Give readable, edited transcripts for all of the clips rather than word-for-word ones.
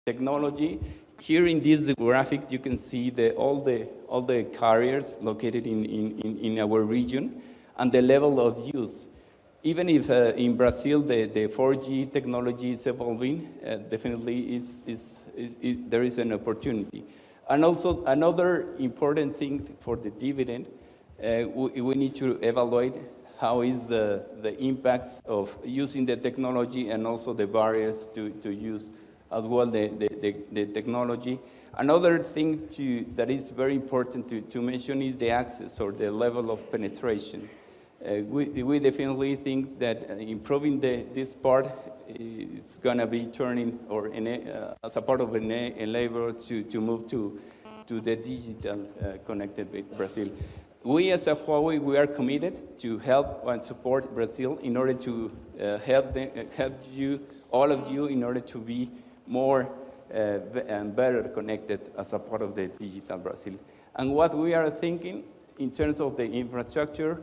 technology. Here in this graphic, you can see all the carriers located in our region and the level of use. Even if in Brazil the 4G technology is evolving, definitely there is an opportunity. And also another important thing for the dividend, we need to evaluate how is the impacts of using the technology and also the barriers to use as well the technology. Another thing that is very important to mention is the access or the level of penetration. We definitely think that improving this part is going to be turning or as a part of an enabler to move to the digital connected with Brazil. We as a Huawei, we are committed to help and support Brazil in order to help you, all of you, in order to be more and better connected as a part of the digital Brazil. And what we are thinking in terms of the infrastructure,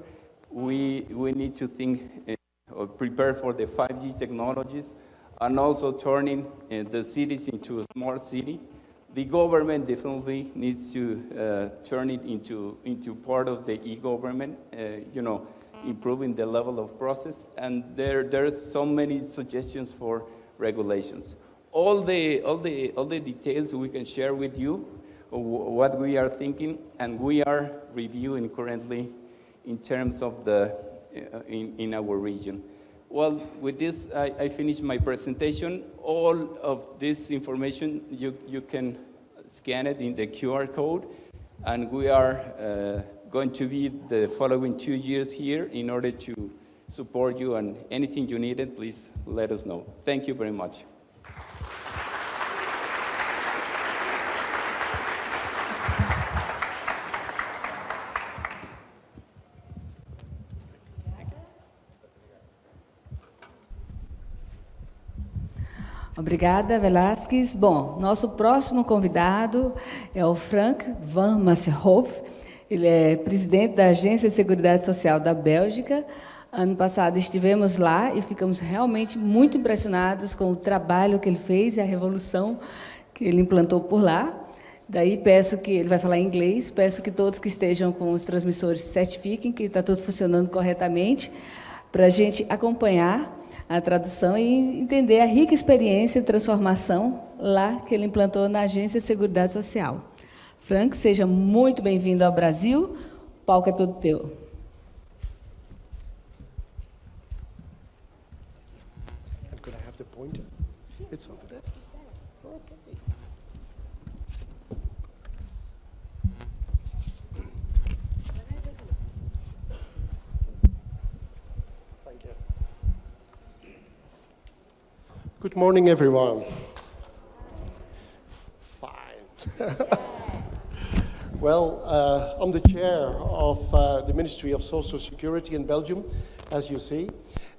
we need to think or prepare for the 5G technologies and also turning the cities into a smart city. The government definitely needs to turn it into part of the e-government, improving the level of process. And there are so many suggestions for regulations. All the details we can share with you, what we are thinking, and we are reviewing currently in terms of in our region. Well, with this, I finish my presentation. All of this information, you can scan it in the QR code, and we are going to be the following 2 years here in order to support you, and anything you needed, please let us know. Thank you very much. Obrigada, Velasquez. Bom, nosso próximo convidado é o Frank van Massenhoff. Ele é presidente da Agência de Seguridade Social da Bélgica. Ano passado estivemos lá e ficamos realmente muito impressionados com o trabalho que ele fez e a revolução que ele implantou por lá. Daí peço que, ele vai falar em inglês, peço que todos que estejam com os transmissores se certifiquem que está tudo funcionando corretamente, para a gente acompanhar a tradução e entender a rica experiência de transformação lá que ele implantou na Agência de Seguridade Social. Frank, seja muito bem-vindo ao Brasil. O palco é todo teu. Could I have the pointer? It's over there. Okay. Thank you. Good morning, everyone. Fine. Well, I'm the chair of the Ministry of Social Security in Belgium, as you see.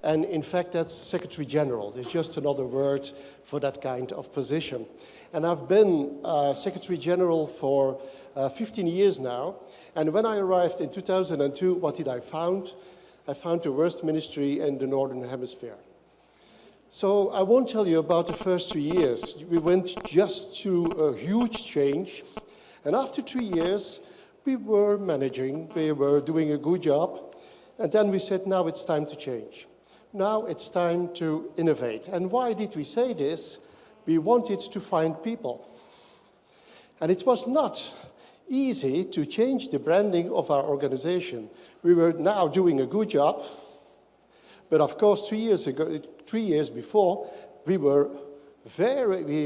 And in fact, that's Secretary General. It's just another word for that kind of position. And I've been Secretary General for 15 years now. And when I arrived in 2002, what did I found? I found the worst ministry in the Northern Hemisphere. So I won't tell you about the first 3 years. We went just through a huge change. And after 3 years, we were managing, we were doing a good job. And then we said, now it's time to change. Now it's time to innovate. And why did we say this? We wanted to find people. And it was not easy to change the branding of our organization. We were now doing a good job. But of course, 3 years before, we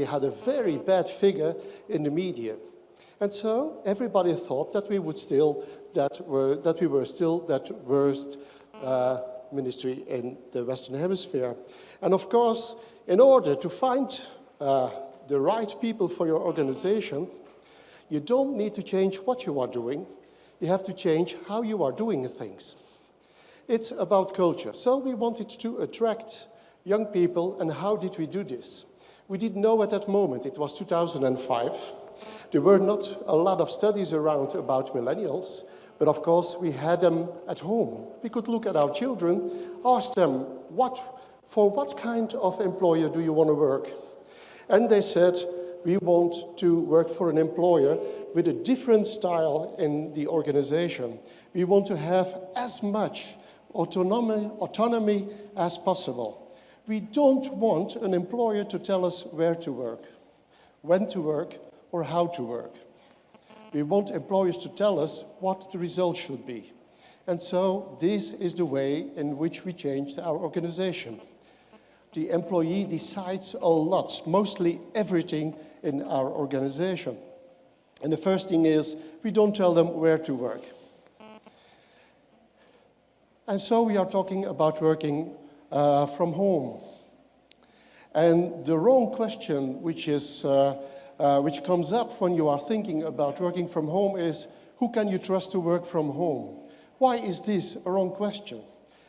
had a very bad figure in the media. And so everybody thought that we were still that worst ministry in the Western Hemisphere. And of course, in order to find the right people for your organization, you don't need to change what you are doing. You have to change how you are doing things. It's about culture. So we wanted to attract young people, and how did we do this? We didn't know at that moment. It was 2005. There were not a lot of studies around about millennials, but of course we had them at home. We could look at our children, ask them, for what kind of employer do you want to work? And they said, we want to work for an employer with a different style in the organization. We want to have as much autonomy as possible. We don't want an employer to tell us where to work, when to work, or how to work. We want employers to tell us what the results should be. And so this is the way in which we changed our organization. The employee decides a lot, mostly everything in our organization. And the first thing is, we don't tell them where to work. And so we are talking about working from home. And the wrong question which comes up when you are thinking about working from home is, who can you trust to work from home? Why is this a wrong question?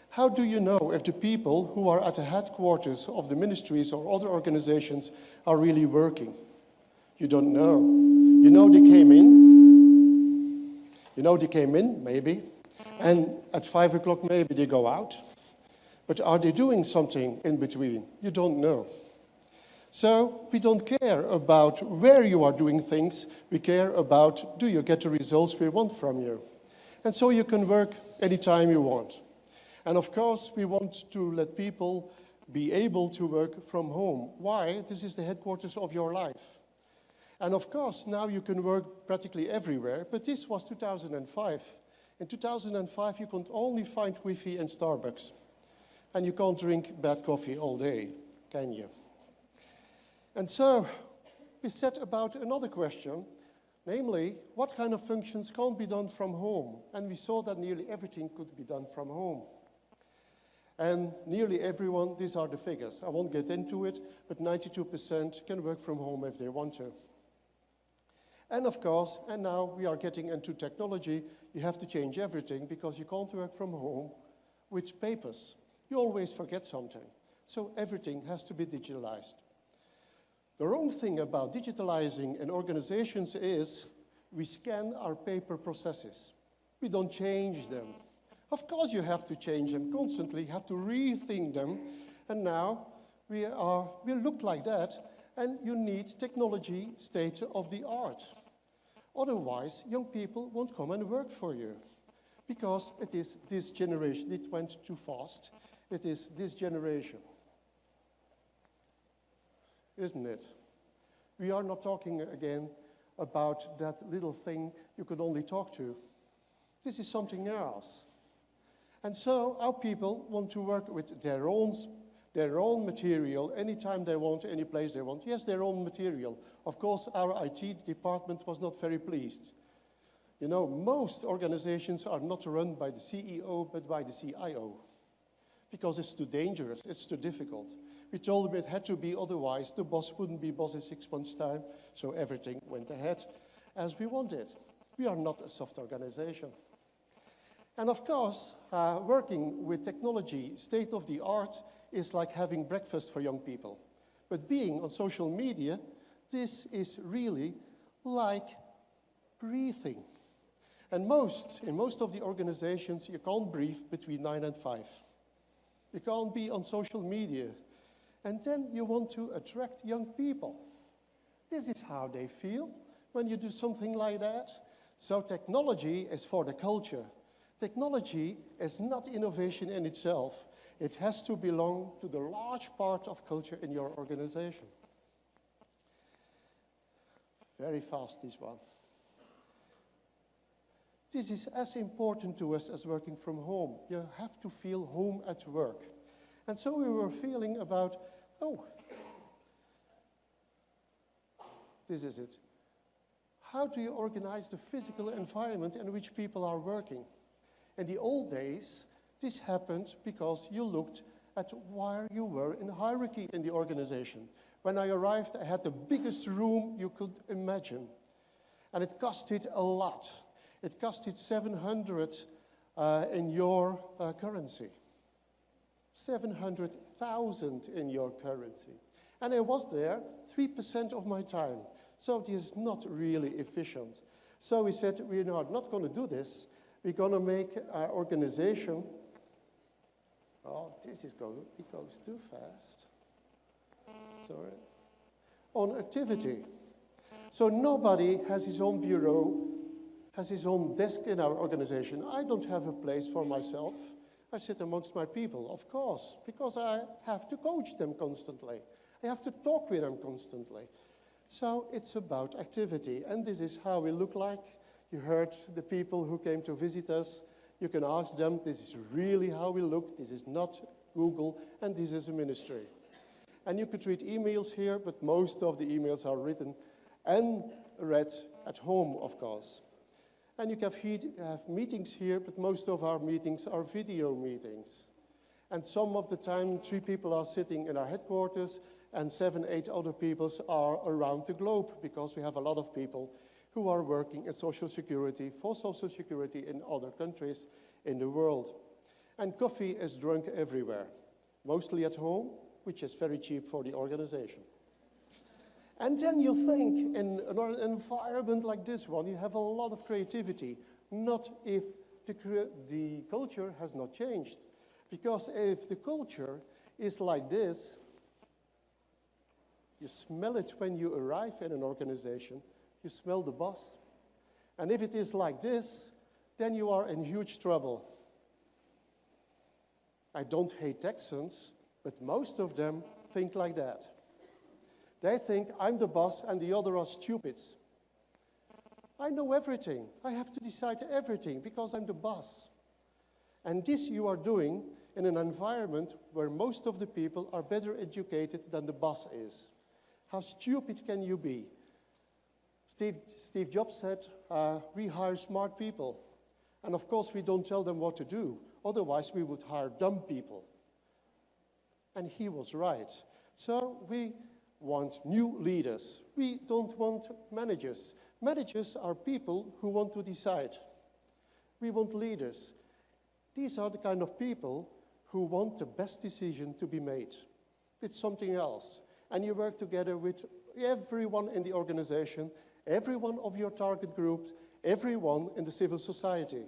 How do you know if the people who are at the headquarters of the ministries or other organizations are really working? You don't know. You know they came in. You know they came in, maybe. And at 5 o'clock, maybe they go out. But are they doing something in between? You don't know. So we don't care about where you are doing things. We care about, do you get the results we want from you? And so you can work anytime you want. And of course, we want to let people be able to work from home. Why? This is the headquarters of your life. And of course, now you can work practically everywhere, but this was 2005. In 2005, you could only find Wi-Fi in Starbucks. And you can't drink bad coffee all day, can you? And so we set about another question, namely, what kind of functions can't be done from home? And we saw that nearly everything could be done from home. And nearly everyone, these are the figures. I won't get into it, but 92% can work from home if they want to. And of course, and now we are getting into technology, you have to change everything because you can't work from home with papers. You always forget something. So everything has to be digitalized. The wrong thing about digitalizing in organizations is we scan our paper processes. We don't change them. Of course you have to change them constantly, you have to rethink them, and now we look like that, and you need technology state of the art. Otherwise, young people won't come and work for you, because it is this generation. It went too fast. It is this generation. Isn't it? We are not talking again about that little thing you could only talk to. This is something else. And so our people want to work with their own material anytime they want, any place they want. Yes, their own material. Of course, our IT department was not very pleased. You know, most organizations are not run by the CEO, but by the CIO. Because it's too dangerous, it's too difficult. We told them it had to be, otherwise the boss wouldn't be boss in 6 months' time, so everything went ahead as we wanted. We are not a soft organization. And of course, working with technology, state of the art, is like having breakfast for young people. But being on social media, this is really like breathing. And in most of the organizations, you can't breathe between 9 and 5. You can't be on social media. And then you want to attract young people. This is how they feel when you do something like that. So technology is for the culture. Technology is not innovation in itself. It has to belong to the large part of culture in your organization. Very fast, this one. This is as important to us as working from home. You have to feel home at work. And so we were feeling about, this is it. How do you organize the physical environment in which people are working? In the old days, this happened because you looked at where you were in hierarchy in the organization. When I arrived, I had the biggest room you could imagine. And it costed a lot. It costed 700 in your currency. 700,000 in your currency. And I was there 3% of my time. So this is not really efficient. So we said, we're not going to do this. We're going to make our organization, it goes too fast. Sorry. On activity. So nobody has his own bureau, has his own desk in our organization. I don't have a place for myself. I sit amongst my people, of course, because I have to coach them constantly. I have to talk with them constantly. So it's about activity, and this is how we look like. You heard the people who came to visit us. You can ask them, this is really how we look. This is not Google, and this is a ministry. And you could read emails here, but most of the emails are written and read at home, of course. And you can have meetings here, but most of our meetings are video meetings. And some of the time, 3 people are sitting in our headquarters, and 7, 8 other people are around the globe, because we have a lot of people who are working in Social Security, for Social Security in other countries in the world. And coffee is drunk everywhere, mostly at home, which is very cheap for the organization. And then you think, in an environment like this one, you have a lot of creativity, not if the culture has not changed. Because if the culture is like this, you smell it when you arrive in an organization, you smell the boss. And if it is like this, then you are in huge trouble. I don't hate Texans, but most of them think like that. They think I'm the boss and the other are stupids. I know everything. I have to decide everything because I'm the boss. And this you are doing in an environment where most of the people are better educated than the boss is. How stupid can you be? Steve Jobs said, we hire smart people. And of course, we don't tell them what to do. Otherwise, we would hire dumb people. And he was right. So we want new leaders. We don't want managers. Managers are people who want to decide. We want leaders. These are the kind of people who want the best decision to be made. It's something else. And you work together with everyone in the organization, everyone of your target groups, everyone in the civil society.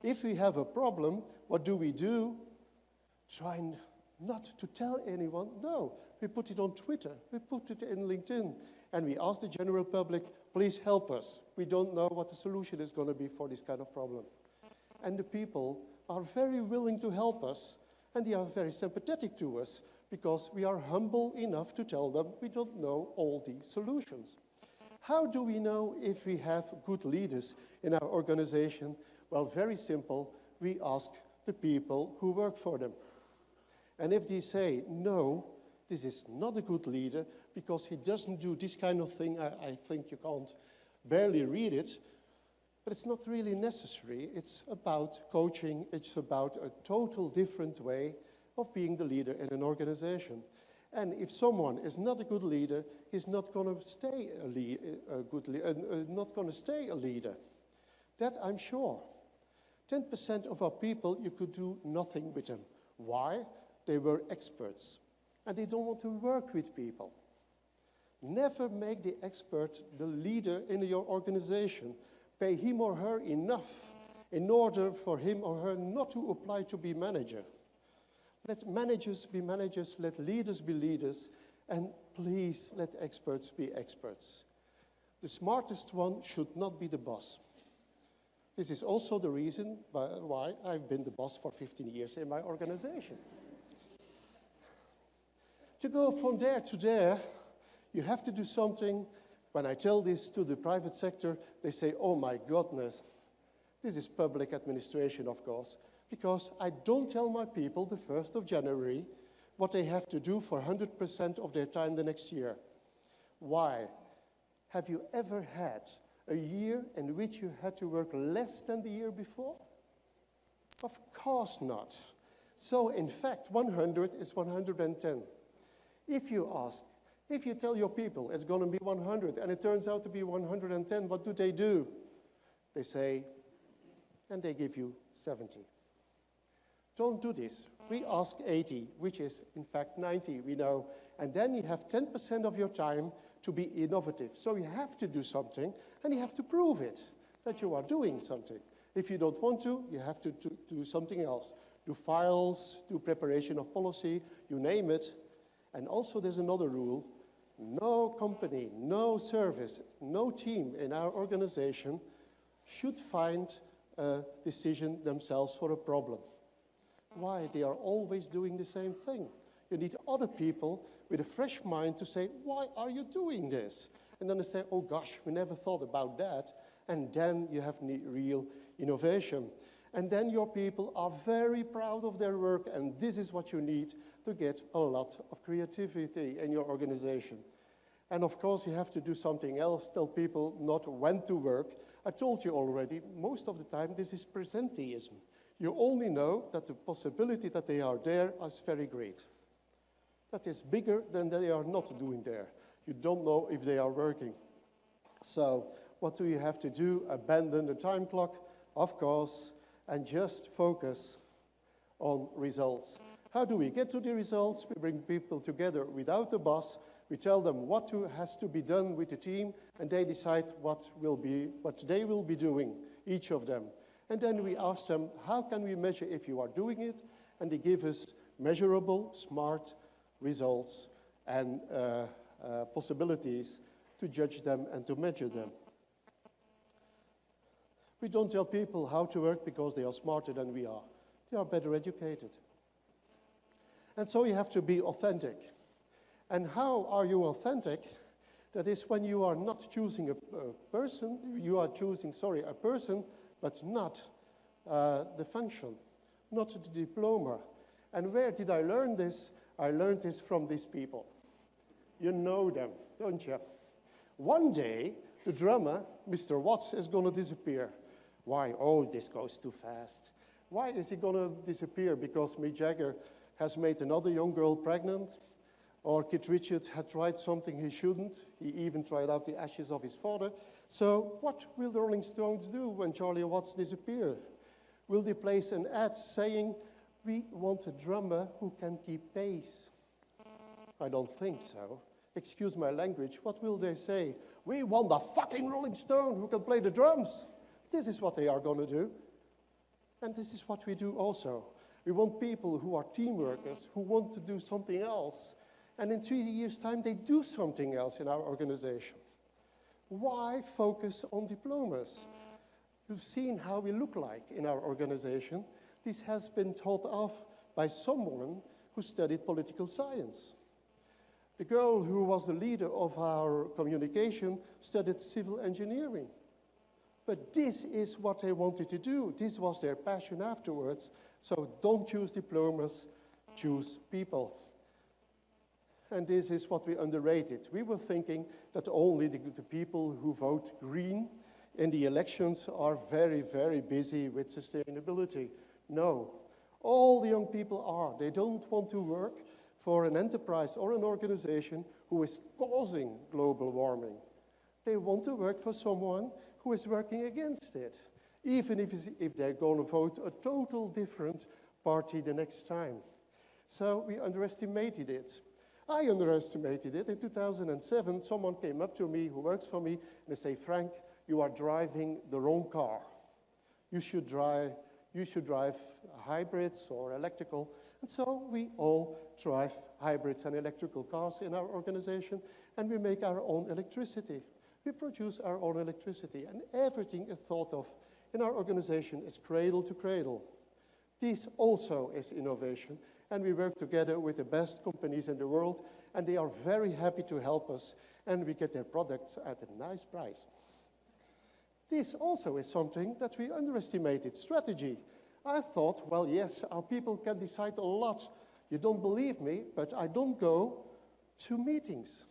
If we have a problem, what do? Try not to tell anyone. No, we put it on Twitter, we put it in LinkedIn, and we ask the general public, please help us. We don't know what the solution is going to be for this kind of problem. And the people are very willing to help us, and they are very sympathetic to us, because we are humble enough to tell them we don't know all the solutions. How do we know if we have good leaders in our organization? Well, very simple. We ask the people who work for them. And if they say, no, this is not a good leader because he doesn't do this kind of thing, I think you can't barely read it, but it's not really necessary. It's about coaching. It's about a total different way of being the leader in an organization. And if someone is not a good leader, he's not going to stay a leader. That I'm sure. 10% of our people, you could do nothing with them. Why? They were experts, and they don't want to work with people. Never make the expert the leader in your organization. Pay him or her enough in order for him or her not to apply to be manager. Let managers be managers, let leaders be leaders, and please let experts be experts. The smartest one should not be the boss. This is also the reason why I've been the boss for 15 years in my organization. To go from there to there, you have to do something. When I tell this to the private sector, they say, oh my goodness, this is public administration, of course, because I don't tell my people the 1st of January what they have to do for 100% of their time the next year. Why? Have you ever had a year in which you had to work less than the year before? Of course not. So in fact, 100 is 110. If you tell your people it's going to be 100 and it turns out to be 110, what do? They say, and they give you 70. Don't do this. We ask 80, which is in fact 90, we know. And then you have 10% of your time to be innovative. So you have to do something, and you have to prove it, that you are doing something. If you don't want to, you have to do something else. Do files, do preparation of policy, you name it. And also there's another rule. no company, no service, no team in our organization should find a decision themselves for a problem. Why? They are always doing the same thing. You need other people with a fresh mind to say, why are you doing this? And then they say, oh gosh, we never thought about that. And then you have real innovation. And then your people are very proud of their work, and this is what you need to get a lot of creativity in your organization. And of course, you have to do something else, tell people not when to work. I told you already, most of the time, this is presenteeism. You only know that the possibility that they are there is very great. That is bigger than they are not doing there. You don't know if they are working. So what do you have to do? Abandon the time clock, of course, and just focus on results. How do we get to the results? We bring people together without the boss. We tell them what has to be done with the team, and they decide what they will be doing, each of them. And then we ask them, how can we measure if you are doing it? And they give us measurable, smart results and possibilities to judge them and to measure them. We don't tell people how to work because they are smarter than we are. They are better educated. And so you have to be authentic. And how are you authentic? That is when you are not choosing a person, you are choosing, a person, but not the function, not the diploma. And where did I learn this? I learned this from these people. You know them, don't you? One day, the drummer, Mr. Watts, is going to disappear. Why? Oh, this goes too fast. Why is he going to disappear? Because Mick Jagger has made another young girl pregnant, or Keith Richards had tried something he shouldn't. He even tried out the ashes of his father. So what will the Rolling Stones do when Charlie Watts disappears? Will they place an ad saying, we want a drummer who can keep pace? I don't think so. Excuse my language, what will they say? We want a fucking Rolling Stone who can play the drums. This is what they are going to do. And this is what we do also. We want people who are team workers, who want to do something else. And in 3 years' time, they do something else in our organization. Why focus on diplomas? You've seen how we look like in our organization. This has been thought of by someone who studied political science. The girl who was the leader of our communication studied civil engineering. But this is what they wanted to do. This was their passion afterwards. So don't choose diplomas, choose people. And this is what we underrated. We were thinking that only the people who vote green in the elections are very, very busy with sustainability. No, all the young people are. They don't want to work for an enterprise or an organization who is causing global warming. They want to work for someone who is working against it, even if they're going to vote a total different party the next time. So we underestimated it. I underestimated it. In 2007, someone came up to me who works for me, and they say, Frank, you are driving the wrong car. You should drive hybrids or electrical. And so we all drive hybrids and electrical cars in our organization, and we make our own electricity. We produce our own electricity, and everything is thought of in our organization is cradle to cradle. This also is innovation, and we work together with the best companies in the world, and they are very happy to help us, and we get their products at a nice price. This also is something that we underestimated, strategy. I thought, well, yes, our people can decide a lot. You don't believe me, but I don't go to meetings.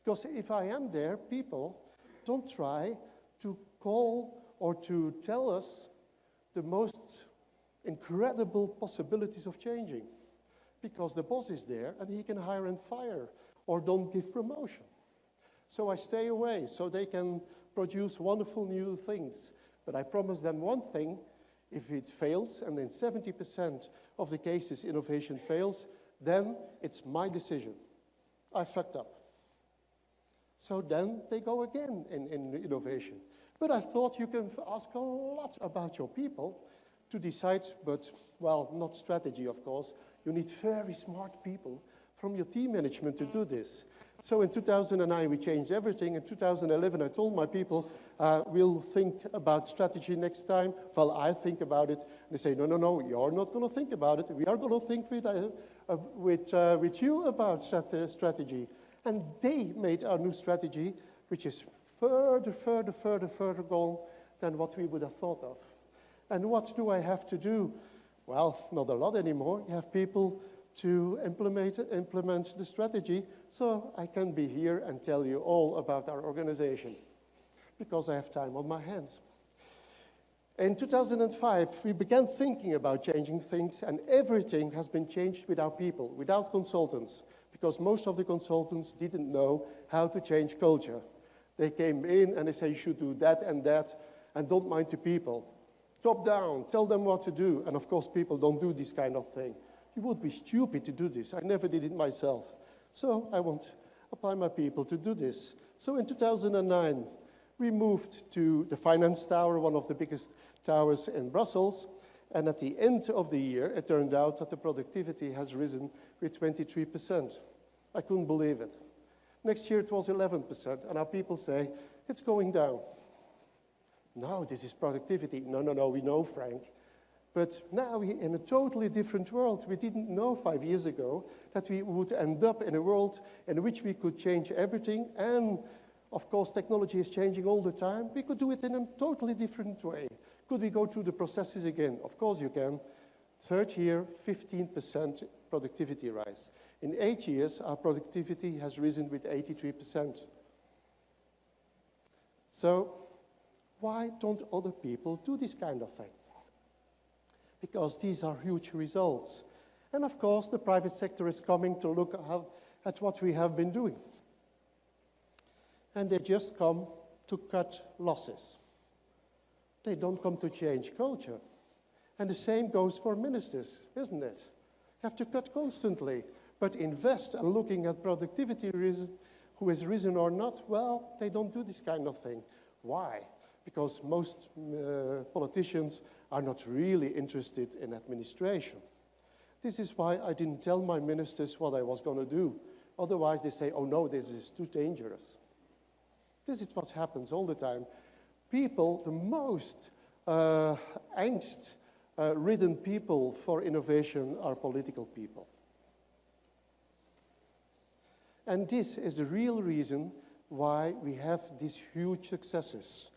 Because if I am there, people don't try to call or to tell us the most incredible possibilities of changing. Because the boss is there and he can hire and fire or don't give promotion. So I stay away so they can produce wonderful new things. But I promise them one thing, if it fails, and in 70% of the cases innovation fails, then it's my decision. I fucked up. So then they go again in innovation. But I thought you can ask a lot about your people to decide, but, well, not strategy, of course. You need very smart people from your team management to do this. So in 2009, we changed everything. In 2011, I told my people, we'll think about strategy next time. Well, I think about it. They say, no, no, no, you're not going to think about it. We are going to think with you about strategy. And they made our new strategy, which is further gone than what we would have thought of. And what do I have to do? Well, not a lot anymore. You have people to implement the strategy, so I can be here and tell you all about our organization, because I have time on my hands. In 2005, we began thinking about changing things, and everything has been changed with our people, without consultants, because most of the consultants didn't know how to change culture. They came in and they say, you should do that, and don't mind the people. Top down, tell them what to do. And of course, people don't do this kind of thing. You would be stupid to do this. I never did it myself. So I want to apply my people to do this. So in 2009, we moved to the Finance Tower, one of the biggest towers in Brussels. And at the end of the year, it turned out that the productivity has risen with 23%. I couldn't believe it. Next year, it was 11%. And our people say, it's going down. No, this is productivity. No, no, no, we know, Frank. But now we're in a totally different world. We didn't know 5 years ago that we would end up in a world in which we could change everything. And of course, technology is changing all the time. We could do it in a totally different way. Could we go through the processes again? Of course you can. Third year, 15% productivity rise. In 8 years, our productivity has risen with 83%. So why don't other people do this kind of thing? Because these are huge results. And of course, the private sector is coming to look at what we have been doing. And they just come to cut losses. They don't come to change culture. And the same goes for ministers, isn't it? You have to cut constantly, but invest and looking at productivity who is risen or not, well, they don't do this kind of thing. Why? Because most politicians are not really interested in administration. This is why I didn't tell my ministers what I was going to do. Otherwise, they say, oh no, this is too dangerous. This is what happens all the time. People, the most angst-ridden people for innovation are political people. And this is the real reason why we have these huge successes.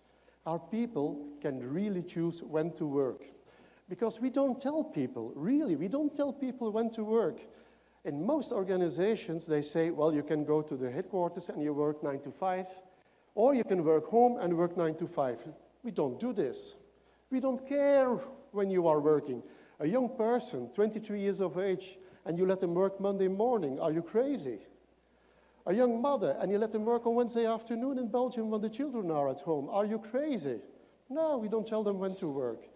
Our people can really choose when to work. Because we don't tell people, really, we don't tell people when to work. In most organizations, they say, well, you can go to the headquarters and you work 9 to 5, or you can work home and work 9 to 5. We don't do this. We don't care when you are working. A young person, 22 years of age, and you let them work Monday morning, are you crazy? A young mother, and you let them work on Wednesday afternoon in Belgium when the children are at home. Are you crazy? No, we don't tell them when to work.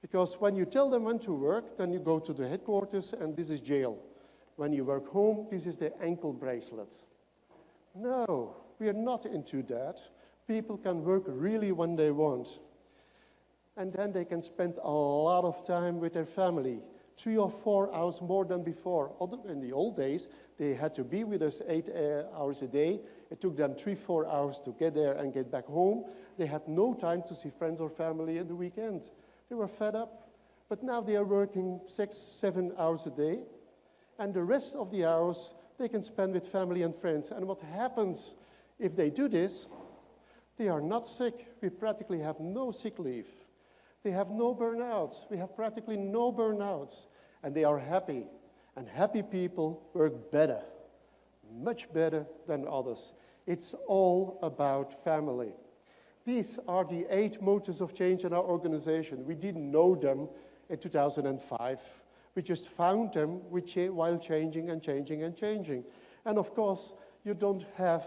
Because when you tell them when to work, then you go to the headquarters and this is jail. When you work home, this is the ankle bracelet. No, we are not into that. People can work really when they want. And then they can spend a lot of time with their family. 3 or 4 hours more than before. In the old days, they had to be with us 8 hours a day. It took them 3-4 hours to get there and get back home. They had no time to see friends or family in the weekend. They were fed up. But now they are working 6-7 hours a day. And the rest of the hours, they can spend with family and friends. And what happens if they do this? They are not sick. We practically have no sick leave. They have no burnouts. We have practically no burnouts. And they are happy. And happy people work better, much better than others. It's all about family. These are the 8 motors of change in our organization. We didn't know them in 2005. We just found them while changing and changing and changing. And of course, you don't have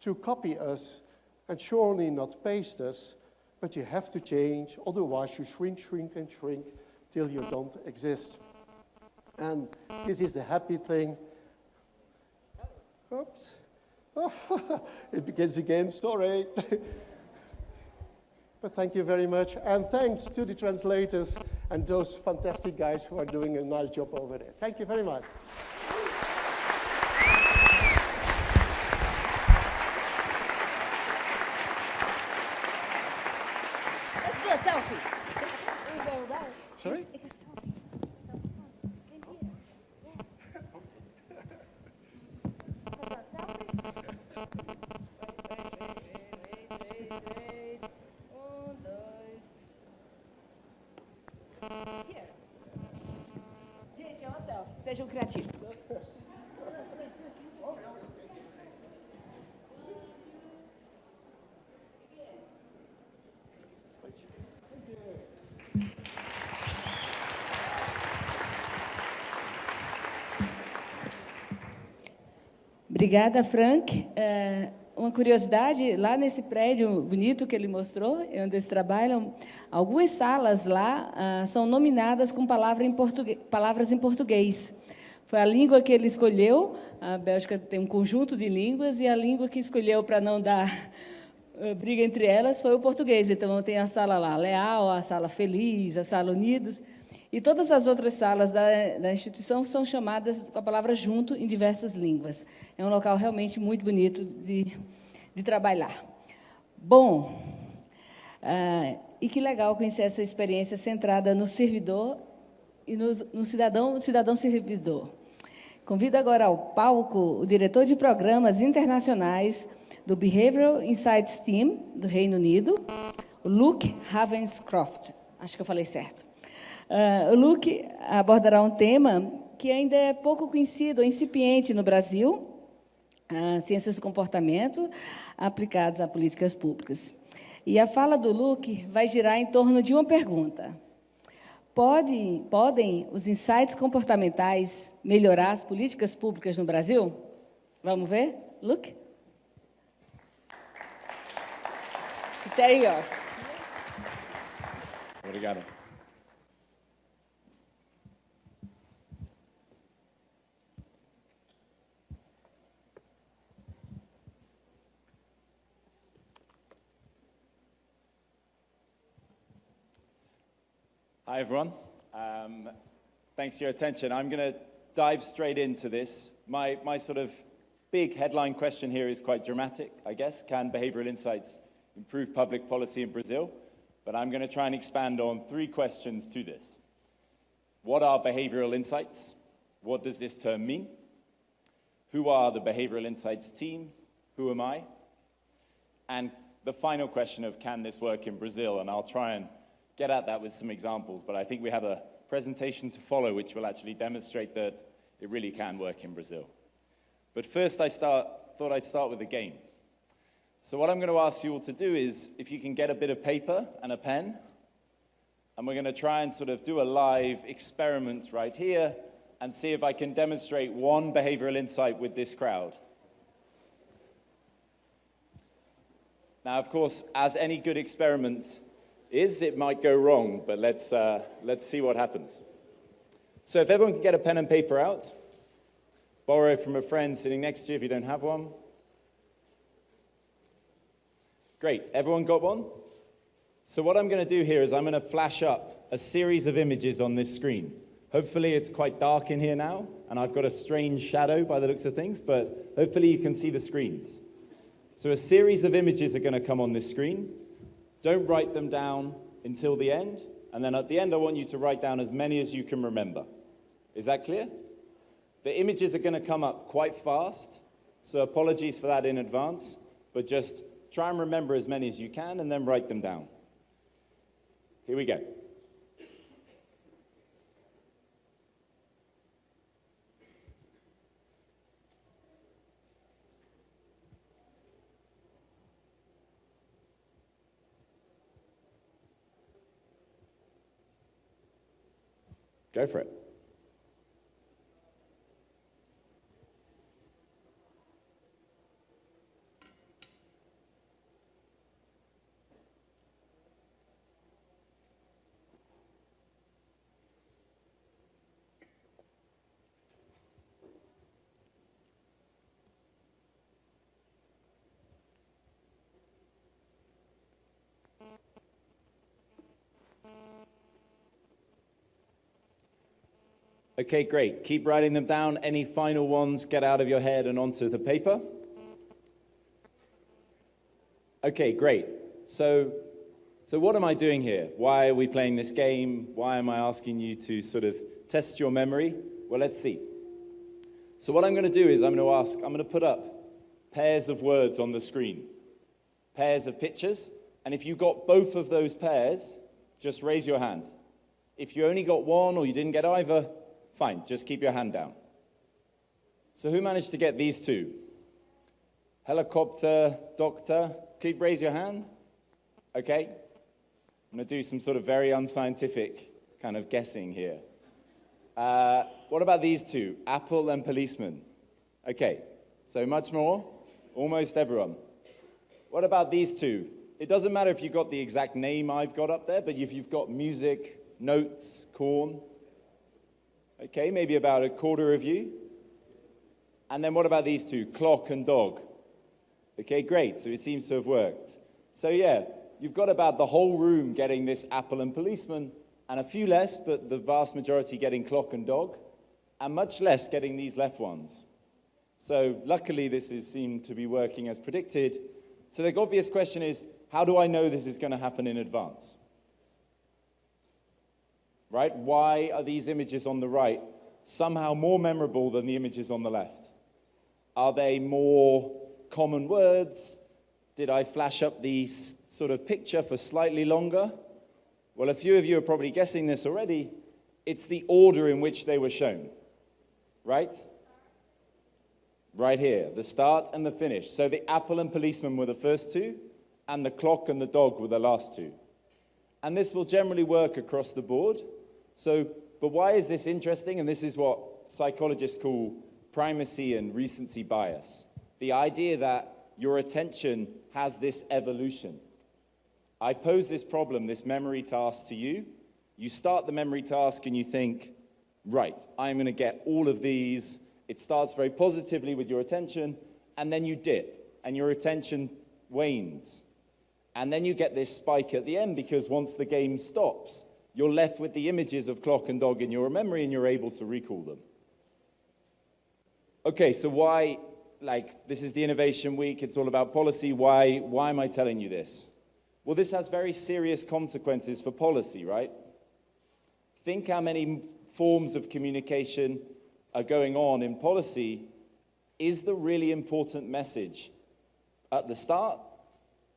to copy us and surely not paste us. But you have to change, otherwise you shrink, shrink, and shrink till you don't exist. And this is the happy thing. Oops. It begins again, sorry. But thank you very much. And thanks to the translators and those fantastic guys who are doing a nice job over there. Thank you very much. Selfie. Sorry? Gente, é uma selfie. Sejam criativos. Obrigada, Frank. Uma curiosidade, lá nesse prédio bonito que ele mostrou, onde eles trabalham, algumas salas lá são nominadas com palavras em português. Foi a língua que ele escolheu, a Bélgica tem um conjunto de línguas, e a língua que escolheu para não dar briga entre elas foi o português. Então, tem a sala lá, Leal, a sala Feliz, a sala Unidos, e todas as outras salas da instituição são chamadas com a palavra junto em diversas línguas. É um local realmente muito bonito de trabalhar. Bom, e que legal conhecer essa experiência centrada no servidor e no cidadão servidor. Convido agora ao palco o diretor de programas internacionais do Behavioral Insights Team, do Reino Unido, o Luke Ravenscroft. Acho que eu falei certo. O Luke abordará um tema que ainda é pouco conhecido, incipiente no Brasil, ciências do comportamento aplicadas a políticas públicas. E a fala do Luke vai girar em torno de uma pergunta. Podem os insights comportamentais melhorar as políticas públicas no Brasil? Vamos ver? Luke? It's yours. Obrigado. Hi, everyone. Thanks for your attention. I'm going to dive straight into this. My sort of big headline question here is quite dramatic, I guess. Can behavioral insights improve public policy in Brazil? But I'm going to try and expand on 3 questions to this. What are behavioral insights? What does this term mean? Who are the behavioral insights team? Who am I? And the final question of, can this work in Brazil? And I'll try and get at that with some examples, but I think we have a presentation to follow which will actually demonstrate that it really can work in Brazil. But first, I thought I'd start with a game. So what I'm going to ask you all to do is, if you can get a bit of paper and a pen, and we're going to try and sort of do a live experiment right here and see if I can demonstrate one behavioral insight with this crowd. Now, of course, as any good experiment it might go wrong, but let's see what happens. So if everyone can get a pen and paper out, borrow from a friend sitting next to you if you don't have one. Great, everyone got one? So what I'm going to do here is I'm going to flash up a series of images on this screen. Hopefully it's quite dark in here now, and I've got a strange shadow by the looks of things, but hopefully you can see the screens. So a series of images are going to come on this screen. Don't write them down until the end, and then at the end I want you to write down as many as you can remember. Is that clear? The images are going to come up quite fast, so apologies for that in advance, but just try and remember as many as you can and then write them down. Here we go. Go for it. Okay, great. Keep writing them down. Any final ones, get out of your head and onto the paper. Okay, great. So So what am I doing here? Why are we playing this game? Why am I asking you to sort of test your memory? Well, let's see. So what I'm going to do is I'm going to put up pairs of words on the screen, pairs of pictures, and if you got both of those pairs, just raise your hand. If you only got one or you didn't get either, fine, just keep your hand down. So who managed to get these two? Helicopter, doctor, could you raise your hand? Okay. I'm going to do some sort of very unscientific kind of guessing here. What about these two? Apple and policeman. Okay, so much more. Almost everyone. What about these two? It doesn't matter if you got the exact name I've got up there, but if you've got music, notes, corn. Okay, maybe about a quarter of you. And then what about these two? Clock and dog. Okay, great. So it seems to have worked. So yeah, you've got about the whole room getting this apple and policeman, and a few less, but the vast majority getting clock and dog, and much less getting these left ones. So luckily this seemed to be working as predicted. So the obvious question is, how do I know this is going to happen in advance? Right? Why are these images on the right somehow more memorable than the images on the left? Are they more common words? Did I flash up the sort of picture for slightly longer? Well, a few of you are probably guessing this already. It's the order in which they were shown, right? Right here, the start and the finish. So the apple and policeman were the first two, and the clock and the dog were the last two. And this will generally work across the board. So, but why is this interesting? And this is what psychologists call primacy and recency bias. The idea that your attention has this evolution. I pose this problem, this memory task to you. You start the memory task and you think, right, I'm going to get all of these. It starts very positively with your attention, and then you dip, and your attention wanes. And then you get this spike at the end, because once the game stops, you're left with the images of clock and dog in your memory, and you're able to recall them. Okay, so why, this is the Innovation Week, it's all about policy. Why am I telling you this? Well, this has very serious consequences for policy, right? Think how many forms of communication are going on in policy. Is the really important message at the start?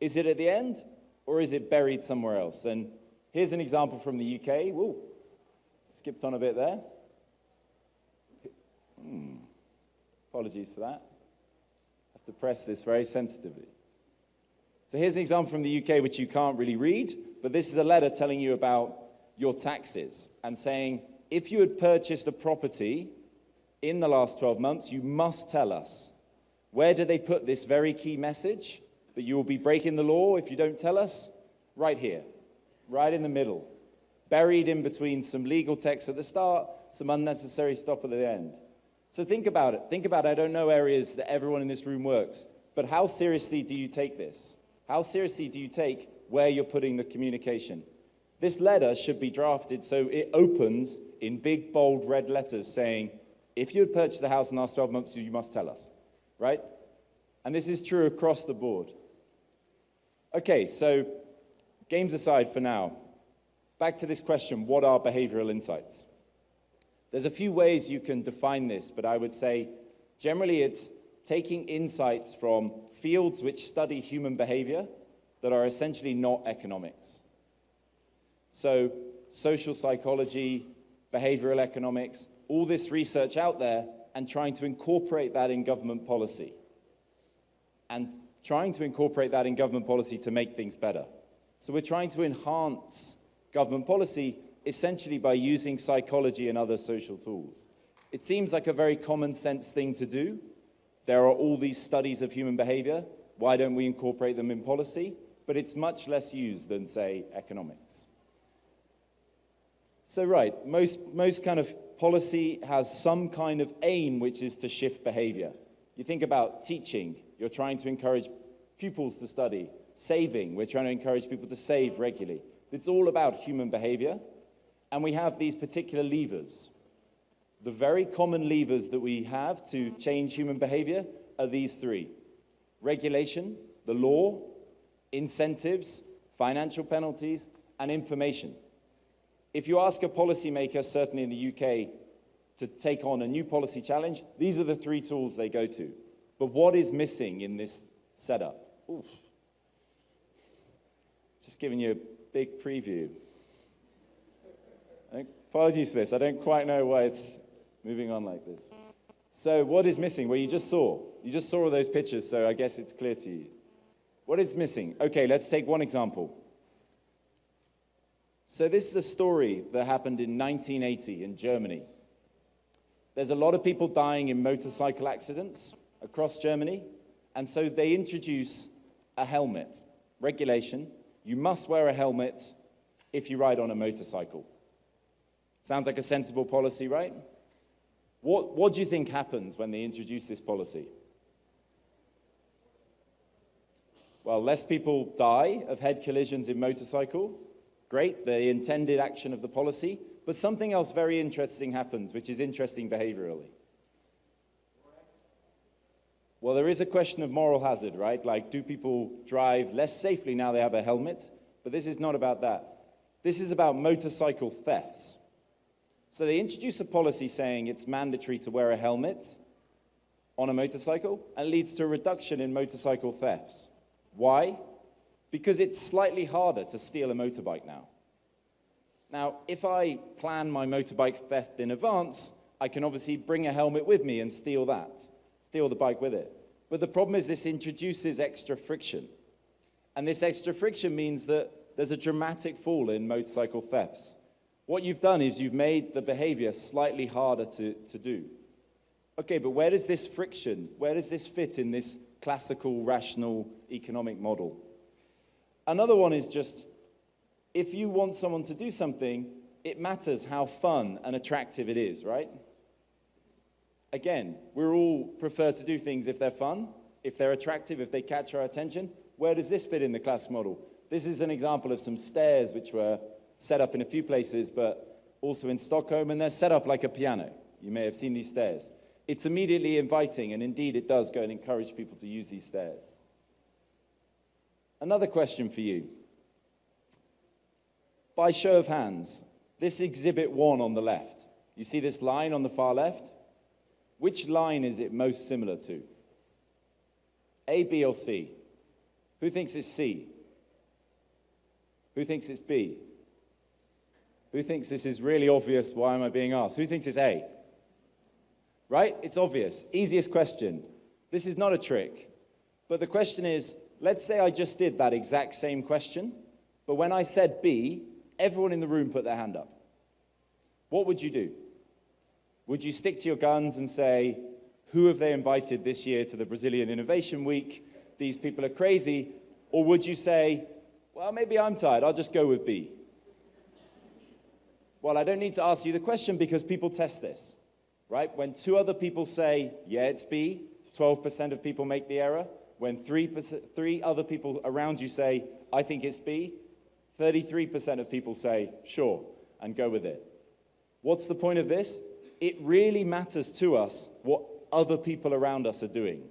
Is it at the end? Or is it buried somewhere else? And here's an example from the UK. Whoa, skipped on a bit there. Apologies for that. I have to press this very sensitively. So here's an example from the UK which you can't really read, but this is a letter telling you about your taxes and saying, if you had purchased a property in the last 12 months, you must tell us. Where do they put this very key message that you will be breaking the law if you don't tell us? Right here, right in the middle, buried in between some legal text at the start, some unnecessary stuff at the end. So think about it. Think about, I don't know areas that everyone in this room works, but how seriously do you take this? How seriously do you take where you're putting the communication? This letter should be drafted so it opens in big, bold, red letters saying, if you had purchased a house in the last 12 months, you must tell us, right? And this is true across the board. Okay, so games aside for now, back to this question, what are behavioral insights? There's a few ways you can define this, but I would say generally it's taking insights from fields which study human behavior that are essentially not economics. So social psychology, behavioral economics, all this research out there, and trying to incorporate that in government policy. And trying to incorporate that in government policy to make things better. So we're trying to enhance government policy essentially by using psychology and other social tools. It seems like a very common sense thing to do. There are all these studies of human behavior. Why don't we incorporate them in policy? But it's much less used than, say, economics. So right, most kind of policy has some kind of aim which is to shift behavior. You think about teaching, you're trying to encourage pupils to study. Saving, we're trying to encourage people to save regularly. It's all about human behavior. And we have these particular levers. The very common levers that we have to change human behavior are these three. Regulation, the law, incentives, financial penalties, and information. If you ask a policymaker, certainly in the UK, to take on a new policy challenge, these are the 3 tools they go to. But what is missing in this setup? Oof. Just giving you a big preview. Apologies for this, I don't quite know why it's moving on like this. So what is missing? Well, you just saw all those pictures, so I guess it's clear to you. What is missing? Okay, let's take one example. So this is a story that happened in 1980 in Germany. There's a lot of people dying in motorcycle accidents across Germany, and so they introduce a helmet regulation. You must wear a helmet if you ride on a motorcycle. Sounds like a sensible policy, right? What do you think happens when they introduce this policy? Well, less people die of head collisions in motorcycle. Great, the intended action of the policy. But something else very interesting happens, which is interesting behaviorally. Well, there is a question of moral hazard, right? Like, do people drive less safely now they have a helmet? But this is not about that. This is about motorcycle thefts. So they introduce a policy saying it's mandatory to wear a helmet on a motorcycle, and it leads to a reduction in motorcycle thefts. Why? Because it's slightly harder to steal a motorbike now. Now, if I plan my motorbike theft in advance, I can obviously bring a helmet with me and steal the bike with it. But the problem is this introduces extra friction. And this extra friction means that there's a dramatic fall in motorcycle thefts. What you've done is you've made the behavior slightly harder to do. Okay, but where does this friction, where does this fit in this classical, rational economic model? Another one is just, if you want someone to do something, it matters how fun and attractive it is, right? Again, we all prefer to do things if they're fun, if they're attractive, if they catch our attention. Where does this fit in the class model? This is an example of some stairs which were set up in a few places, but also in Stockholm, and they're set up like a piano. You may have seen these stairs. It's immediately inviting, and indeed it does go and encourage people to use these stairs. Another question for you. By show of hands, this exhibit 1 on the left, you see this line on the far left? Which line is it most similar to? A, B, or C? Who thinks it's C? Who thinks it's B? Who thinks this is really obvious? Why am I being asked? Who thinks it's A? Right? It's obvious. Easiest question. This is not a trick. But the question is, let's say I just did that exact same question, but when I said B, everyone in the room put their hand up. What would you do? Would you stick to your guns and say, who have they invited this year to the Brazilian Innovation Week? These people are crazy. Or would you say, well, maybe I'm tired, I'll just go with B? Well, I don't need to ask you the question because people test this, right? When 2 other people say, yeah, it's B, 12% of people make the error. When 3 other people around you say, I think it's B, 33% of people say, sure, and go with it. What's the point of this? It really matters to us what other people around us are doing,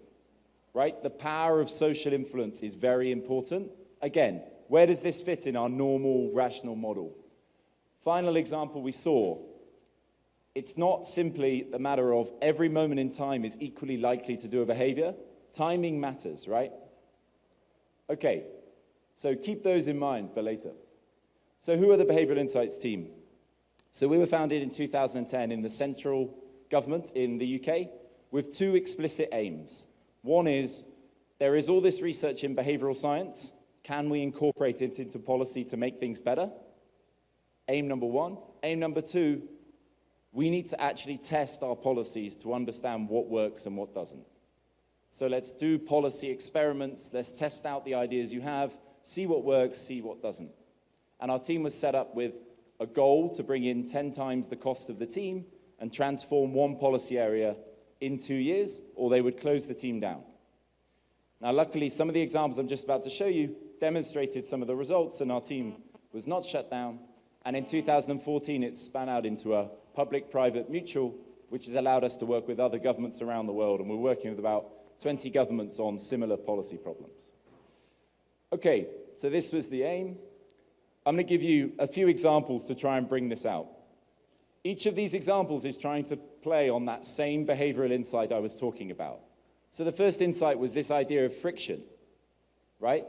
right? The power of social influence is very important. Again, where does this fit in our normal, rational model? Final example we saw, it's not simply a matter of every moment in time is equally likely to do a behavior. Timing matters, right? Okay, so keep those in mind for later. So who are the Behavioral Insights team? So we were founded in 2010 in the central government in the UK with 2 explicit aims. One is, there is all this research in behavioral science. Can we incorporate it into policy to make things better? Aim number 1. Aim number 2, we need to actually test our policies to understand what works and what doesn't. So let's do policy experiments, let's test out the ideas you have, see what works, see what doesn't. And our team was set up with a goal to bring in 10 times the cost of the team and transform one policy area in 2 years, or they would close the team down. Now, luckily, some of the examples I'm just about to show you demonstrated some of the results, and our team was not shut down. And in 2014, it span out into a public-private mutual, which has allowed us to work with other governments around the world, and we're working with about 20 governments on similar policy problems. Okay, So this was the aim. I'm going to give you a few examples to try and bring this out. Each of these examples is trying to play on that same behavioral insight I was talking about. So the first insight was this idea of friction, right?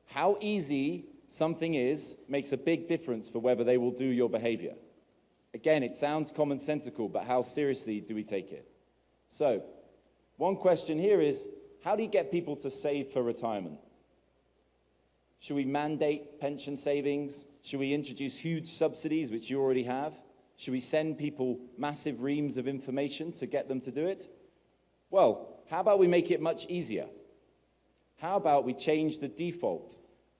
How easy something is makes a big difference for whether they will do your behavior. Again, it sounds commonsensical, but how seriously do we take it? So, one question here is, how do you get people to save for retirement? Should we mandate pension savings? Should we introduce huge subsidies, which you already have? Should we send people massive reams of information to get them to do it? Well, how about we make it much easier? How about we change the default?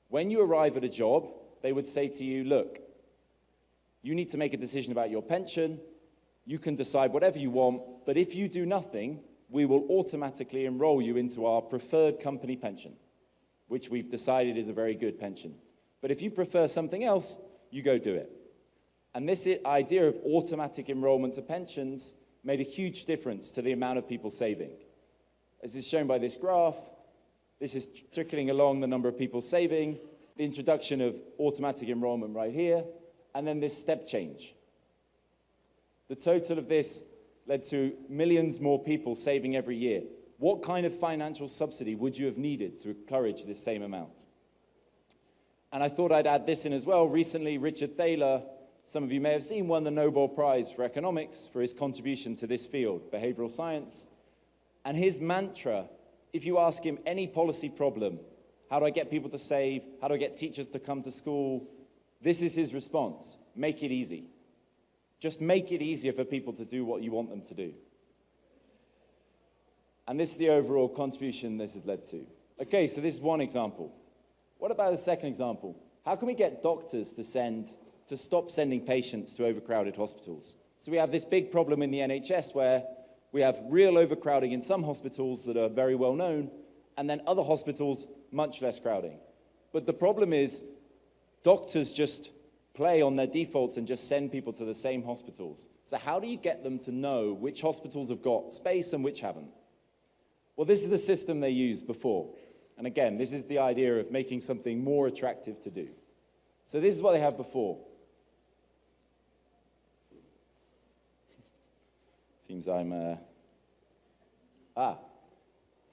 When you arrive at a job, they would say to you, look, you need to make a decision about your pension. You can decide whatever you want, but if you do nothing, we will automatically enroll you into our preferred company pension, which we've decided is a very good pension. But if you prefer something else, you go do it. And this idea of automatic enrollment to pensions made a huge difference to the amount of people saving. As is shown by this graph, this is trickling along the number of people saving, the introduction of automatic enrollment right here, and then this step change. The total of this led to millions more people saving every year. What kind of financial subsidy would you have needed to encourage this same amount? And I thought I'd add this in as well. Recently, Richard Thaler, some of you may have seen, won the Nobel Prize for Economics for his contribution to this field, behavioral science. And his mantra, if you ask him any policy problem, how do I get people to save? How do I get teachers to come to school? This is his response: make it easy. Just make it easier for people to do what you want them to do. And this is the overall contribution this has led to. Okay, so this is one example. What about the second example? How can we get doctors to stop sending patients to overcrowded hospitals? So we have this big problem in the NHS where we have real overcrowding in some hospitals that are very well known, and then other hospitals, much less crowding. But the problem is doctors just play on their defaults and just send people to the same hospitals. So how do you get them to know which hospitals have got space and which haven't? Well, this is the system they used before. And again, this is the idea of making something more attractive to do. So this is what they had before. Seems I'm... So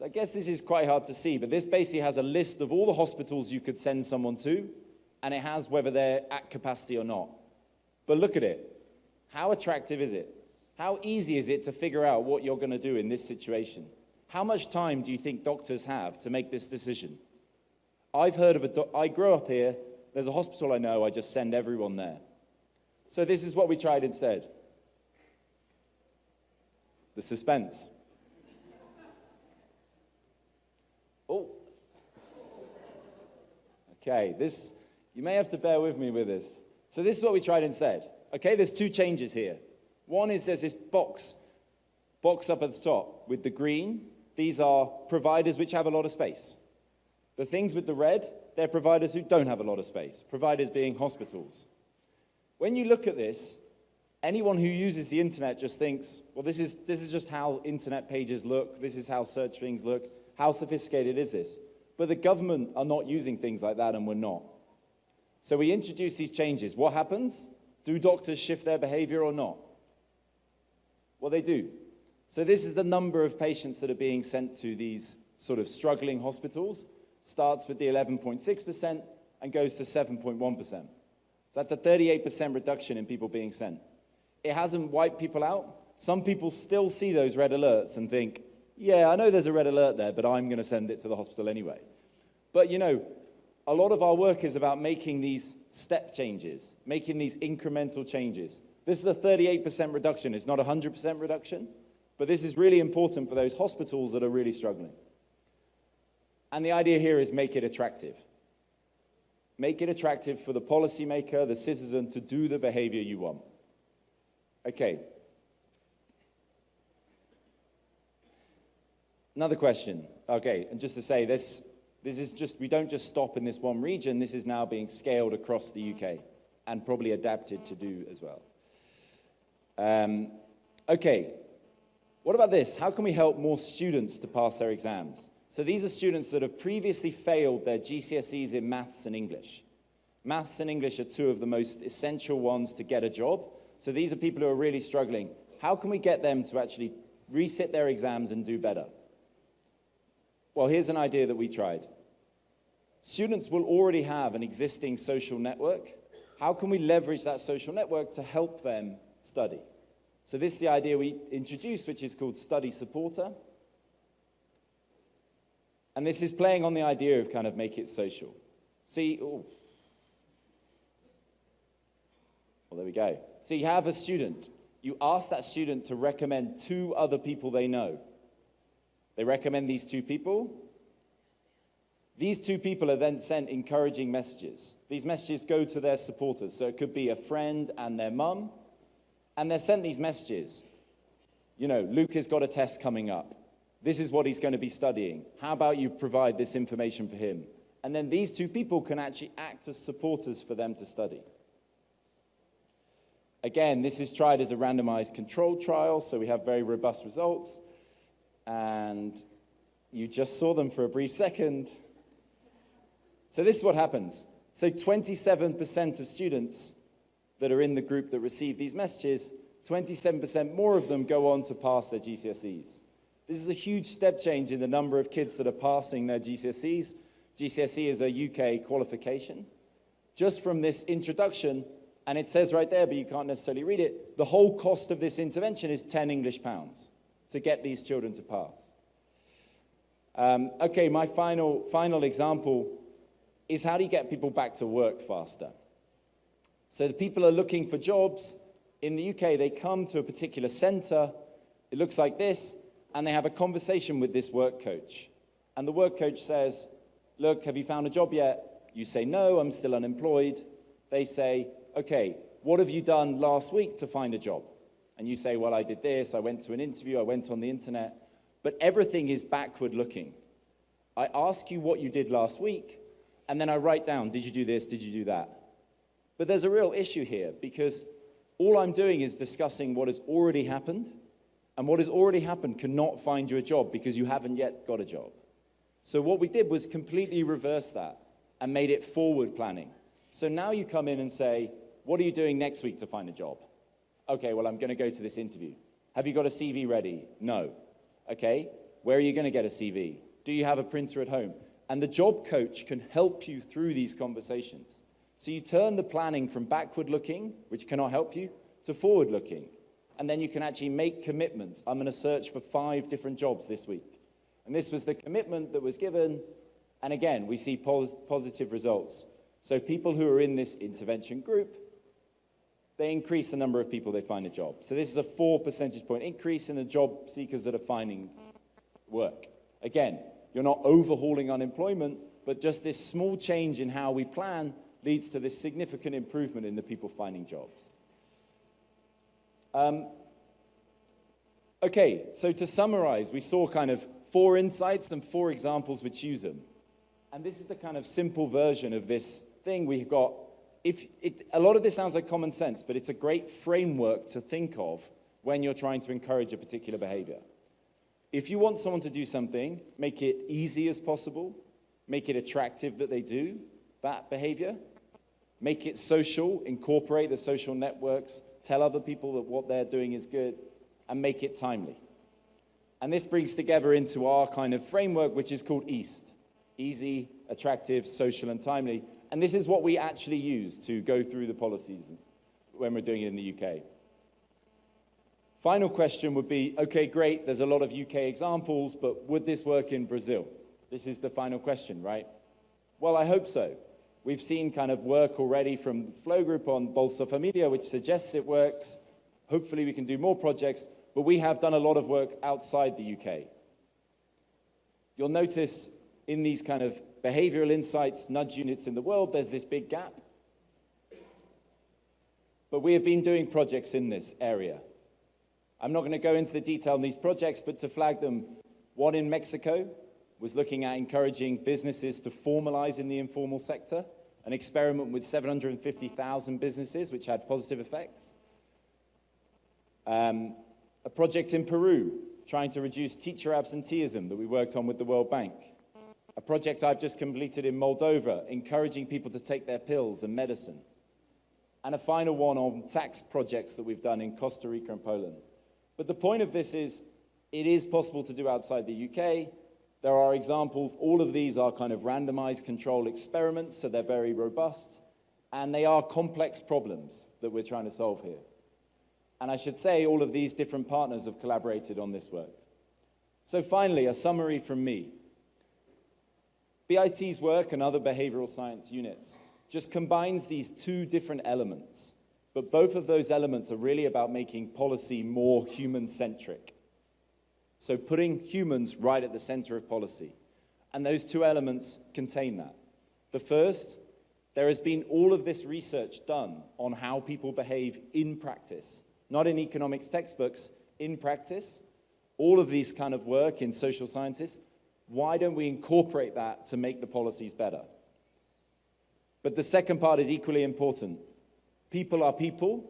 I guess this is quite hard to see, but this basically has a list of all the hospitals you could send someone to, and it has whether they're at capacity or not. But look at it. How attractive is it? How easy is it to figure out what you're going to do in this situation? How much time do you think doctors have to make this decision? I've heard of I grew up here. There's a hospital I know. I just send everyone there. So this is what we tried instead. The suspense. Oh. Okay, you may have to bear with me with this. So this is what we tried instead. Okay, there's two changes here. One is there's this box up at the top with the green. These are providers which have a lot of space. The things with the red, they're providers who don't have a lot of space, providers being hospitals. When you look at this, anyone who uses the internet just thinks, well, this is just how internet pages look, this is how search things look, how sophisticated is this? But the government are not using things like that, and we're not. So we introduce these changes. What happens? Do doctors shift their behavior or not? Well, they do. So this is the number of patients that are being sent to these sort of struggling hospitals. Starts with the 11.6% and goes to 7.1%. So that's a 38% reduction in people being sent. It hasn't wiped people out. Some people still see those red alerts and think, yeah, I know there's a red alert there, but I'm going to send it to the hospital anyway. But, you know, a lot of our work is about making these step changes, making these incremental changes. This is a 38% reduction. It's not a 100% reduction, but this is really important for those hospitals that are really struggling. And the idea here is make it attractive. Make it attractive for the policymaker, the citizen, to do the behavior you want. Okay. Another question. Okay, and just to say, this is just, we don't just stop in this one region. This is now being scaled across the UK and probably adapted to do as well. Okay, what about this? How can we help more students to pass their exams? So these are students that have previously failed their GCSEs in maths and English. Maths and English are two of the most essential ones to get a job. So these are people who are really struggling. How can we get them to actually resit their exams and do better? Well, here's an idea that we tried. Students will already have an existing social network. How can we leverage that social network to help them study? So this is the idea we introduced, which is called Study Supporter. And this is playing on the idea of kind of make it social. See, well, there we go. So you have a student. You ask that student to recommend 2 other people they know. They recommend these 2 people. These 2 people are then sent encouraging messages. These messages go to their supporters. So it could be a friend and their mum. And they're sent these messages. You know, Luke has got a test coming up. This is what he's going to be studying. How about you provide this information for him? And then these 2 people can actually act as supporters for them to study. Again, this is tried as a randomized controlled trial, so we have very robust results. And you just saw them for a brief second. So this is what happens. So 27% of students that are in the group that receive these messages, 27% more of them go on to pass their GCSEs. This is a huge step change in the number of kids that are passing their GCSEs. GCSE is a UK qualification. Just from this introduction, and it says right there, but you can't necessarily read it, the whole cost of this intervention is £10 English to get these children to pass. Okay, my final example is how do you get people back to work faster? So the people are looking for jobs. In the UK, they come to a particular center. It looks like this, and they have a conversation with this work coach. And the work coach says, look, have you found a job yet? You say, no, I'm still unemployed. They say, okay, what have you done last week to find a job? And you say, well, I did this, I went to an interview, I went on the internet. But everything is backward looking. I ask you what you did last week, and then I write down, did you do this, did you do that? But there's a real issue here, because all I'm doing is discussing what has already happened, and what has already happened cannot find you a job because you haven't yet got a job. So what we did was completely reverse that and made it forward planning. So now you come in and say, what are you doing next week to find a job? Okay, well, I'm going to go to this interview. Have you got a CV ready? No. Okay, where are you going to get a CV? Do you have a printer at home? And the job coach can help you through these conversations. So you turn the planning from backward looking, which cannot help you, to forward looking. And then you can actually make commitments. I'm going to search for 5 different jobs this week. And this was the commitment that was given. And again, we see positive results. So people who are in this intervention group, they increase the number of people they find a job. So this is a 4 percentage point increase in the job seekers that are finding work. Again, you're not overhauling unemployment, but just this small change in how we plan leads to this significant improvement in the people finding jobs. Okay, so to summarize, we saw kind of 4 insights and 4 examples which use them. And this is the kind of simple version of this thing we've got. A lot of this sounds like common sense, but it's a great framework to think of when you're trying to encourage a particular behavior. If you want someone to do something, make it easy as possible, make it attractive that they do that behavior, make it social, incorporate the social networks, tell other people that what they're doing is good, and make it timely. And this brings together into our kind of framework, which is called EAST. Easy, attractive, social, and timely. And this is what we actually use to go through the policies when we're doing it in the UK. Final question would be, okay, great, there's a lot of UK examples, but would this work in Brazil? This is the final question, right? Well, I hope so. We've seen kind of work already from the Flow Group on Bolsa Familia, which suggests it works. Hopefully we can do more projects, but we have done a lot of work outside the UK. You'll notice in these kind of behavioral insights, nudge units in the world, there's this big gap. But we have been doing projects in this area. I'm not going to go into the detail on these projects, but to flag them, one in Mexico was looking at encouraging businesses to formalize in the informal sector, an experiment with 750,000 businesses, which had positive effects. A project in Peru, trying to reduce teacher absenteeism that we worked on with the World Bank. A project I've just completed in Moldova, encouraging people to take their pills and medicine. And a final one on tax projects that we've done in Costa Rica and Poland. But the point of this is, it is possible to do outside the UK. There are examples. All of these are kind of randomized control experiments, so they're very robust. And they are complex problems that we're trying to solve here. And I should say, all of these different partners have collaborated on this work. So finally, a summary from me. BIT's work and other behavioral science units just combines these two different elements. But both of those elements are really about making policy more human-centric. So putting humans right at the center of policy. And those two elements contain that. The first, there has been all of this research done on how people behave in practice. Not in economics textbooks, in practice. All of these kind of work in social sciences. Why don't we incorporate that to make the policies better? But the second part is equally important. People are people,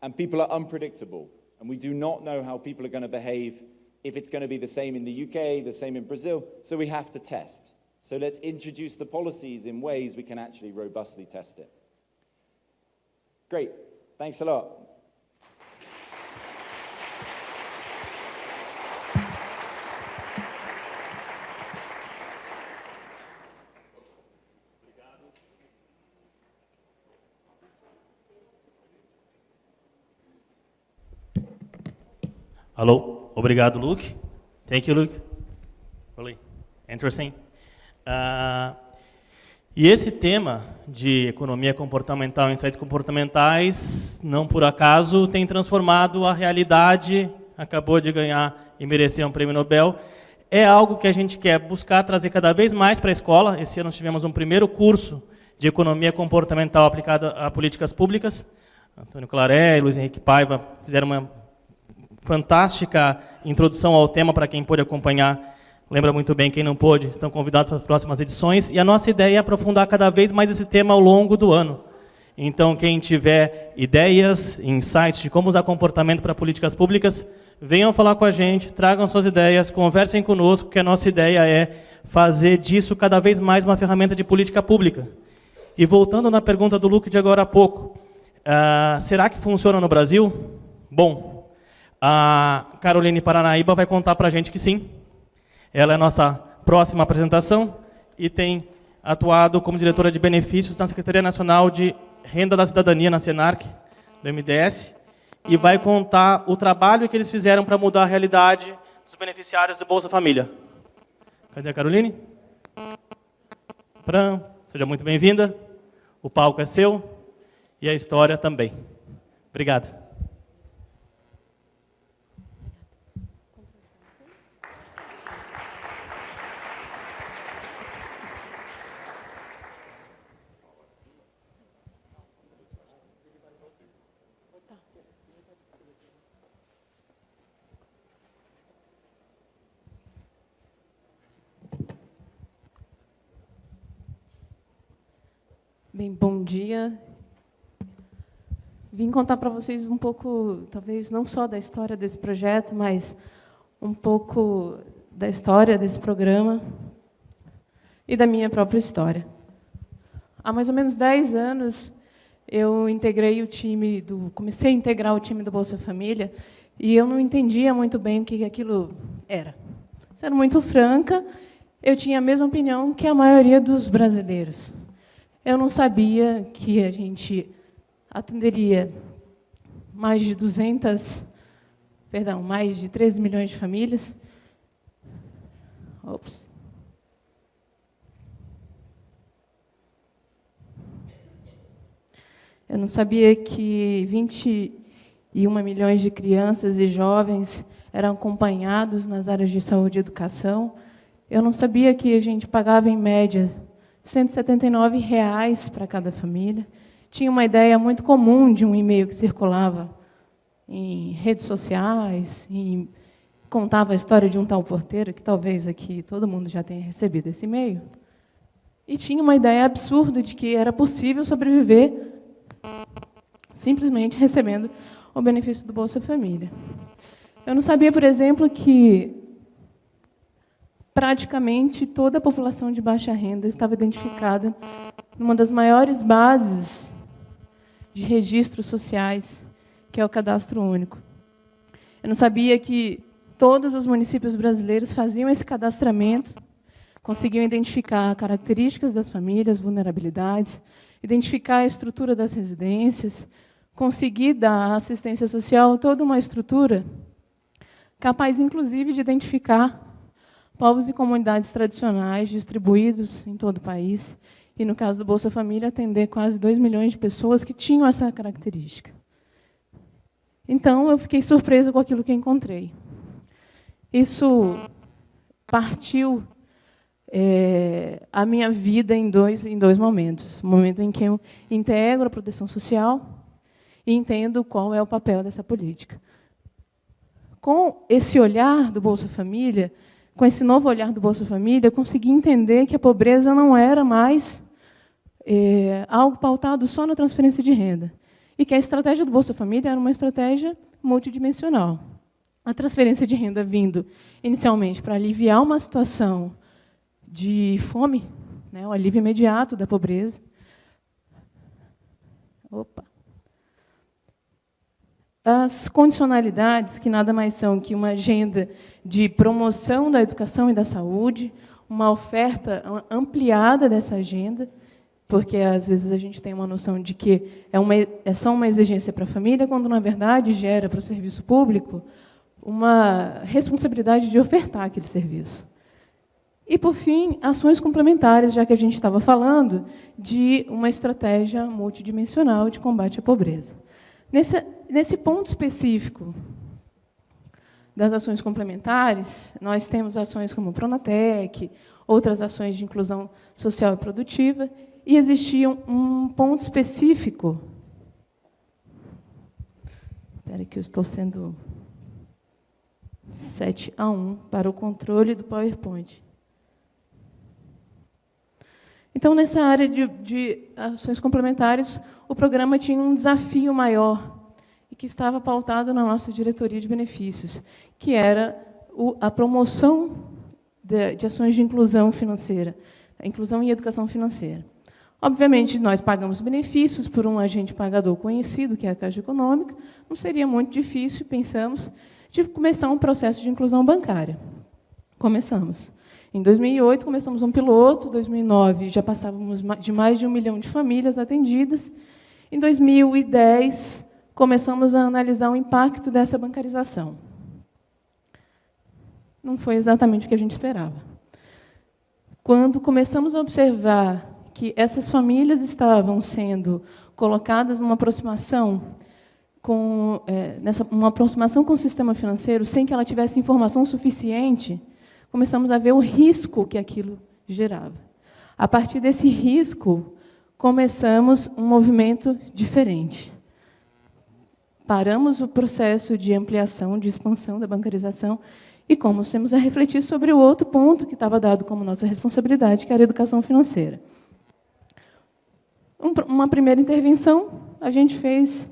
and people are unpredictable. And we do not know how people are going to behave, if it's going to be the same in the UK, the same in Brazil, so we have to test. So let's introduce the policies in ways we can actually robustly test it. Great, thanks a lot. Hello, obrigado, Luke. Thank you, Luke. Really interesting. E esse tema de economia comportamental e insights comportamentais, não por acaso, tem transformado a realidade, acabou de ganhar e merecer um prêmio Nobel. É algo que a gente quer buscar trazer cada vez mais para a escola. Esse ano nós tivemos um primeiro curso de economia comportamental aplicada a políticas públicas. Antônio Claré e Luiz Henrique Paiva fizeram uma fantástica introdução ao tema para quem pôde acompanhar. Lembra muito bem, quem não pôde, estão convidados para as próximas edições. E a nossa ideia é aprofundar cada vez mais esse tema ao longo do ano. Então, quem tiver ideias, insights de como usar comportamento para políticas públicas, venham falar com a gente, tragam suas ideias, conversem conosco, porque a nossa ideia é fazer disso cada vez mais uma ferramenta de política pública. E voltando na pergunta do Luke de agora há pouco, será que funciona no Brasil? Bom, a Caroline Paranaíba vai contar para a gente que sim. Ela é a nossa próxima apresentação e tem atuado como diretora de benefícios na Secretaria Nacional de Renda da Cidadania, na Senarc, do MDS, e vai contar o trabalho que eles fizeram para mudar a realidade dos beneficiários do Bolsa Família. Cadê a Caroline? Seja muito bem-vinda. O palco é seu e a história também. Obrigado. Bem, bom dia. Vim contar para vocês um pouco, talvez não só da história desse projeto, mas um pouco da história desse programa e da minha própria história. Há mais ou menos 10 anos, eu comecei a integrar o time do Bolsa Família e eu não entendia muito bem o que aquilo era. Sendo muito franca, eu tinha a mesma opinião que a maioria dos brasileiros. Eu não sabia que a gente atenderia mais de 13 milhões de famílias. Ops. Eu não sabia que 21 milhões de crianças e jovens eram acompanhados nas áreas de saúde e educação. Eu não sabia que a gente pagava, em média, R$ 179 para cada família. Tinha uma ideia muito comum de um e-mail que circulava em redes sociais, e contava a história de um tal porteiro, que talvez aqui todo mundo já tenha recebido esse e-mail. E tinha uma ideia absurda de que era possível sobreviver simplesmente recebendo o benefício do Bolsa Família. Eu não sabia, por exemplo, que praticamente toda a população de baixa renda estava identificada numa das maiores bases de registros sociais, que é o Cadastro Único. Eu não sabia que todos os municípios brasileiros faziam esse cadastramento, conseguiam identificar características das famílias, vulnerabilidades, identificar a estrutura das residências, conseguir dar à assistência social toda uma estrutura capaz, inclusive, de identificar povos e comunidades tradicionais distribuídos em todo o país, e, no caso do Bolsa Família, atender quase 2 milhões de pessoas que tinham essa característica. Então, eu fiquei surpresa com aquilo que encontrei. Isso partiu a minha vida em dois momentos. O momento em que eu integro a proteção social e entendo qual é o papel dessa política. Com esse olhar do Bolsa Família, com esse novo olhar do Bolsa Família, eu consegui entender que a pobreza não era mais algo pautado só na transferência de renda, e que a estratégia do Bolsa Família era uma estratégia multidimensional. A transferência de renda vindo, inicialmente, para aliviar uma situação de fome, né, o alívio imediato da pobreza. As condicionalidades, que nada mais são que uma agenda de promoção da educação e da saúde, uma oferta ampliada dessa agenda, porque, às vezes, a gente tem uma noção de que é só uma exigência para a família, quando, na verdade, gera para o serviço público uma responsabilidade de ofertar aquele serviço. E, por fim, ações complementares, já que a gente estava falando de uma estratégia multidimensional de combate à pobreza. Nesse ponto específico das ações complementares, nós temos ações como o Pronatec, outras ações de inclusão social e produtiva, e existia um ponto específico. Espera que eu estou sendo 7-1 para o controle do PowerPoint. Então, nessa área de ações complementares, o programa tinha um desafio maior, e que estava pautado na nossa diretoria de benefícios, que era a promoção de ações de inclusão financeira, a inclusão e educação financeira. Obviamente, nós pagamos benefícios por um agente pagador conhecido, que é a Caixa Econômica. Não seria muito difícil, pensamos, de começar um processo de inclusão bancária. Começamos. Em 2008, começamos um piloto. Em 2009, já passávamos de mais de 1 milhão de famílias atendidas. Em 2010, começamos a analisar o impacto dessa bancarização. Não foi exatamente o que a gente esperava. Quando começamos a observar que essas famílias estavam sendo colocadas numa aproximação com o sistema financeiro, sem que ela tivesse informação suficiente, começamos a ver o risco que aquilo gerava. A partir desse risco, começamos um movimento diferente. Paramos o processo de ampliação, de expansão da bancarização, e começamos a refletir sobre o outro ponto que estava dado como nossa responsabilidade, que era a educação financeira. Uma primeira intervenção, a gente fez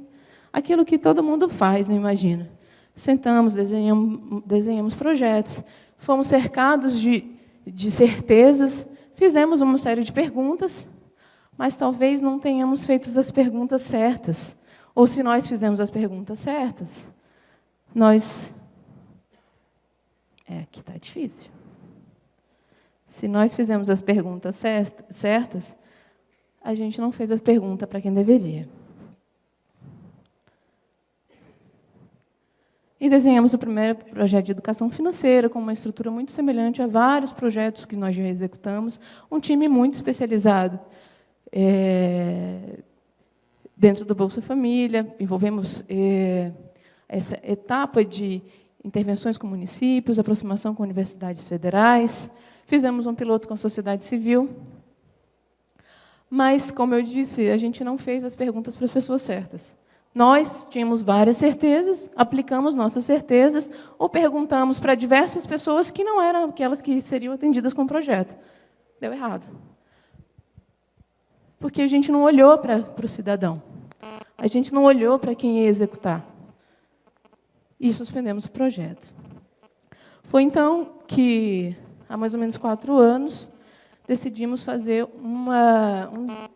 aquilo que todo mundo faz, não imagina. Sentamos, desenhamos projetos, fomos cercados de certezas, fizemos uma série de perguntas, mas talvez não tenhamos feito as perguntas certas. Ou, se nós fizemos as perguntas certas, aqui está difícil. Se nós fizemos as perguntas certas, a gente não fez as perguntas para quem deveria. E desenhamos o primeiro projeto de educação financeira, com uma estrutura muito semelhante a vários projetos que nós já executamos, um time muito especializado dentro do Bolsa Família. Envolvemos essa etapa de intervenções com municípios, aproximação com universidades federais, fizemos um piloto com a sociedade civil. Mas, como eu disse, a gente não fez as perguntas para as pessoas certas. Nós tínhamos várias certezas, aplicamos nossas certezas, ou perguntamos para diversas pessoas que não eram aquelas que seriam atendidas com o projeto. Deu errado. Porque a gente não olhou para o cidadão. A gente não olhou para quem ia executar. e suspendemos o projeto. Foi então que, há mais ou menos 4 anos, decidimos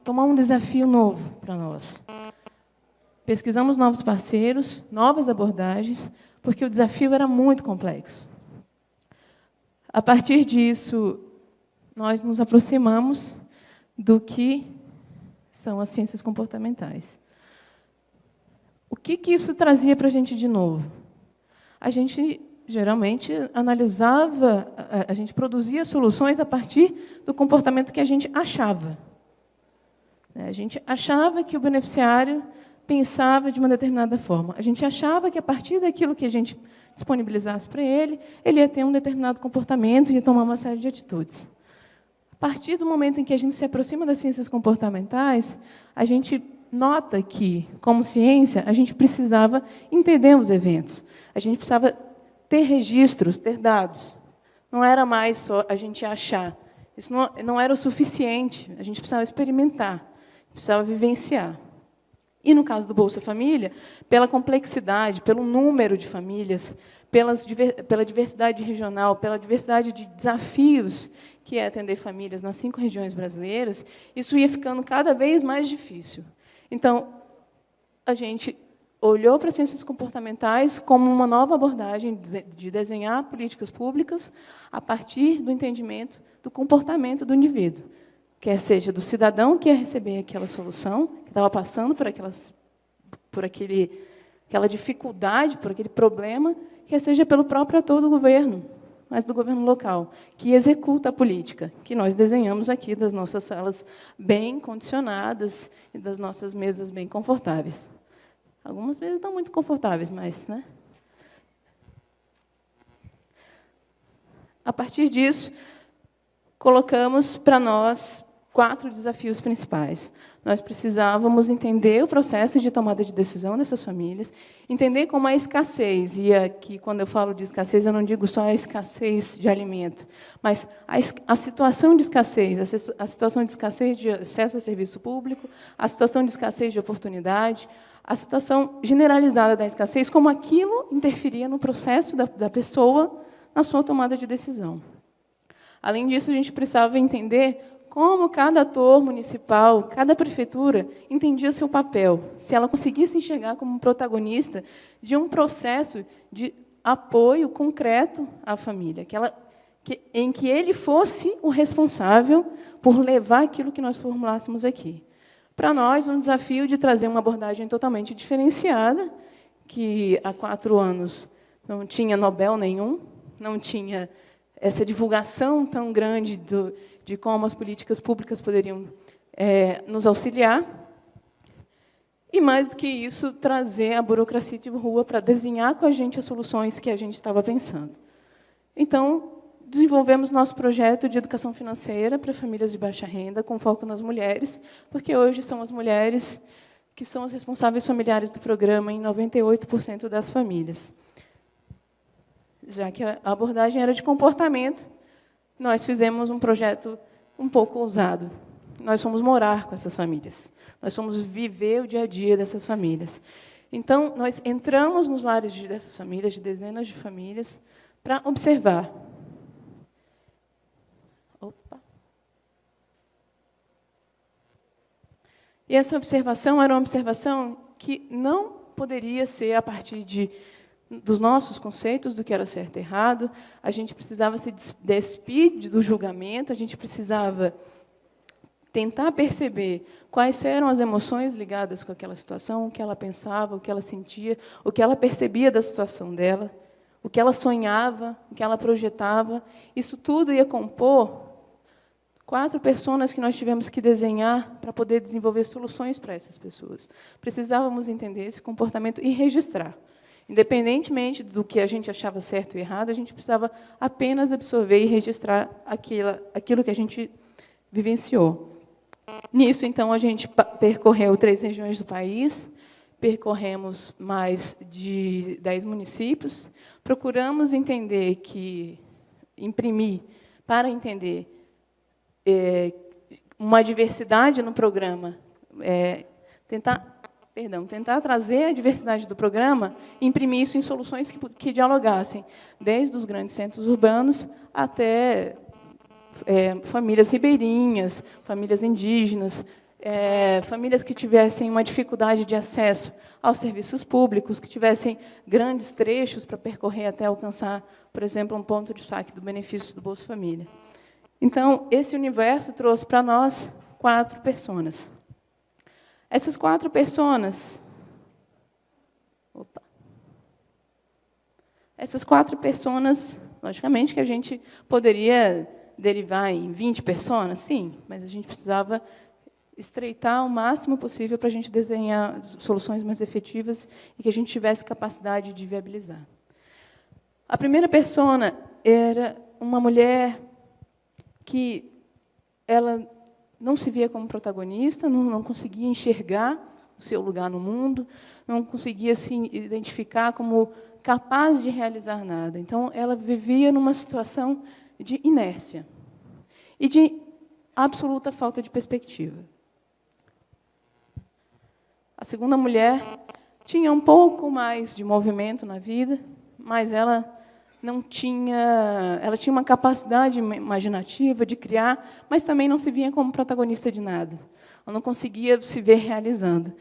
tomar um desafio novo para nós. Pesquisamos novos parceiros, novas abordagens, porque o desafio era muito complexo. A partir disso, nós nos aproximamos do que são as ciências comportamentais. O que isso trazia para a gente de novo? A gente, geralmente, analisava, a gente produzia soluções a partir do comportamento que a gente achava. A gente achava que o beneficiário pensava de uma determinada forma. A gente achava que, a partir daquilo que a gente disponibilizasse para ele ia ter um determinado comportamento e ia tomar uma série de atitudes. A partir do momento em que a gente se aproxima das ciências comportamentais, a gente nota que, como ciência, a gente precisava entender os eventos. A gente precisava ter registros, ter dados. Não era mais só a gente achar. Isso não era o suficiente. A gente precisava experimentar, precisava vivenciar. E, no caso do Bolsa Família, pela complexidade, pelo número de famílias, pela diversidade regional, pela diversidade de desafios que é atender famílias nas 5 regiões brasileiras, isso ia ficando cada vez mais difícil. Então, a gente olhou para as ciências comportamentais como uma nova abordagem de desenhar políticas públicas a partir do entendimento do comportamento do indivíduo, quer seja do cidadão que ia receber aquela solução, que estava passando por aquela dificuldade, por aquele problema, quer seja pelo próprio ator do governo, mas do governo local, que executa a política, que nós desenhamos aqui das nossas salas bem condicionadas e das nossas mesas bem confortáveis. Algumas mesas não muito confortáveis, mas, né? A partir disso, colocamos para nós 4 desafios principais. Nós precisávamos entender o processo de tomada de decisão dessas famílias, entender como a escassez, e aqui, quando eu falo de escassez, eu não digo só a escassez de alimento, mas a situação de escassez, a situação de escassez de acesso a serviço público, a situação de escassez de oportunidade, a situação generalizada da escassez, como aquilo interferia no processo da pessoa na sua tomada de decisão. Além disso, a gente precisava entender como cada ator municipal, cada prefeitura, entendia seu papel, se ela conseguisse enxergar como protagonista de um processo de apoio concreto à família, em que ele fosse o responsável por levar aquilo que nós formulássemos aqui. Para nós, um desafio de trazer uma abordagem totalmente diferenciada, que há 4 anos não tinha Nobel nenhum, não tinha essa divulgação tão grande de como as políticas públicas poderiam nos auxiliar. E, mais do que isso, trazer a burocracia de rua para desenhar com a gente as soluções que a gente estava pensando. Então, desenvolvemos nosso projeto de educação financeira para famílias de baixa renda, com foco nas mulheres, porque hoje são as mulheres que são as responsáveis familiares do programa em 98% das famílias. Já que a abordagem era de comportamento, nós fizemos um projeto um pouco ousado. Nós fomos morar com essas famílias. Nós fomos viver o dia a dia dessas famílias. Então, nós entramos nos lares dessas famílias, de dezenas de famílias, para observar. Opa. E essa observação era uma observação que não poderia ser a partir dos nossos conceitos do que era certo e errado. A gente precisava se despir do julgamento, a gente precisava tentar perceber quais eram as emoções ligadas com aquela situação, o que ela pensava, o que ela sentia, o que ela percebia da situação dela, o que ela sonhava, o que ela projetava. Isso tudo ia compor 4 personas que nós tivemos que desenhar para poder desenvolver soluções para essas pessoas. Precisávamos entender esse comportamento e registrar. Independentemente do que a gente achava certo e errado, a gente precisava apenas absorver e registrar aquilo que a gente vivenciou. Nisso, então, a gente percorreu 3 regiões do país, percorremos mais de 10 municípios, procuramos entender para entender uma diversidade no programa, tentar tentar trazer a diversidade do programa e imprimir isso em soluções que dialogassem, desde os grandes centros urbanos até famílias ribeirinhas, famílias indígenas, famílias que tivessem uma dificuldade de acesso aos serviços públicos, que tivessem grandes trechos para percorrer até alcançar, por exemplo, um ponto de saque do benefício do Bolsa Família. Então, esse universo trouxe para nós 4 personas. Essas 4 personas... Essas 4 personas, logicamente, que a gente poderia derivar em 20 personas, sim, mas a gente precisava estreitar o máximo possível para a gente desenhar soluções mais efetivas e que a gente tivesse capacidade de viabilizar. A primeira persona era uma mulher que ela não se via como protagonista, não conseguia enxergar o seu lugar no mundo, não conseguia se identificar como capaz de realizar nada. Então, ela vivia numa situação de inércia e de absoluta falta de perspectiva. A segunda mulher tinha um pouco mais de movimento na vida, mas ela tinha uma capacidade imaginativa de criar, mas também não se via como protagonista de nada. Ela não conseguia se ver realizando.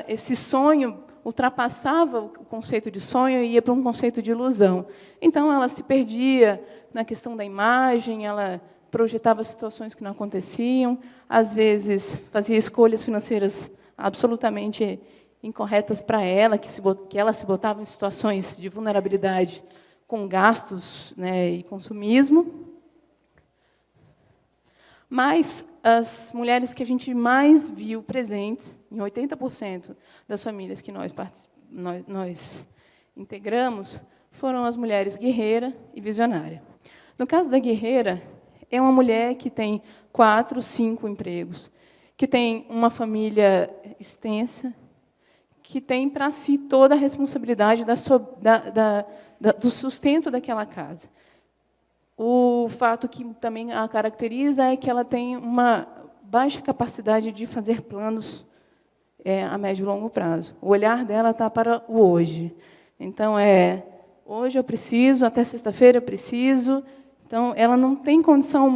Esse sonho ultrapassava o conceito de sonho e ia para um conceito de ilusão. Então, ela se perdia na questão da imagem, ela projetava situações que não aconteciam, às vezes fazia escolhas financeiras absolutamente incorretas para ela, que ela se botava em situações de vulnerabilidade com gastos, né, e consumismo. Mas as mulheres que a gente mais viu presentes, em 80% das famílias que nós integramos, foram as mulheres guerreira e visionária. No caso da guerreira, é uma mulher que tem 4, 5 empregos, que tem uma família extensa, que tem para si toda a responsabilidade do sustento daquela casa. O fato que também a caracteriza é que ela tem uma baixa capacidade de fazer planos a médio e longo prazo. O olhar dela está para o hoje. Então, hoje eu preciso, até sexta-feira eu preciso. Então, ela não tem condição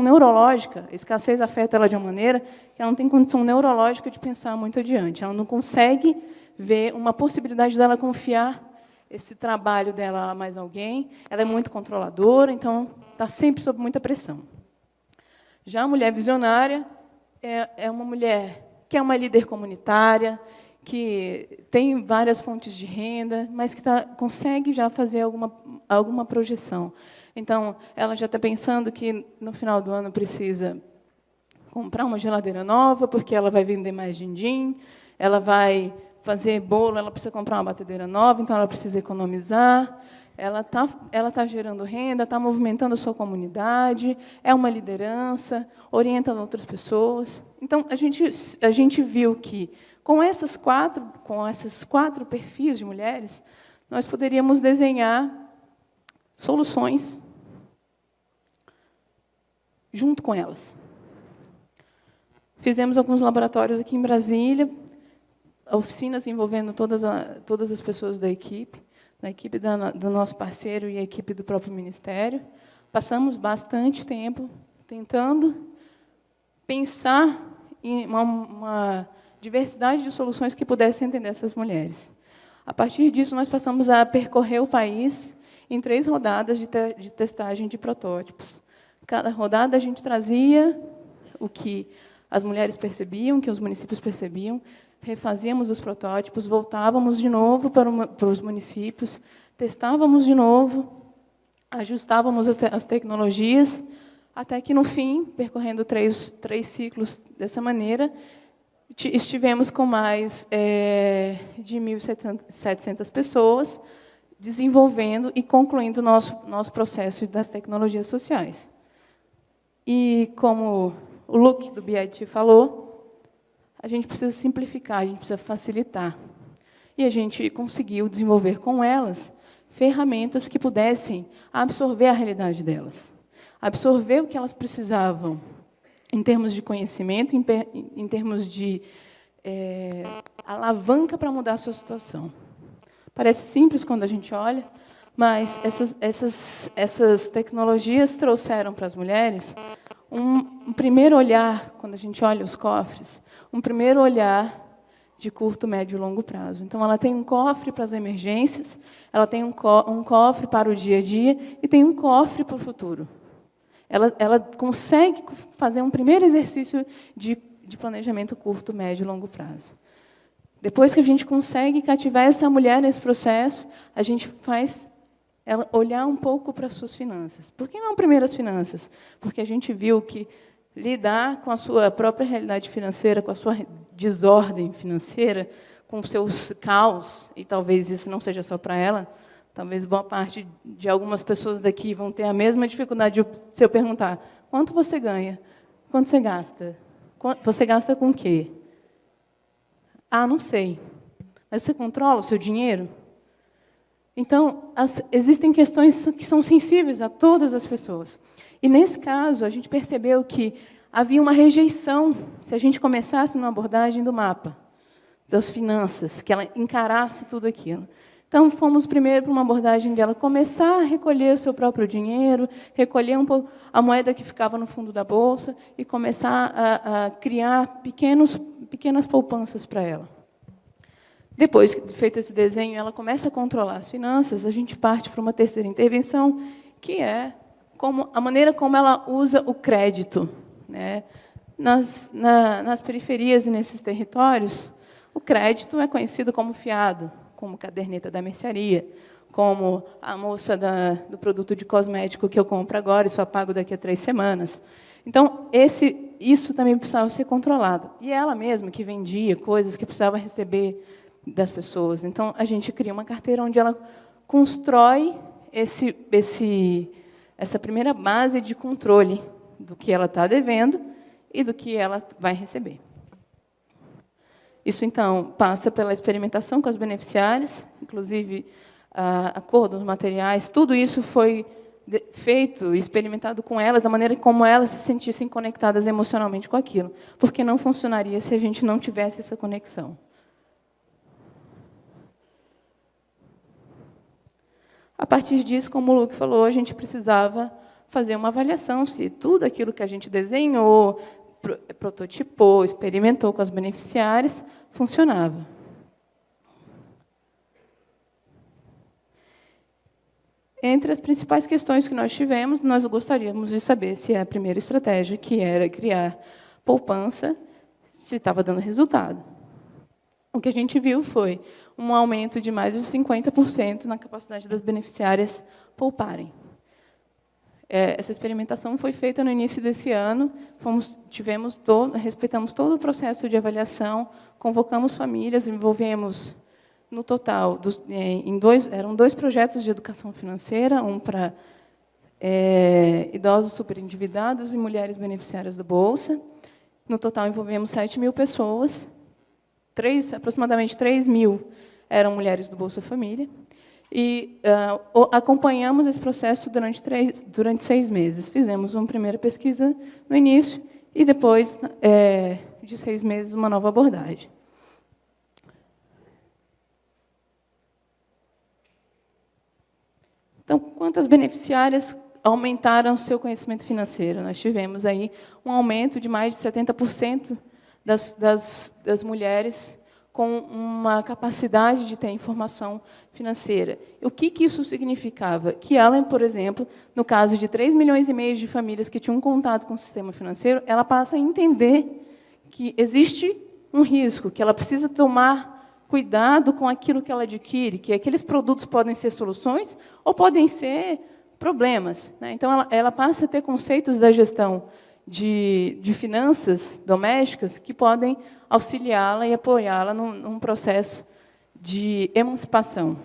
neurológica, a escassez afeta ela de uma maneira que ela não tem condição neurológica de pensar muito adiante. Ela não consegue ver uma possibilidade dela confiar esse trabalho dela a mais alguém. Ela é muito controladora, então está sempre sob muita pressão. Já a mulher visionária é uma mulher que é uma líder comunitária, que tem várias fontes de renda, mas que consegue já fazer alguma projeção. Então, ela já está pensando que, no final do ano, precisa comprar uma geladeira nova, porque ela vai vender mais din-din, ela vai fazer bolo, ela precisa comprar uma batedeira nova, então ela precisa economizar, ela tá gerando renda, está movimentando a sua comunidade, é uma liderança, orienta outras pessoas. Então, a gente viu que, com esses 4 perfis de mulheres, nós poderíamos desenhar soluções junto com elas. Fizemos alguns laboratórios aqui em Brasília, oficinas envolvendo todas as pessoas da equipe do nosso parceiro e a equipe do próprio Ministério. Passamos bastante tempo tentando pensar em uma diversidade de soluções que pudessem atender essas mulheres. A partir disso, nós passamos a percorrer o país em 3 rodadas de testagem de protótipos. Cada rodada, a gente trazia o que as mulheres percebiam, o que os municípios percebiam, refazíamos os protótipos, voltávamos de novo para os municípios, testávamos de novo, ajustávamos as tecnologias, até que, no fim, percorrendo 3 ciclos dessa maneira, estivemos com mais de 1.700 pessoas, desenvolvendo e concluindo o nosso processo das tecnologias sociais. E, como o Luke, do BIT, falou, a gente precisa simplificar, a gente precisa facilitar. E a gente conseguiu desenvolver com elas ferramentas que pudessem absorver a realidade delas, absorver o que elas precisavam em termos de conhecimento, em termos de alavanca para mudar a sua situação. Parece simples quando a gente olha, mas essas tecnologias trouxeram para as mulheres um primeiro olhar, quando a gente olha os cofres, um primeiro olhar de curto, médio e longo prazo. Então, ela tem um cofre para as emergências, ela tem um cofre para o dia a dia e tem um cofre para o futuro. Ela consegue fazer um primeiro exercício de planejamento curto, médio e longo prazo. Depois que a gente consegue cativar essa mulher nesse processo, a gente faz ela olhar um pouco para as suas finanças. Por que não primeiro as finanças? Porque a gente viu que lidar com a sua própria realidade financeira, com a sua desordem financeira, com os seus caos, e talvez isso não seja só para ela, talvez boa parte de algumas pessoas daqui vão ter a mesma dificuldade se eu perguntar: quanto você ganha? Quanto você gasta? Você gasta com o quê? Ah, não sei. Mas você controla o seu dinheiro? Então, existem questões que são sensíveis a todas as pessoas. E, nesse caso, a gente percebeu que havia uma rejeição, se a gente começasse numa abordagem do mapa, das finanças, que ela encarasse tudo aquilo. Então, fomos primeiro para uma abordagem dela começar a recolher o seu próprio dinheiro, recolher um pouco a moeda que ficava no fundo da bolsa e começar a criar pequenas poupanças para ela. Depois de feito esse desenho, ela começa a controlar as finanças, a gente parte para uma terceira intervenção, que é a maneira como ela usa o crédito. Né? Nas periferias e nesses territórios, o crédito é conhecido como fiado, como caderneta da mercearia, como a moça do produto de cosmético que eu compro agora e só pago daqui a 3 semanas. Então, isso também precisava ser controlado. E ela mesma que vendia coisas que precisava receber das pessoas. Então, a gente cria uma carteira onde ela constrói essa primeira base de controle do que ela está devendo e do que ela vai receber. Isso, então, passa pela experimentação com as beneficiárias, inclusive acordo dos materiais, tudo isso foi feito, experimentado com elas, da maneira como elas se sentissem conectadas emocionalmente com aquilo, porque não funcionaria se a gente não tivesse essa conexão. A partir disso, como o Luke falou, a gente precisava fazer uma avaliação se tudo aquilo que a gente desenhou, prototipou, experimentou com as beneficiárias, funcionava. Entre as principais questões que nós tivemos, nós gostaríamos de saber se a primeira estratégia, que era criar poupança, se estava dando resultado. O que a gente viu foi um aumento de mais de 50% na capacidade das beneficiárias pouparem. Essa experimentação foi feita no início desse ano, respeitamos todo o processo de avaliação, convocamos famílias, envolvemos, no total, eram 2 projetos de educação financeira, um para idosos superendividados e mulheres beneficiárias da Bolsa. No total, envolvemos 7.000 pessoas, aproximadamente 3.000 eram mulheres do Bolsa Família, e acompanhamos esse processo durante 6 meses. Fizemos uma primeira pesquisa no início e depois, de 6 meses, uma nova abordagem. Então, quantas beneficiárias aumentaram o seu conhecimento financeiro? Nós tivemos aí um aumento de mais de 70% das mulheres com uma capacidade de ter informação financeira. O que isso significava? Que ela, por exemplo, no caso de 3,5 milhões de famílias que tinham contato com o sistema financeiro, ela passa a entender que existe um risco, que ela precisa tomar cuidado com aquilo que ela adquire, que aqueles produtos podem ser soluções ou podem ser problemas. Né? Então, ela passa a ter conceitos da gestão de finanças domésticas que podem auxiliá-la e apoiá-la num processo de emancipação.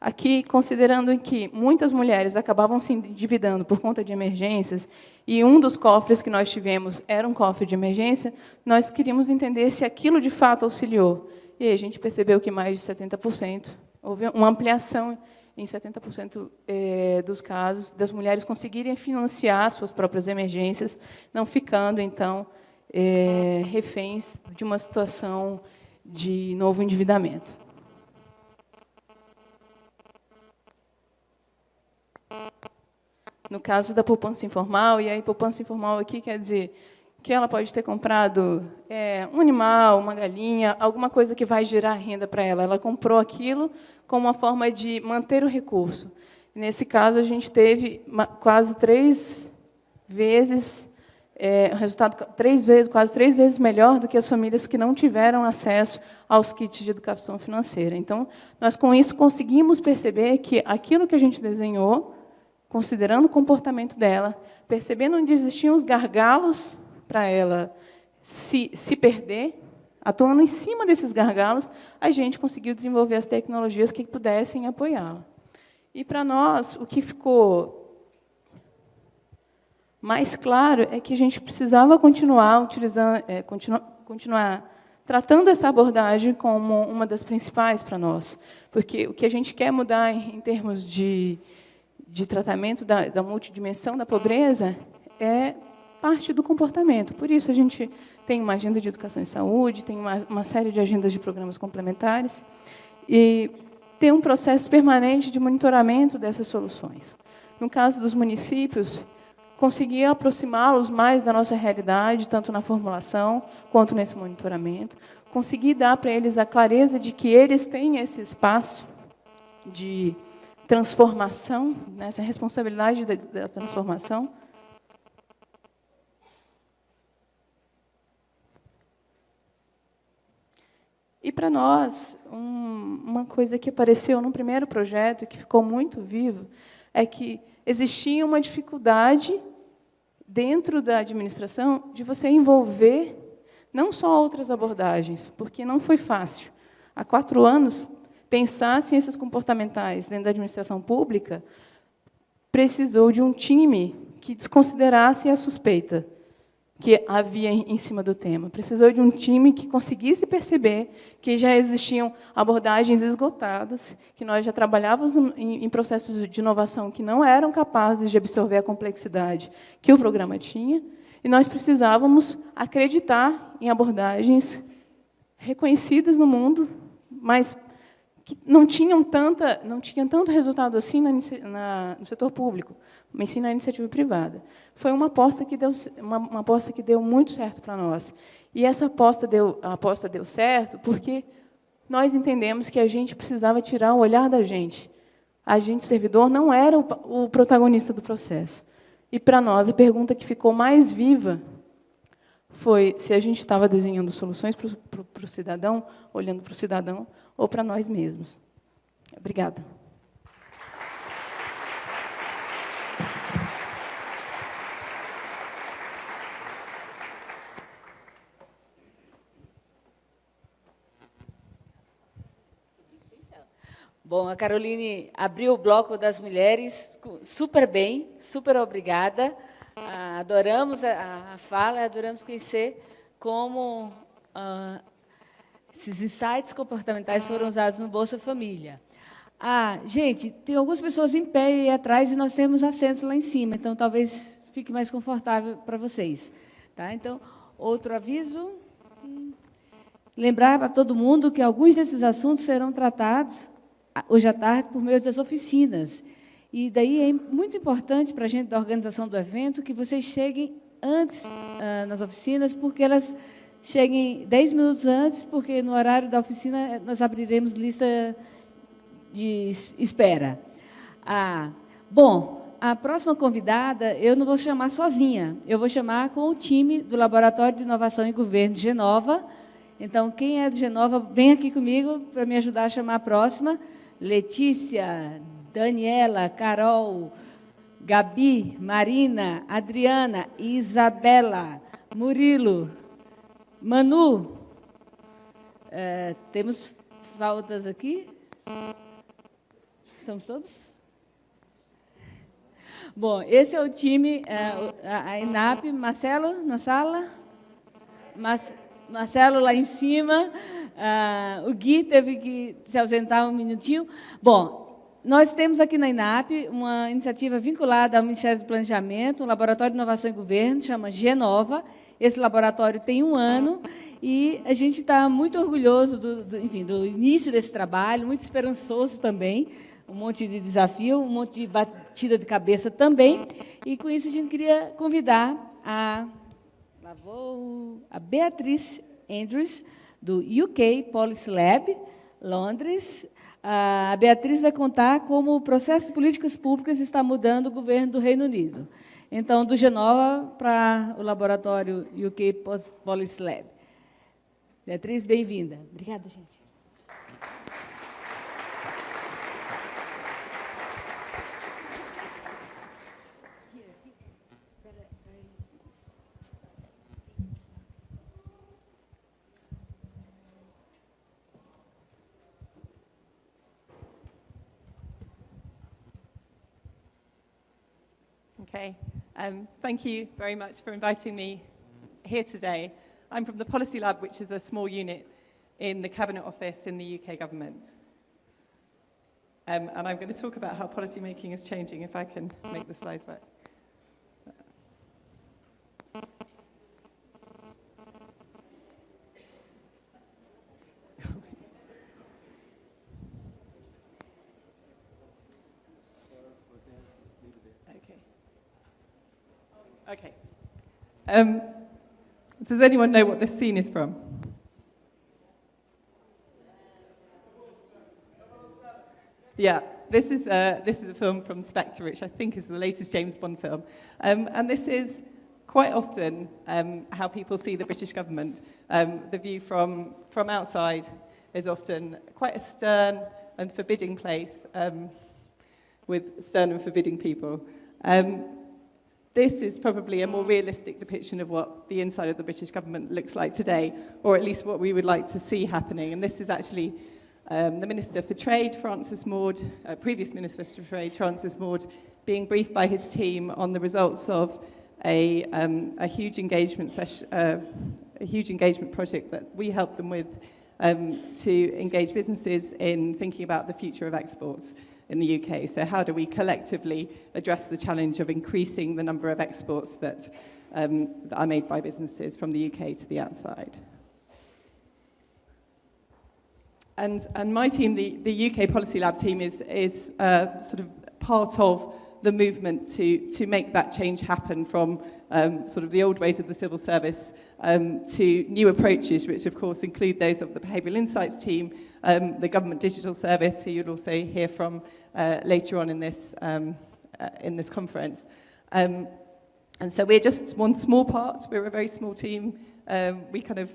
Aqui, considerando que muitas mulheres acabavam se endividando por conta de emergências, e um dos cofres que nós tivemos era um cofre de emergência, nós queríamos entender se aquilo de fato auxiliou. E a gente percebeu que mais de 70% houve uma ampliação em 70% dos casos, das mulheres conseguirem financiar suas próprias emergências, não ficando, então, reféns de uma situação de novo endividamento. No caso da poupança informal, e aí poupança informal aqui quer dizer que ela pode ter comprado um animal, uma galinha, alguma coisa que vai gerar renda para ela. Ela comprou aquilo como uma forma de manter o recurso. Nesse caso, a gente teve quase 3 vezes, resultado quase 3 vezes melhor do que as famílias que não tiveram acesso aos kits de educação financeira. Então, nós, com isso, conseguimos perceber que aquilo que a gente desenhou, considerando o comportamento dela, percebendo onde existiam os gargalos para ela se perder, atuando em cima desses gargalos, a gente conseguiu desenvolver as tecnologias que pudessem apoiá-la. E, para nós, o que ficou mais claro é que a gente precisava continuar utilizando, continuar tratando essa abordagem como uma das principais para nós, porque o que a gente quer mudar em termos de tratamento da multidimensão da pobreza é parte do comportamento. Por isso, a gente tem uma agenda de educação e saúde, tem uma série de agendas de programas complementares, e tem um processo permanente de monitoramento dessas soluções. No caso dos municípios, conseguir aproximá-los mais da nossa realidade, tanto na formulação quanto nesse monitoramento, conseguir dar para eles a clareza de que eles têm esse espaço de transformação, né, essa responsabilidade da transformação. E, para nós, uma coisa que apareceu no primeiro projeto, e que ficou muito vivo, é que existia uma dificuldade dentro da administração de você envolver não só outras abordagens, porque não foi fácil. Há 4 anos, pensar ciências comportamentais dentro da administração pública precisou de um time que desconsiderasse a suspeita que havia em cima do tema. Precisou de um time que conseguisse perceber que já existiam abordagens esgotadas, que nós já trabalhávamos em processos de inovação que não eram capazes de absorver a complexidade que o programa tinha, e nós precisávamos acreditar em abordagens reconhecidas no mundo, mas que não tinham tanto resultado assim no setor público, mas sim na iniciativa privada. Foi uma aposta que deu muito certo para nós. E essa aposta deu certo porque nós entendemos que a gente precisava tirar o olhar da gente. A gente, servidor, não era o protagonista do processo. E, para nós, a pergunta que ficou mais viva foi se a gente estava desenhando soluções para o cidadão, olhando para o cidadão, ou para nós mesmos. Obrigada. Bom, a Caroline abriu o bloco das mulheres super bem, super obrigada. Adoramos a fala, adoramos conhecer como esses insights comportamentais foram usados no Bolsa Família. Gente, tem algumas pessoas em pé aí atrás e nós temos assentos lá em cima, então talvez fique mais confortável para vocês. Tá? Então, outro aviso. Lembrar para todo mundo que alguns desses assuntos serão tratados hoje à tarde por meio das oficinas. E daí é muito importante para a gente da organização do evento que vocês cheguem antes nas oficinas, porque elas cheguem 10 minutos antes, porque no horário da oficina nós abriremos lista de espera. Bom, a próxima convidada eu não vou chamar sozinha, eu vou chamar com o time do Laboratório de Inovação e Governo de Genova. Então, quem é de Genova, vem aqui comigo para me ajudar a chamar a próxima. Letícia, Daniela, Carol, Gabi, Marina, Adriana, Isabela, Murilo, Manu. Temos faltas aqui? Estamos todos? Bom, esse é o time, a INAP. Marcelo, na sala? Marcelo lá em cima. O Gui teve que se ausentar um minutinho. Bom, nós temos aqui na INAP uma iniciativa vinculada ao Ministério do Planejamento, um laboratório de inovação e governo, chama Genova. Esse laboratório tem 1 ano e a gente está muito orgulhoso enfim, do início desse trabalho, muito esperançoso também, um monte de desafio, um monte de batida de cabeça também. E, com isso, a gente queria convidar a Beatriz Andrews, do UK Policy Lab, Londres. A Beatriz vai contar como o processo de políticas públicas está mudando o governo do Reino Unido. Então, do Genova para o laboratório UK Policy Lab. Beatriz, bem-vinda. Obrigada, gente. Okay, thank you very much for inviting me here today. I'm from the Policy Lab, which is a small unit in the Cabinet Office in the UK government. And I'm going to talk about how policy making is changing, if I can make the slides work. Okay. Does anyone know what this scene is from? Yeah, this is a film from Spectre, which I think is the latest James Bond film. And this is quite often how people see the British government. The view from outside is often quite a stern and forbidding place with stern and forbidding people. This is probably a more realistic depiction of what the inside of the British government looks like today, or at least what we would like to see happening. And this is actually the Minister for Trade, Francis Maude, previous Minister for Trade, Francis Maude, being briefed by his team on the results of a huge engagement project that we helped them with to engage businesses in thinking about the future of exports in the UK. So how do we collectively address the challenge of increasing the number of exports that are made by businesses from the UK to the outside? And my team, the UK Policy Lab team, is sort of part of the movement to make that change happen from sort of the old ways of the civil service to new approaches, which of course include those of the Behavioural Insights team, the Government Digital Service, who you'll also hear from later on in this conference. And so we're just one small part. We're a very small team. We kind of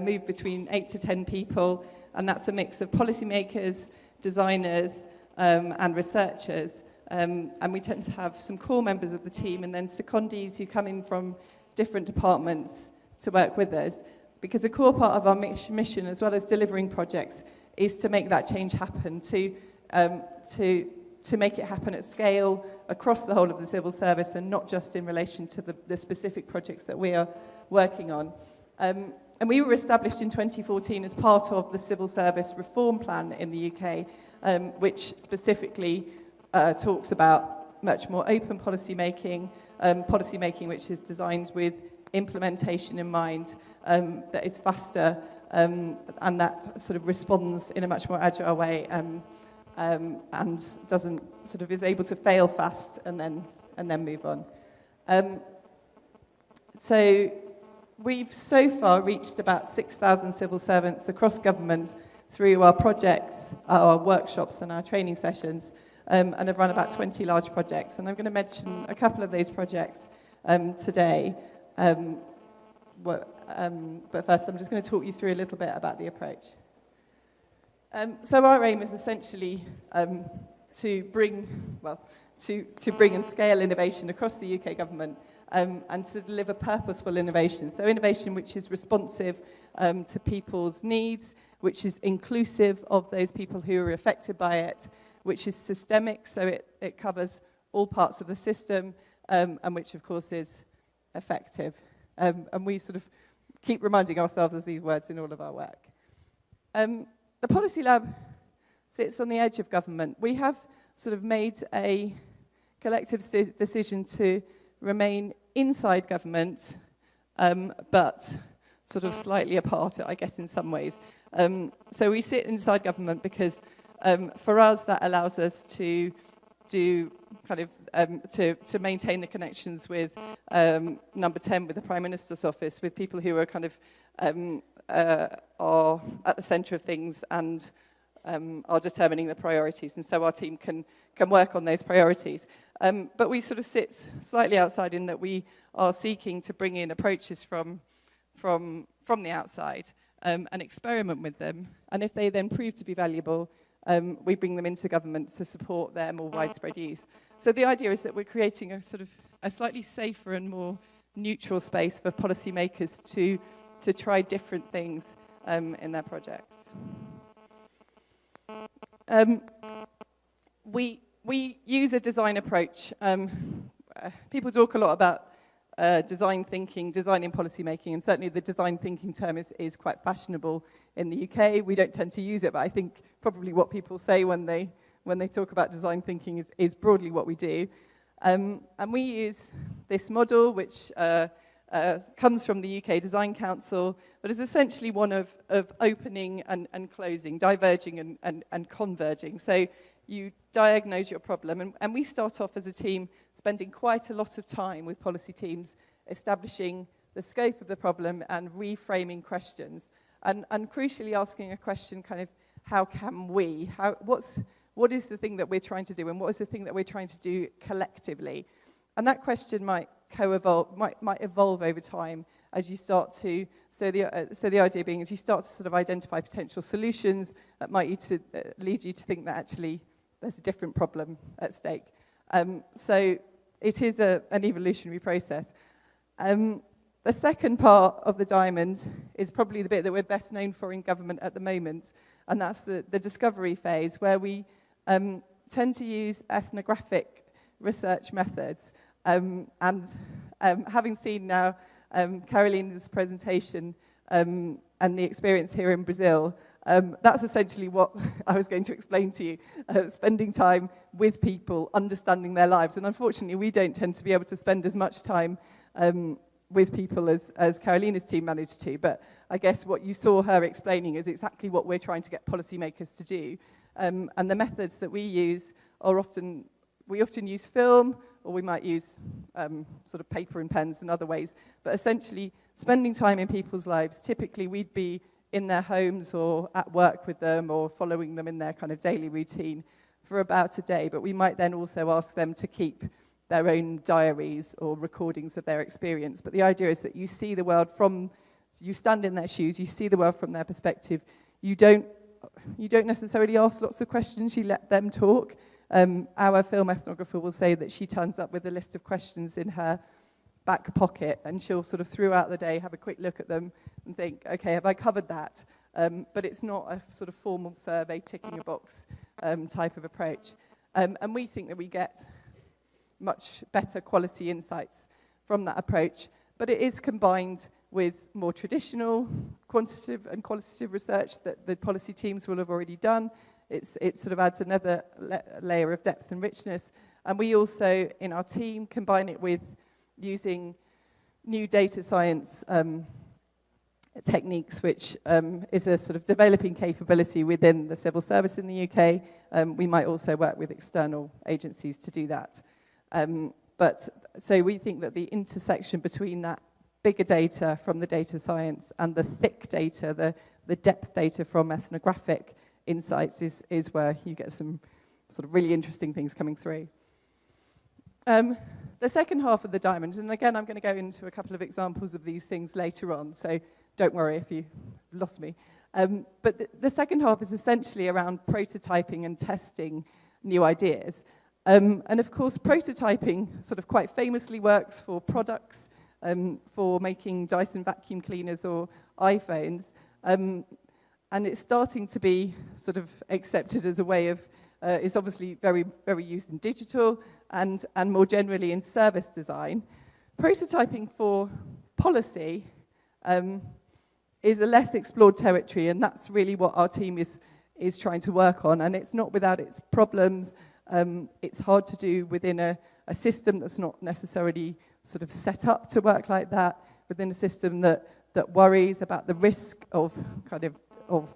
move between 8 to 10 people, and that's a mix of policymakers, designers, and researchers. And we tend to have some core members of the team and then secondees who come in from different departments to work with us. Because a core part of our mission, as well as delivering projects, is to make that change happen, to make it happen at scale across the whole of the civil service and not just in relation to the specific projects that we are working on. And we were established in 2014 as part of the Civil Service Reform Plan in the UK, which specifically talks about much more open policy making which is designed with implementation in mind, that is faster and that sort of responds in a much more agile way and doesn't sort of is able to fail fast and then move on. So we've so far reached about 6,000 civil servants across government through our projects, our workshops and our training sessions, and have run about 20 large projects. And I'm going to mention a couple of those projects today. But first, I'm just going to talk you through a little bit about the approach. So our aim is essentially to bring and scale innovation across the UK government and to deliver purposeful innovation. So innovation which is responsive to people's needs, which is inclusive of those people who are affected by it, which is systemic, so it covers all parts of the system, and which, of course, is effective. And we sort of keep reminding ourselves of these words in all of our work. The Policy Lab sits on the edge of government. We have sort of made a collective decision to remain inside government, but sort of slightly apart, I guess, in some ways. So we sit inside government because for us that allows us to do kind of to maintain the connections with number 10, with the Prime Minister's office, with people who are kind of are at the centre of things and are determining the priorities, and so our team can work on those priorities. But we sort of sit slightly outside in that we are seeking to bring in approaches from the outside and experiment with them, and if they then prove to be valuable, we bring them into government to support their more widespread use. So the idea is that we're creating a sort of a slightly safer and more neutral space for policymakers to try different things in their projects. We use a design approach. People talk a lot about design thinking, design in policy making, and certainly the design thinking term is quite fashionable in the UK. We don't tend to use it, but I think probably what people say when they talk about design thinking is broadly what we do. And we use this model, which comes from the UK Design Council, but is essentially one of opening and closing, diverging and converging. So you diagnose your problem, and we start off as a team spending quite a lot of time with policy teams establishing the scope of the problem and reframing questions, and crucially asking a question kind of, how can we, what is the thing that we're trying to do, and what is the thing that we're trying to do collectively? And that question might evolve over time as you start to, so the idea being, as you start to sort of identify potential solutions, that might lead you to think that actually there's a different problem at stake. So it is an evolutionary process. The second part of the diamond is probably the bit that we're best known for in government at the moment, and that's the discovery phase, where we tend to use ethnographic research methods. And having seen now Carolina's presentation and the experience here in Brazil, that's essentially what I was going to explain to you, spending time with people, understanding their lives. And unfortunately, we don't tend to be able to spend as much time with people as Carolina's team managed to. But I guess what you saw her explaining is exactly what we're trying to get policymakers to do. And the methods that we use are often use film, or we might use sort of paper and pens and other ways. But essentially, spending time in people's lives, typically we'd be in their homes or at work with them or following them in their kind of daily routine for about a day. But we might then also ask them to keep their own diaries or recordings of their experience. But the idea is that you see the world you stand in their shoes, you see the world from their perspective. You don't necessarily ask lots of questions, you let them talk. Our film ethnographer will say that she turns up with a list of questions in her back pocket, and she'll sort of throughout the day have a quick look at them and think, okay, have I covered that? But it's not a sort of formal survey, ticking a box type of approach. And we think that we get much better quality insights from that approach, but it is combined with more traditional quantitative and qualitative research that the policy teams will have already done. It sort of adds another layer of depth and richness. And we also, in our team, combine it with using new data science techniques, which is a sort of developing capability within the civil service in the UK. We might also work with external agencies to do that. But so we think that the intersection between that bigger data from the data science and the thick data, the depth data from ethnographic insights is where you get some sort of really interesting things coming through. The second half of the diamond, and again, I'm going to go into a couple of examples of these things later on, so don't worry if you lost me. But the second half is essentially around prototyping and testing new ideas. And of course, prototyping sort of quite famously works for products, for making Dyson vacuum cleaners or iPhones. And it's starting to be sort of accepted as a way of, it's obviously very, very used in digital and more generally in service design. Prototyping for policy is a less explored territory, and that's really what our team is trying to work on. And it's not without its problems, It's hard to do within a system that's not necessarily sort of set up to work like that, within a system that worries about the risk of of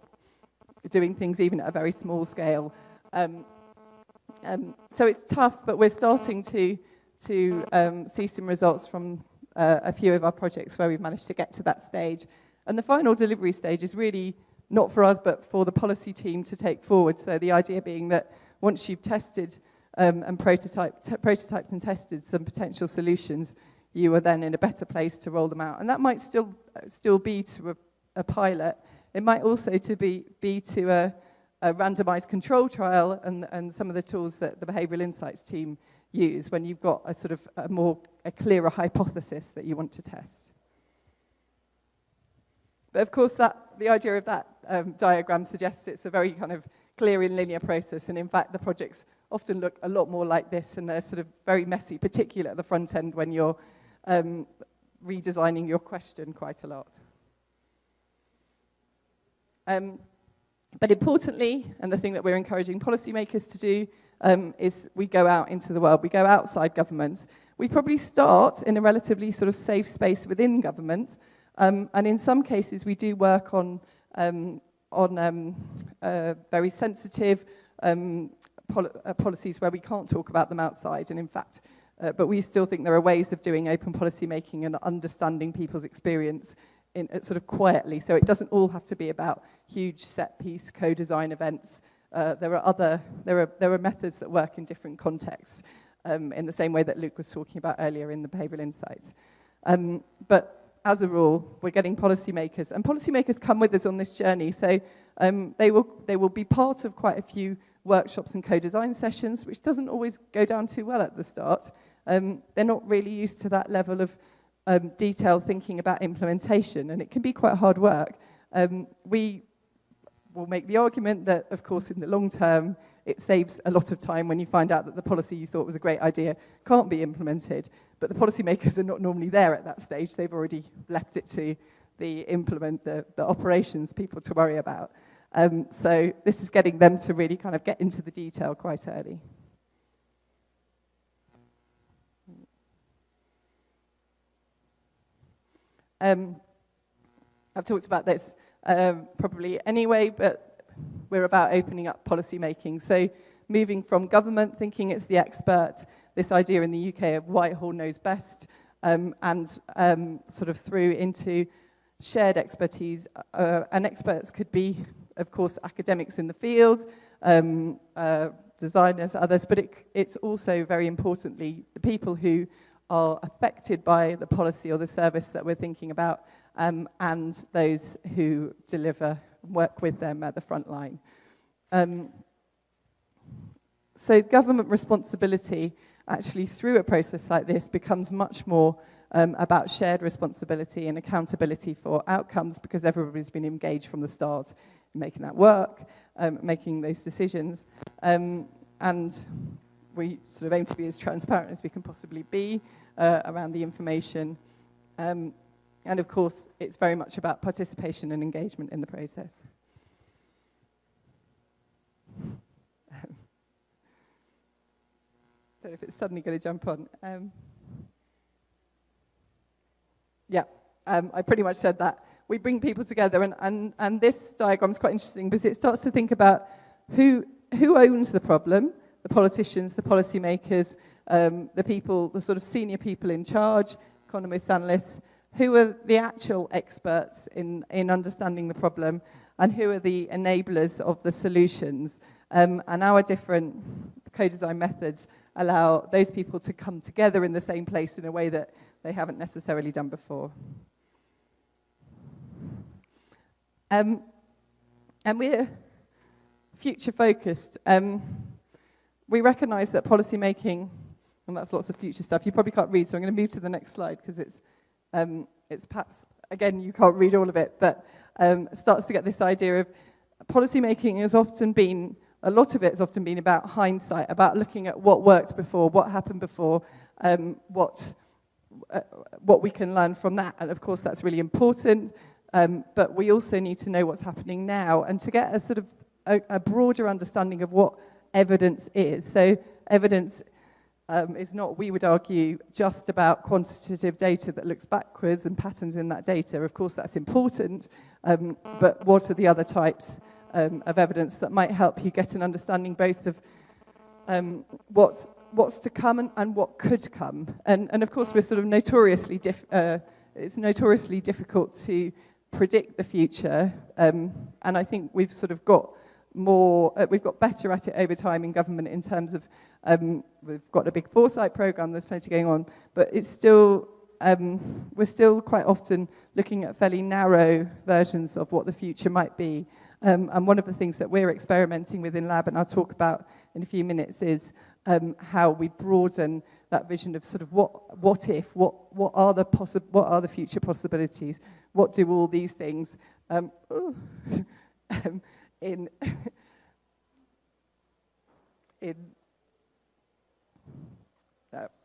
doing things even at a very small scale. So it's tough, but we're starting to see some results from a few of our projects where we've managed to get to that stage. And the final delivery stage is really not for us, but for the policy team to take forward. So the idea being that once you've tested and prototyped and tested some potential solutions, you are then in a better place to roll them out. And that might still be to a pilot. It might also be to a randomized control trial and some of the tools that the behavioral insights team use when you've got a sort of a clearer hypothesis that you want to test. But of course, the idea of that diagram suggests it's a very kind of clear and linear process, and in fact, the projects often look a lot more like this, and they're sort of very messy, particularly at the front end when you're redesigning your question quite a lot. But importantly, and the thing that we're encouraging policymakers to do, is we go out into the world, we go outside government. We probably start in a relatively sort of safe space within government, and in some cases we do work on very sensitive policies where we can't talk about them outside, and in fact, but we still think there are ways of doing open policy making and understanding people's experience in sort of quietly. So it doesn't all have to be about huge set-piece co-design events. There are methods that work in different contexts, in the same way that Luke was talking about earlier in the behavioral insights. But as a rule, we're getting policymakers, and policymakers come with us on this journey. So they will be part of quite a few workshops and co-design sessions, which doesn't always go down too well at the start. They're not really used to that level of detailed thinking about implementation, and it can be quite hard work. We will make the argument that, of course, in the long term, it saves a lot of time when you find out that the policy you thought was a great idea can't be implemented. But the policymakers are not normally there at that stage. They've already left it to the operations people to worry about. So this is getting them to really kind of get into the detail quite early. I've talked about this probably anyway, but we're about opening up policy making. So moving from government thinking it's the expert, this idea in the UK of Whitehall knows best, and sort of through into shared expertise. And experts could be, of course, academics in the field, designers, others, but it's also very importantly the people who are affected by the policy or the service that we're thinking about, and those who deliver, work with them at the front line. So government responsibility, actually through a process like this, becomes much more about shared responsibility and accountability for outcomes, because everybody's been engaged from the start in making that work, making those decisions. And we sort of aim to be as transparent as we can possibly be around the information. And of course, it's very much about participation and engagement in the process. Don't know if it's suddenly going to jump on. I pretty much said that. We bring people together, and this diagram is quite interesting because it starts to think about who owns the problem: the politicians, the policymakers, the people, the sort of senior people in charge, economists, analysts. Who are the actual experts in understanding the problem, and who are the enablers of the solutions? And our different co-design methods allow those people to come together in the same place in a way that they haven't necessarily done before. And we're future-focused. We recognise that policy making, and that's lots of future stuff, you probably can't read, so I'm going to move to the next slide because it's perhaps, again, you can't read all of it, but it starts to get this idea of policy making has often been, a lot of it has often been about hindsight, about looking at what worked before, what happened before, what we can learn from that. And of course, that's really important, but we also need to know what's happening now, and to get a sort of a broader understanding of what evidence is. So evidence is not, we would argue, just about quantitative data that looks backwards and patterns in that data. Of course, that's important, but what are the other types of evidence that might help you get an understanding both of what's to come and what could come. And of course, we're sort of it's notoriously difficult to predict the future, and I think we've sort of got we've got better at it over time in government in terms of, we've got a big foresight program, there's plenty going on, but it's still, we're still quite often looking at fairly narrow versions of what the future might be. And one of the things that we're experimenting with in lab, and I'll talk about in a few minutes, is how we broaden that vision of sort of what if, what are the future possibilities, what do all these things in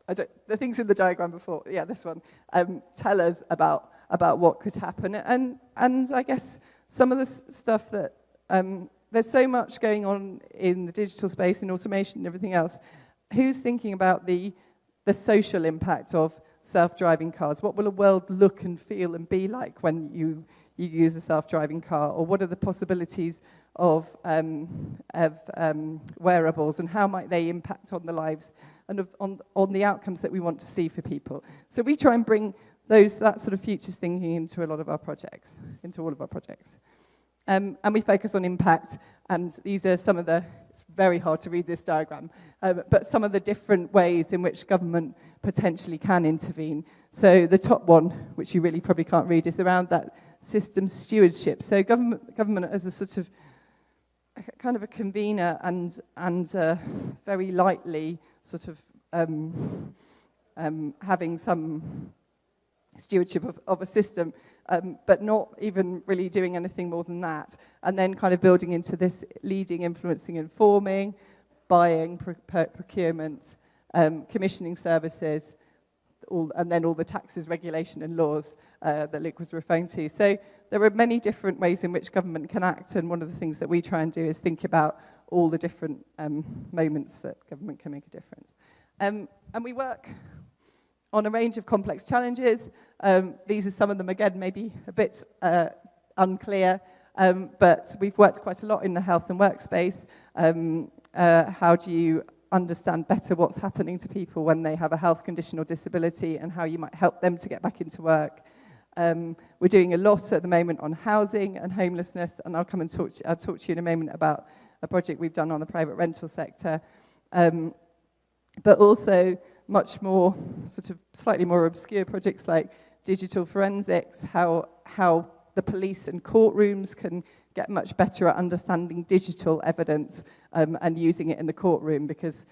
the things in the diagram before, yeah, this one, tell us about what could happen. And I guess some of the stuff that, there's so much going on in the digital space, in automation and everything else. Who's thinking about the social impact of self-driving cars? What will a world look and feel and be like when you use a self-driving car? Or what are the possibilities of wearables, and how might they impact on the lives and on the outcomes that we want to see for people? So we try and bring that sort of futures thinking into a lot of our projects, into all of our projects. And we focus on impact, and these are some of it's very hard to read this diagram, but some of the different ways in which government potentially can intervene. So the top one, which you really probably can't read, is around that system stewardship. So government as a sort of kind of a convener and very lightly sort of having some stewardship of a system, but not even really doing anything more than that. And then kind of building into this leading, influencing, informing, buying, procurement, commissioning services, and then all the taxes, regulation and laws that Luke was referring to. So there are many different ways in which government can act, and one of the things that we try and do is think about all the different moments that government can make a difference. And we work on a range of complex challenges. These are some of them, again, maybe a bit unclear, but we've worked quite a lot in the health and workspace. How do you understand better what's happening to people when they have a health condition or disability, and how you might help them to get back into work? We're doing a lot at the moment on housing and homelessness, and I'll talk to you in a moment about a project we've done on the private rental sector. But also much more sort of slightly more obscure projects like digital forensics, how the police and courtrooms can get much better at understanding digital evidence and using it in the courtroom, because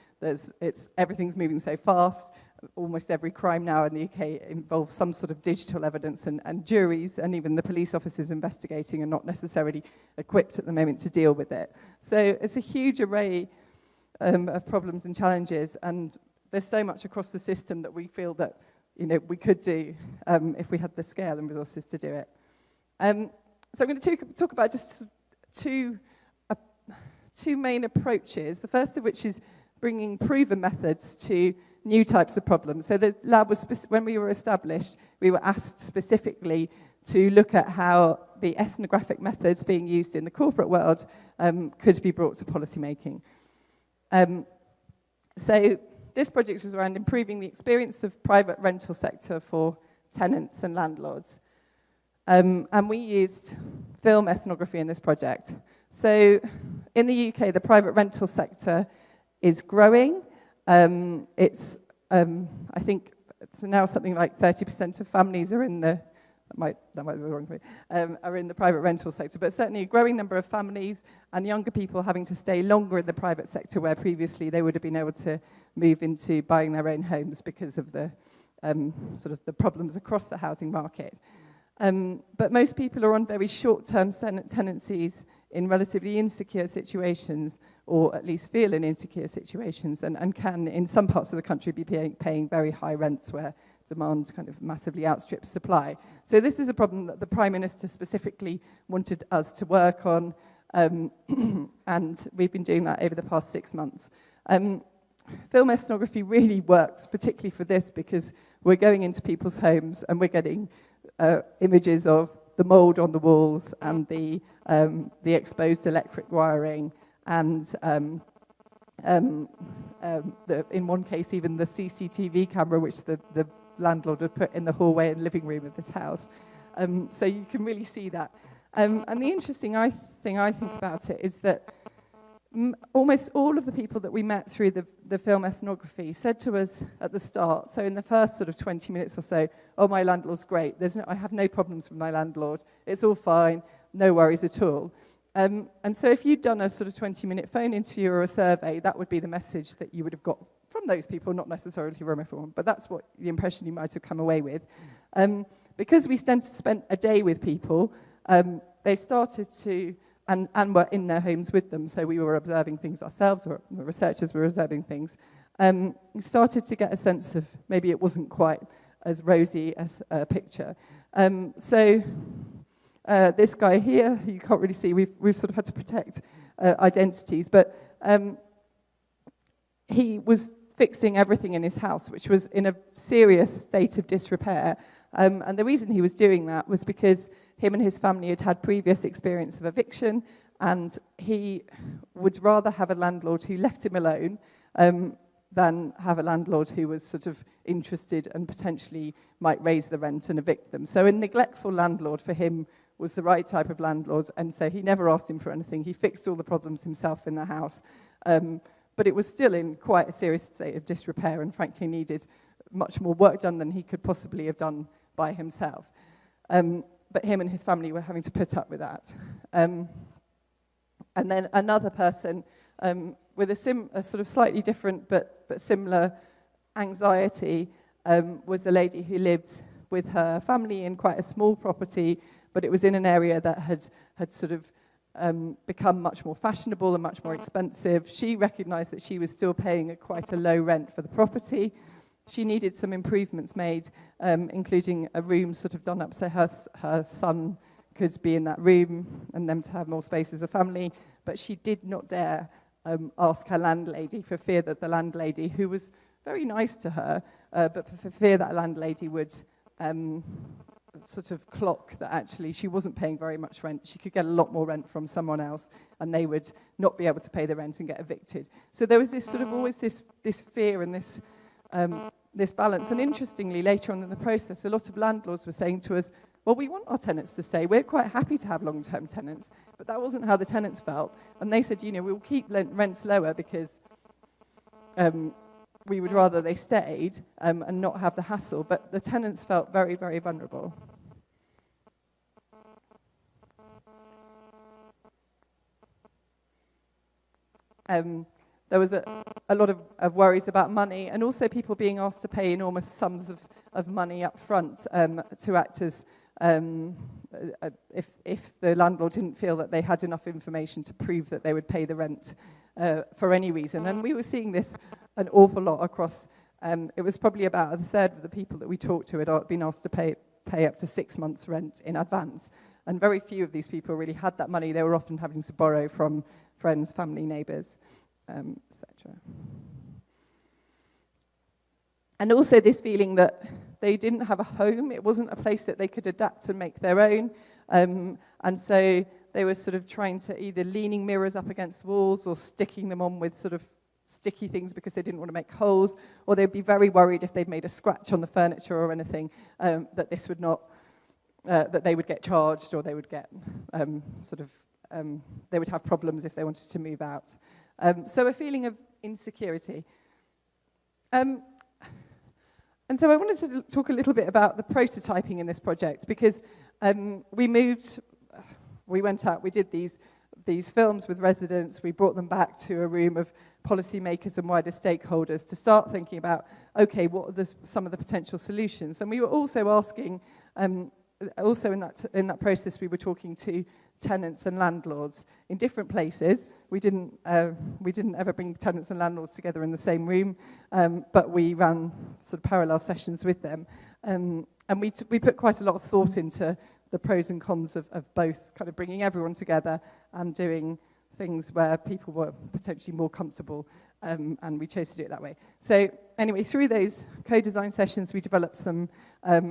everything's moving so fast. Almost every crime now in the UK involves some sort of digital evidence, and juries and even the police officers investigating are not necessarily equipped at the moment to deal with it. So it's a huge array of problems and challenges, and there's so much across the system that we feel that we could do if we had the scale and resources to do it. So I'm going to talk about just two main approaches. The first of which is bringing proven methods to new types of problems. So the lab was, when we were established, we were asked specifically to look at how the ethnographic methods being used in the corporate world could be brought to policy making. So this project was around improving the experience of private rental sector for tenants and landlords. And we used film ethnography in this project. So in the UK, the private rental sector is growing. It's, I think, it's now something like 30% of families are in the, that might be the wrong thing, are in the private rental sector, but certainly a growing number of families and younger people having to stay longer in the private sector, where previously they would have been able to move into buying their own homes because of the sort of the problems across the housing market. But most people are on very short-term tenancies in relatively insecure situations, or at least feel in insecure situations, and can, in some parts of the country, be paying very high rents where demand kind of massively outstrips supply. So this is a problem that the Prime Minister specifically wanted us to work on, And we've been doing that over the past 6 months. Film ethnography really works, particularly for this, because we're going into people's homes and we're getting images of the mold on the walls and the exposed electric wiring and in one case even the CCTV camera which the landlord had put in the hallway and living room of this house. So you can really see that. And the interesting thing I think about it is that almost all of the people that we met through the film ethnography said to us at the start, so in the first sort of 20 minutes or so, oh, my landlord's great. I have no problems with my landlord. It's all fine. No worries at all. And so if you'd done a sort of 20-minute phone interview or a survey, that would be the message that you would have got from those people, not necessarily from everyone, but that's what the impression you might have come away with. Because we spent a day with people, they started to, and were in their homes with them, so we were observing things ourselves, or the researchers were observing things, we started to get a sense of maybe it wasn't quite as rosy as a picture. This guy here, who you can't really see, we've sort of had to protect identities, but he was fixing everything in his house, which was in a serious state of disrepair. And the reason he was doing that was because him and his family had had previous experience of eviction, and he would rather have a landlord who left him alone than have a landlord who was sort of interested and potentially might raise the rent and evict them. So a neglectful landlord for him was the right type of landlord, and so he never asked him for anything. He fixed all the problems himself in the house. But it was still in quite a serious state of disrepair and frankly needed much more work done than he could possibly have done by himself. But him and his family were having to put up with that. And then another person with a sort of slightly different but similar anxiety was a lady who lived with her family in quite a small property, but it was in an area that had sort of become much more fashionable and much more expensive. She recognized that she was still paying quite a low rent for the property. She needed some improvements made, including a room sort of done up so her son could be in that room and them to have more space as a family. But she did not dare ask her landlady for fear that the landlady, who was very nice to her, but for fear that landlady would sort of clock that actually she wasn't paying very much rent. She could get a lot more rent from someone else, and they would not be able to pay the rent and get evicted. So there was this sort of always this fear and this balance. And interestingly, later on in the process, a lot of landlords were saying to us, well, we want our tenants to stay. We're quite happy to have long-term tenants. But that wasn't how the tenants felt. And they said, we'll keep rents lower because we would rather they stayed and not have the hassle. But the tenants felt very, very vulnerable. There was a lot of worries about money, and also people being asked to pay enormous sums of money up front to act as if the landlord didn't feel that they had enough information to prove that they would pay the rent for any reason. And we were seeing this an awful lot across. It was probably about a third of the people that we talked to had been asked to pay up to 6 months' rent in advance. And very few of these people really had that money. They were often having to borrow from friends, family, neighbours, etc. And also this feeling that they didn't have a home. It wasn't a place that they could adapt and make their own. And so they were sort of trying to either leaning mirrors up against walls or sticking them on with sort of sticky things because they didn't want to make holes, or they'd be very worried if they'd made a scratch on the furniture or anything, that this would not, that they would get charged, or they would get they would have problems if they wanted to move out. So a feeling of insecurity. And so I wanted to talk a little bit about the prototyping in this project, because we went out, we did these films with residents, we brought them back to a room of policymakers and wider stakeholders to start thinking about, okay, what are some of the potential solutions? And we were also asking, also in that process, we were talking to tenants and landlords in different places. We didn't ever bring tenants and landlords together in the same room, but we ran sort of parallel sessions with them. And we put quite a lot of thought into the pros and cons of both, kind of bringing everyone together and doing things where people were potentially more comfortable, and we chose to do it that way. So anyway, through those co-design sessions, we developed some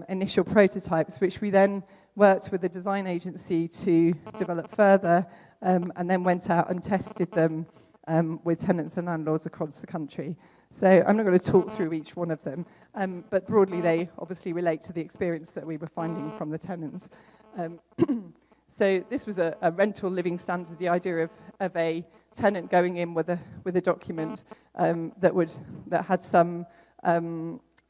initial prototypes, which we then worked with the design agency to develop further, and then went out and tested them with tenants and landlords across the country. So I'm not going to talk through each one of them, but broadly they obviously relate to the experience that we were finding from the tenants. So this was a rental living standard, the idea of a tenant going in with a document that had some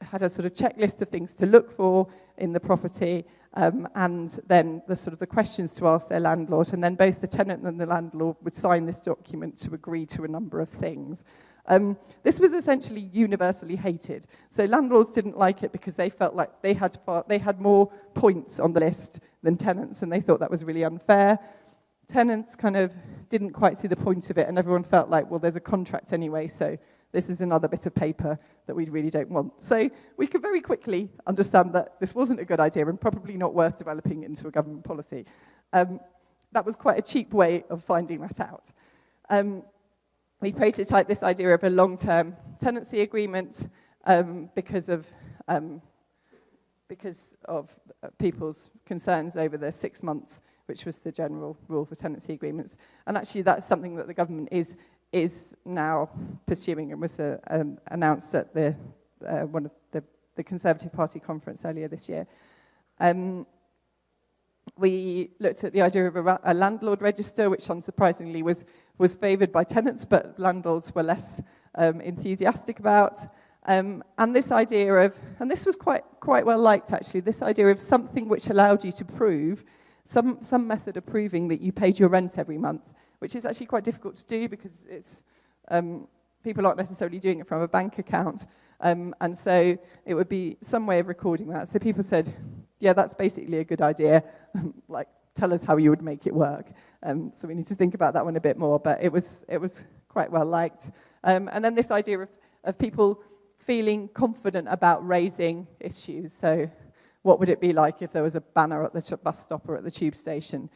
had a sort of checklist of things to look for in the property, and then the sort of the questions to ask their landlord, and then both the tenant and the landlord would sign this document to agree to a number of things. This was essentially universally hated. So landlords didn't like it because they felt like they had more points on the list than tenants, and they thought that was really unfair. Tenants kind of didn't quite see the point of it, and everyone felt like, well, there's a contract anyway, so this is another bit of paper that we really don't want. So we could very quickly understand that this wasn't a good idea and probably not worth developing into a government policy. That was quite a cheap way of finding that out. We prototyped this idea of a long-term tenancy agreement because of people's concerns over the 6 months, which was the general rule for tenancy agreements. And actually that's something that the government is now pursuing, and was announced at one of the Conservative Party conference earlier this year. We looked at the idea of a landlord register, which unsurprisingly was favoured by tenants, but landlords were less enthusiastic about. And this idea of, and this was quite well liked actually, this idea of something which allowed you to prove, some method of proving that you paid your rent every month, which is actually quite difficult to do because it's people aren't necessarily doing it from a bank account. And so it would be some way of recording that. So people said, yeah, that's basically a good idea. Like, tell us how you would make it work. So we need to think about that one a bit more, but it was quite well liked. And then this idea of people feeling confident about raising issues. So what would it be like if there was a banner at the bus stop or at the tube station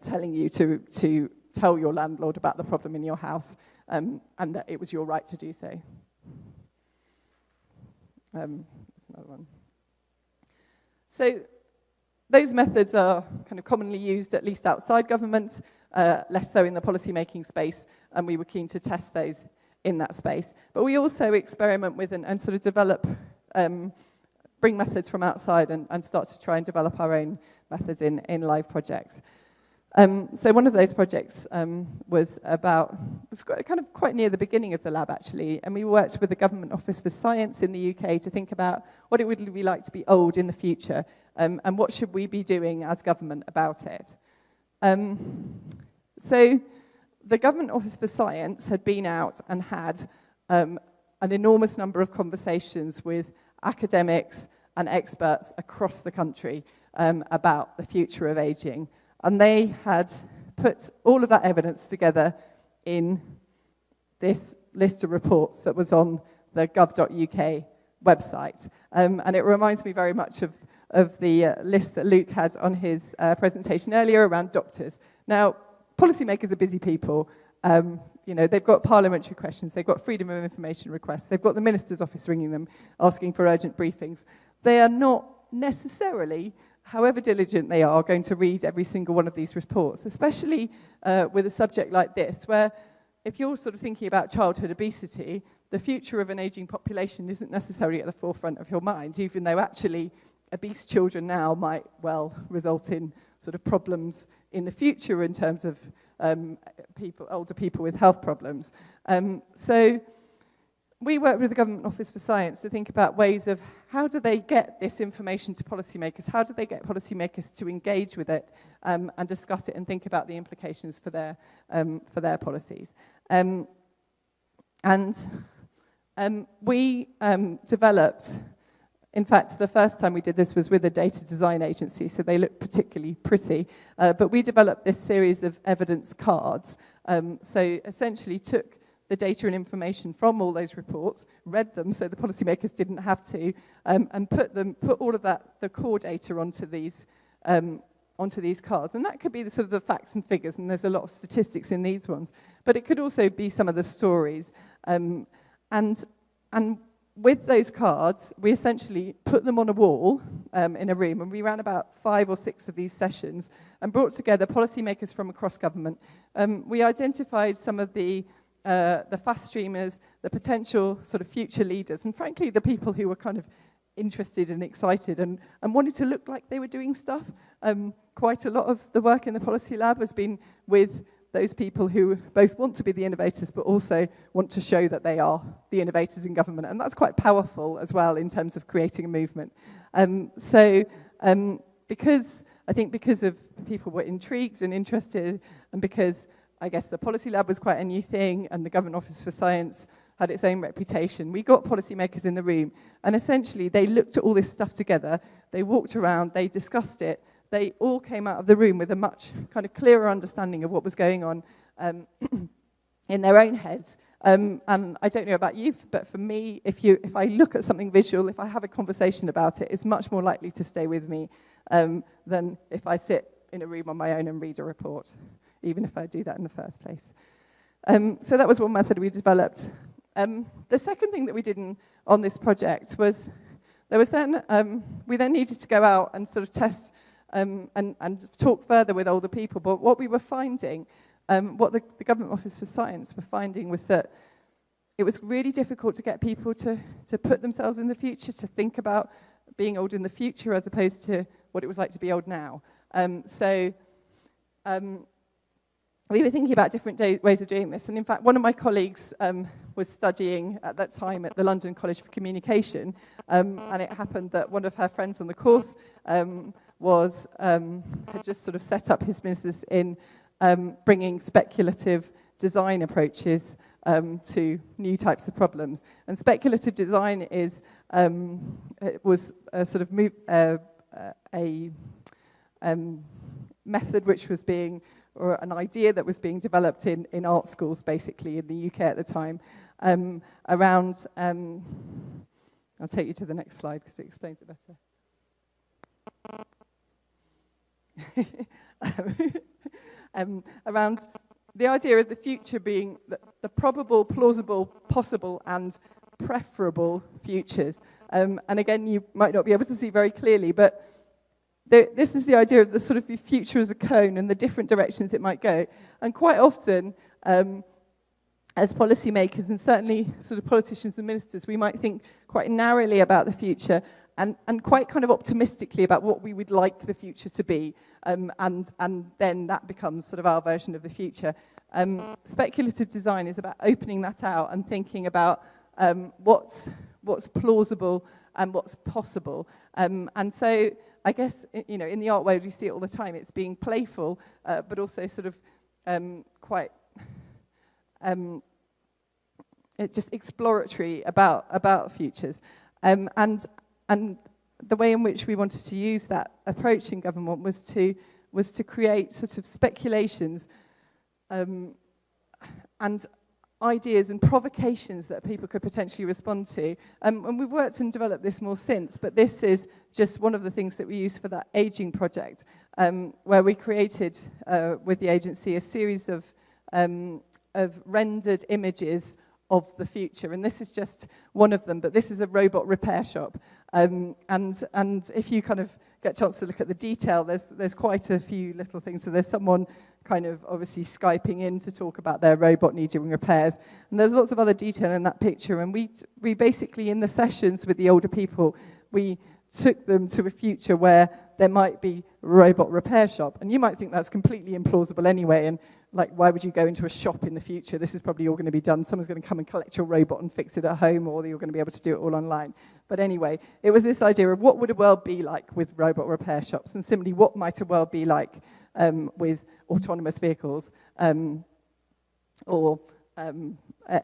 telling you to tell your landlord about the problem in your house, and that it was your right to do so. That's another one. So those methods are kind of commonly used, at least outside government, less so in the policy-making space, and we were keen to test those in that space. But we also experiment with and sort of develop, bring methods from outside and start to try and develop our own methods in live projects. So one of those projects was kind of quite near the beginning of the lab actually, and we worked with the Government Office for Science in the UK to think about what it would be like to be old in the future, and what should we be doing as government about it. So the Government Office for Science had been out and had an enormous number of conversations with academics and experts across the country about the future of ageing. And they had put all of that evidence together in this list of reports that was on the gov.uk website. And it reminds me very much of the list that Luke had on his presentation earlier around doctors. Now, policymakers are busy people. You know, they've got parliamentary questions, they've got freedom of information requests, they've got the minister's office ringing them, asking for urgent briefings. They are not necessarily, however diligent they are, going to read every single one of these reports, especially with a subject like this, where if you're sort of thinking about childhood obesity, the future of an aging population isn't necessarily at the forefront of your mind, even though actually obese children now might well result in sort of problems in the future in terms of older people with health problems. So we work with the Government Office for Science to think about ways of how do they get this information to policymakers, how do they get policymakers to engage with it and discuss it and think about the implications for their policies. We developed, in fact, the first time we did this was with a data design agency, so they look particularly pretty, but we developed this series of evidence cards. So essentially took the data and information from all those reports, read them so the policymakers didn't have to, and put all of that, the core data onto these onto these cards. And that could be the sort of the facts and figures, and there's a lot of statistics in these ones. But it could also be some of the stories. And with those cards, we essentially put them on a wall in a room, and we ran about 5 or 6 of these sessions and brought together policymakers from across government. We identified some of the fast streamers, the potential sort of future leaders, and frankly, the people who were kind of interested and excited and wanted to look like they were doing stuff. Quite a lot of the work in the Policy Lab has been with those people who both want to be the innovators but also want to show that they are the innovators in government. And that's quite powerful as well in terms of creating a movement. Because of people were intrigued and interested, and because I guess the Policy Lab was quite a new thing and the Government Office for Science had its own reputation, we got policymakers in the room, and essentially they looked at all this stuff together, they walked around, they discussed it, they all came out of the room with a much kind of clearer understanding of what was going on in their own heads. And I don't know about you, but for me, if I look at something visual, if I have a conversation about it, it's much more likely to stay with me than if I sit in a room on my own and read a report, even if I do that in the first place. So that was one method we developed. The second thing that we did on this project was we then needed to go out and sort of test and talk further with older people. But what we were finding, what the Government Office for Science were finding, was that it was really difficult to get people to put themselves in the future, to think about being old in the future as opposed to what it was like to be old now. We were thinking about different ways of doing this. And in fact, one of my colleagues was studying at that time at the London College for Communication. And it happened that one of her friends on the course had just sort of set up his business in bringing speculative design approaches to new types of problems. And speculative design was a sort of a method which was being, or an idea that was being developed in art schools, basically, in the UK at the time, around, I'll take you to the next slide because it explains it better. Around the idea of the future being the probable, plausible, possible, and preferable futures. And again, you might not be able to see very clearly, but this is the idea of the sort of future as a cone and the different directions it might go. And quite often, as policymakers, and certainly sort of politicians and ministers, we might think quite narrowly about the future and quite kind of optimistically about what we would like the future to be. And then that becomes sort of our version of the future. Speculative design is about opening that out and thinking about what's plausible and what's possible. And so I guess, you know, in the art world, you see it all the time. It's being playful, but also sort of quite just exploratory about futures. And the way in which we wanted to use that approach in government was to create sort of speculations and ideas and provocations that people could potentially respond to. And we've worked and developed this more since, but this is just one of the things that we used for that aging project, where we created with the agency a series of rendered images of the future. And this is just one of them, but this is a robot repair shop. And if you kind of get a chance to look at the detail, there's quite a few little things. So there's someone kind of obviously Skyping in to talk about their robot needing repairs. And there's lots of other detail in that picture. And we basically, in the sessions with the older people, we took them to a future where there might be a robot repair shop. And you might think that's completely implausible anyway. And like, why would you go into a shop in the future? This is probably all going to be done. Someone's going to come and collect your robot and fix it at home, or you're going to be able to do it all online. But anyway, it was this idea of what would a world be like with robot repair shops, and similarly, what might a world be like with autonomous vehicles, or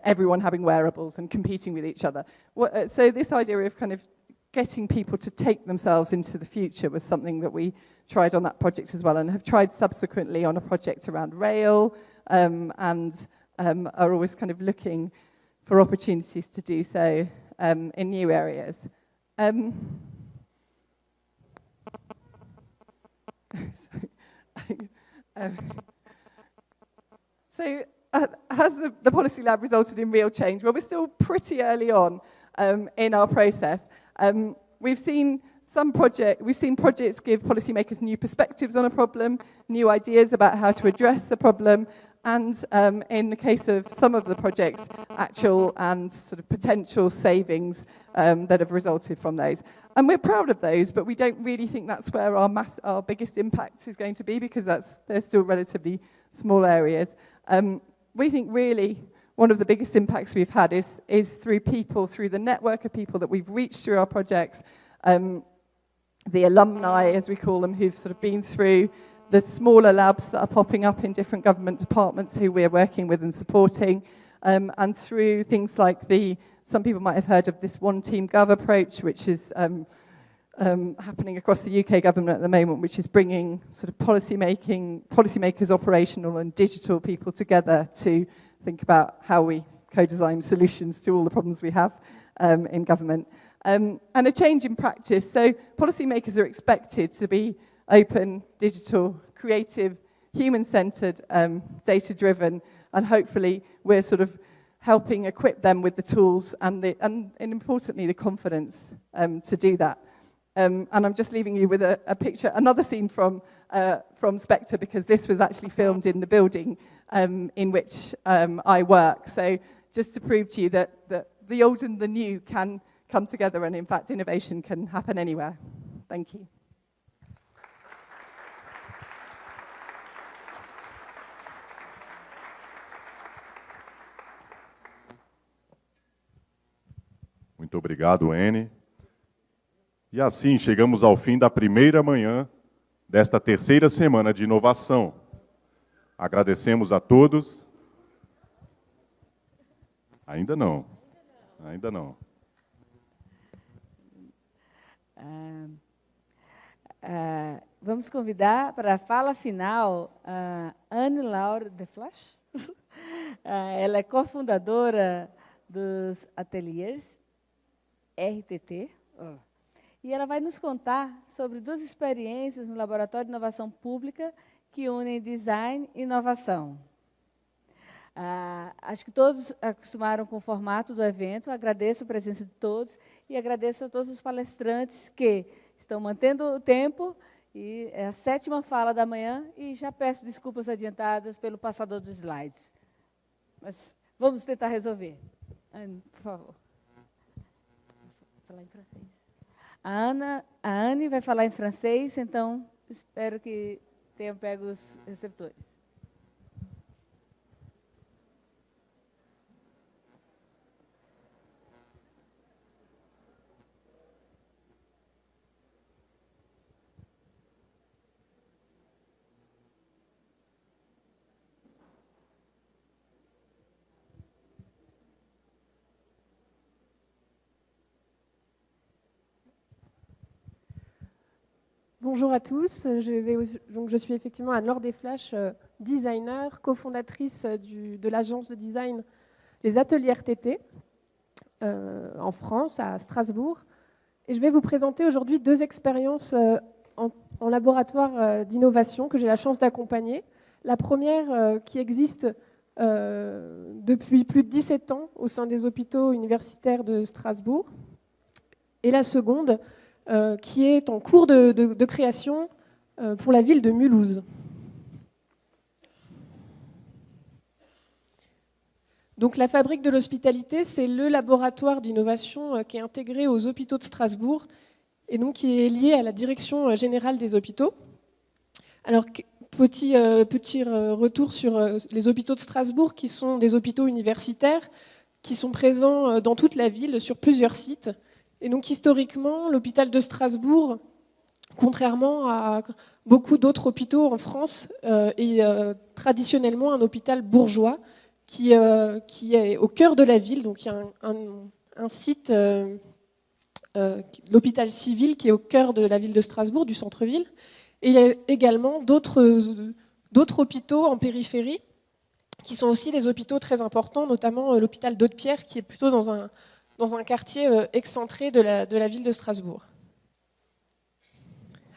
everyone having wearables and competing with each other. So this idea of kind of getting people to take themselves into the future was something that we tried on that project as well, and have tried subsequently on a project around rail, and are always kind of looking for opportunities to do so in new areas. Sorry. So has the Policy Lab resulted in real change? Well, we're still pretty early on in our process. We've seen projects give policymakers new perspectives on a problem, new ideas about how to address the problem, and in the case of some of the projects, actual and sort of potential savings that have resulted from those. And we're proud of those, but we don't really think that's where our biggest impact is going to be, because they're still relatively small areas. We think really one of the biggest impacts we've had is through people, through the network of people that we've reached through our projects, the alumni, as we call them, who've sort of been through, the smaller labs that are popping up in different government departments who we're working with and supporting, and through things like some people might have heard of this One Team Gov approach, which is happening across the UK government at the moment, which is bringing sort of policymakers, operational and digital people together to think about how we co-design solutions to all the problems we have in government. And a change in practice. So policymakers are expected to be open, digital, creative, human-centered, data-driven, and hopefully we're sort of helping equip them with the tools and importantly the confidence to do that. And I'm just leaving you with a picture, another scene from Spectre, because this was actually filmed in the building in which I work. So just to prove to you that the old and the new can come together, and in fact innovation can happen anywhere. Thank you. Muito obrigado, Anne. E assim chegamos ao fim da primeira manhã desta terceira semana de inovação. Agradecemos a todos. Ainda não. Ainda não. Vamos convidar para a fala final a Anne-Laure de Flash. Ela é cofundadora dos ateliês RTT. E ela vai nos contar sobre 2 experiências no Laboratório de Inovação Pública que unem design e inovação. Acho que todos acostumaram com o formato do evento. Agradeço a presença de todos e agradeço a todos os palestrantes que estão mantendo o tempo. E é a 7ª fala da manhã e já peço desculpas adiantadas pelo passador dos slides. Mas vamos tentar resolver. Anne, por favor. Vou falar em francês. A Anne vai falar em francês, então espero que tenham pego os receptores. Bonjour à tous, je suis effectivement Anne-Laure Desflash, designer, cofondatrice de l'agence de design Les Ateliers RTT en France, à Strasbourg. Et je vais vous présenter aujourd'hui 2 expériences en laboratoire d'innovation que j'ai la chance d'accompagner. La première qui existe depuis plus de 17 ans au sein des hôpitaux universitaires de Strasbourg. Et la seconde qui est en cours de création pour la ville de Mulhouse. Donc la fabrique de l'hospitalité, c'est le laboratoire d'innovation qui est intégré aux hôpitaux de Strasbourg et donc qui est lié à la direction générale des hôpitaux. Alors, petit retour sur les hôpitaux de Strasbourg, qui sont des hôpitaux universitaires, qui sont présents dans toute la ville, sur plusieurs sites. Et donc, historiquement, l'hôpital de Strasbourg, contrairement à beaucoup d'autres hôpitaux en France, est traditionnellement un hôpital bourgeois qui est au cœur de la ville. Donc, il y a un site, l'hôpital civil, qui est au cœur de la ville de Strasbourg, du centre-ville. Et il y a également d'autres hôpitaux en périphérie, qui sont aussi des hôpitaux très importants, notamment l'hôpital d'Aude-Pierre, qui est plutôt dans un quartier excentré de la ville de Strasbourg.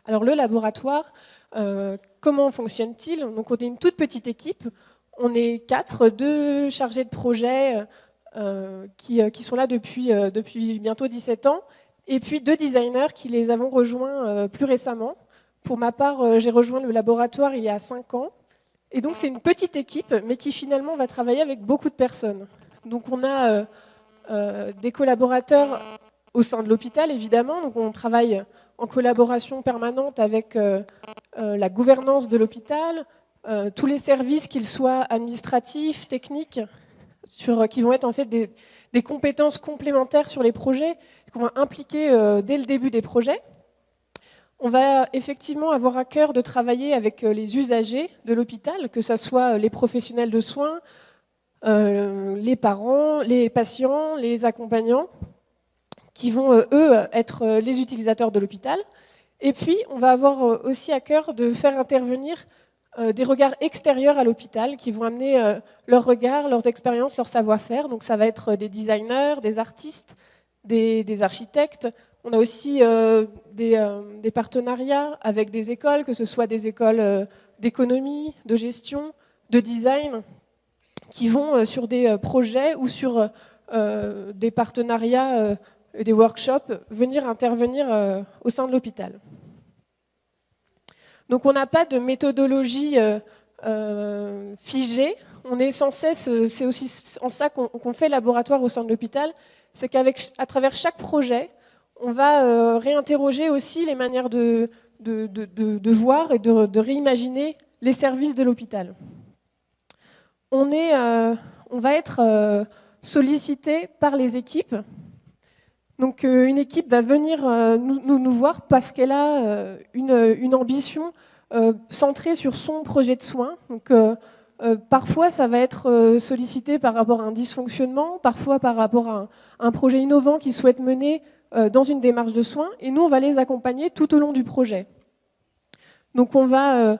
Alors le laboratoire, comment fonctionne-t-il? Donc on est une toute petite équipe, on est 4, 2 chargés de projet qui sont là depuis bientôt 17 ans, et puis 2 designers qui les avons rejoints plus récemment. Pour ma part, j'ai rejoint le laboratoire il y a 5 ans, et donc c'est une petite équipe, mais qui finalement va travailler avec beaucoup de personnes. Donc on a des collaborateurs au sein de l'hôpital, évidemment, donc on travaille en collaboration permanente avec la gouvernance de l'hôpital, tous les services, qu'ils soient administratifs, techniques, qui vont être en fait des compétences complémentaires sur les projets, qu'on va impliquer dès le début des projets. On va effectivement avoir à cœur de travailler avec les usagers de l'hôpital, que ce soit les professionnels de soins, les parents, les patients, les accompagnants, qui vont, eux, être les utilisateurs de l'hôpital. Et puis, on va avoir aussi à cœur de faire intervenir des regards extérieurs à l'hôpital, qui vont amener leurs regards, leurs expériences, leur savoir-faire. Donc ça va être des designers, des artistes, des architectes. On a aussi des partenariats avec des écoles, que ce soit des écoles d'économie, de gestion, de design, qui vont sur des projets ou sur des partenariats, des workshops, venir intervenir au sein de l'hôpital. Donc on n'a pas de méthodologie figée. On est sans cesse, c'est aussi en ça qu'on fait laboratoire au sein de l'hôpital, c'est qu'à travers chaque projet, on va réinterroger aussi les manières de voir et de réimaginer les services de l'hôpital. On va être sollicité par les équipes. Donc une équipe va venir nous voir parce qu'elle a une ambition centrée sur son projet de soins. Donc, parfois, ça va être sollicité par rapport à un dysfonctionnement, parfois par rapport à un projet innovant qu'ils souhaitent mener dans une démarche de soins. Et nous, on va les accompagner tout au long du projet. Donc on va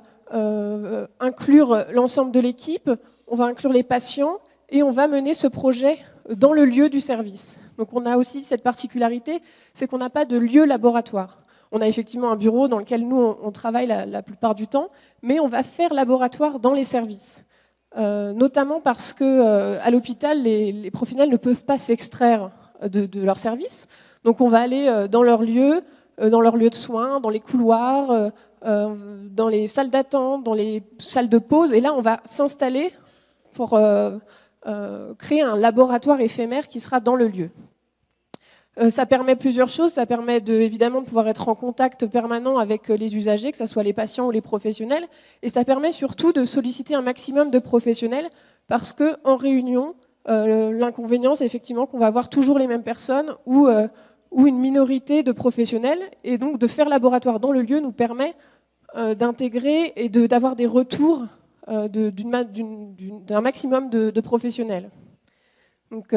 inclure l'ensemble de l'équipe, on va inclure les patients et on va mener ce projet dans le lieu du service. Donc on a aussi cette particularité, c'est qu'on n'a pas de lieu laboratoire. On a effectivement un bureau dans lequel nous, on travaille la plupart du temps, mais on va faire laboratoire dans les services. Notamment parce qu'à l'hôpital, les professionnels ne peuvent pas s'extraire de leur service. Donc on va aller dans leur lieu de soins, dans les couloirs, dans les salles d'attente, dans les salles de pause. Et là, on va s'installer pour créer un laboratoire éphémère qui sera dans le lieu. Ça permet plusieurs choses. Ça permet évidemment de pouvoir être en contact permanent avec les usagers, que ce soit les patients ou les professionnels. Et ça permet surtout de solliciter un maximum de professionnels parce qu'en réunion, l'inconvénient, c'est effectivement qu'on va avoir toujours les mêmes personnes ou une minorité de professionnels. Et donc, de faire laboratoire dans le lieu nous permet d'intégrer et d'avoir des retours d'un maximum de professionnels. Donc,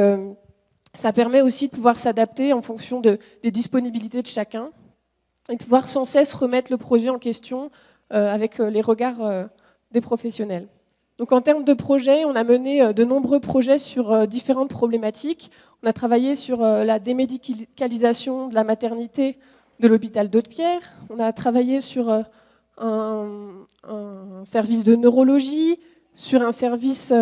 ça permet aussi de pouvoir s'adapter en fonction des disponibilités de chacun et de pouvoir sans cesse remettre le projet en question avec les regards des professionnels. Donc en termes de projets, on a mené de nombreux projets sur différentes problématiques. On a travaillé sur la démédicalisation de la maternité de l'hôpital d'Haute-Pierre. On a travaillé sur un service de neurologie, sur un service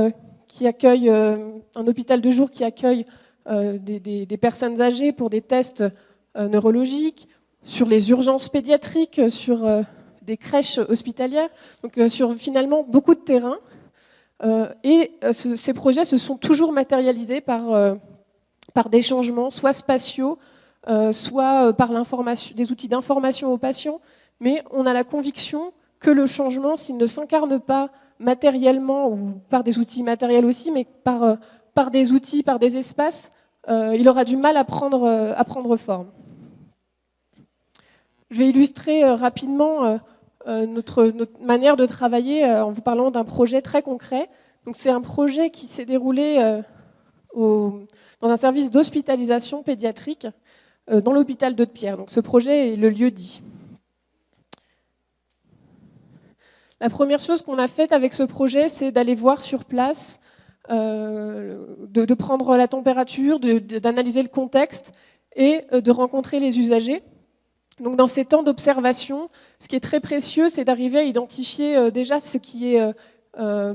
qui accueille, un hôpital de jour qui accueille des personnes âgées pour des tests neurologiques, sur les urgences pédiatriques, sur des crèches hospitalières, donc sur finalement beaucoup de terrain. Ces projets se sont toujours matérialisés par des changements, soit spatiaux, soit par des outils d'information aux patients, mais on a la conviction que le changement, s'il ne s'incarne pas matériellement ou par des outils matériels aussi, mais par des outils, par des espaces, il aura du mal à prendre forme. Je vais illustrer rapidement notre manière de travailler en vous parlant d'un projet très concret. Donc, c'est un projet qui s'est déroulé dans un service d'hospitalisation pédiatrique dans l'hôpital d'Haute-Pierre. Donc, ce projet est le lieu-dit. La première chose qu'on a faite avec ce projet, c'est d'aller voir sur place, de prendre la température, d'analyser le contexte et de rencontrer les usagers. Donc dans ces temps d'observation, ce qui est très précieux, c'est d'arriver à identifier déjà ce qui est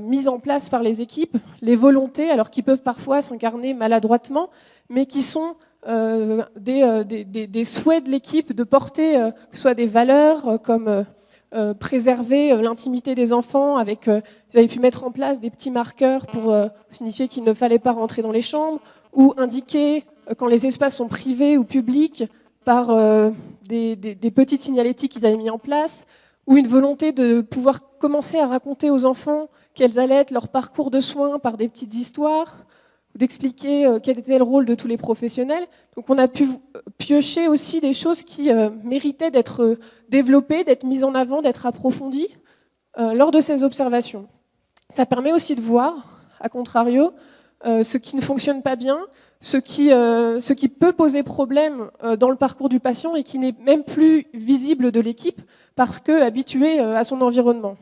mis en place par les équipes, les volontés, alors qui peuvent parfois s'incarner maladroitement, mais qui sont des souhaits de l'équipe de porter que ce soit des valeurs comme préserver l'intimité des enfants. Vous avez pu mettre en place des petits marqueurs pour signifier qu'il ne fallait pas rentrer dans les chambres, ou indiquer quand les espaces sont privés ou publics par des petites signalétiques qu'ils avaient mis en place, ou une volonté de pouvoir commencer à raconter aux enfants quels allaient être leur parcours de soins par des petites histoires, d'expliquer quel était le rôle de tous les professionnels. Donc on a pu piocher aussi des choses qui méritaient d'être développées, d'être mises en avant, d'être approfondies lors de ces observations. Ça permet aussi de voir, à contrario, ce qui ne fonctionne pas bien, ce qui peut poser problème dans le parcours du patient et qui n'est même plus visible de l'équipe parce qu'habitué à son environnement.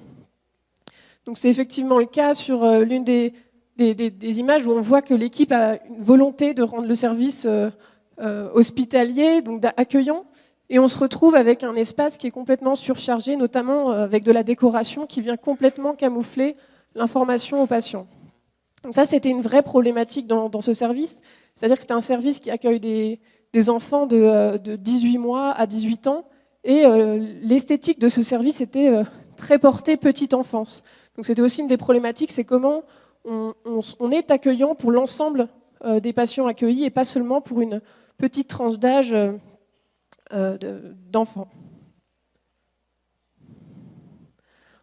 Donc c'est effectivement le cas sur l'une des images où on voit que l'équipe a une volonté de rendre le service hospitalier, donc accueillant, et on se retrouve avec un espace qui est complètement surchargé, notamment avec de la décoration qui vient complètement camoufler l'information aux patients. Donc ça, c'était une vraie problématique dans ce service, c'est-à-dire que c'était un service qui accueille des enfants de 18 mois à 18 ans, et l'esthétique de ce service était très portée petite enfance. Donc c'était aussi une des problématiques, c'est comment on est accueillant pour l'ensemble des patients accueillis et pas seulement pour une petite tranche d'âge d'enfants.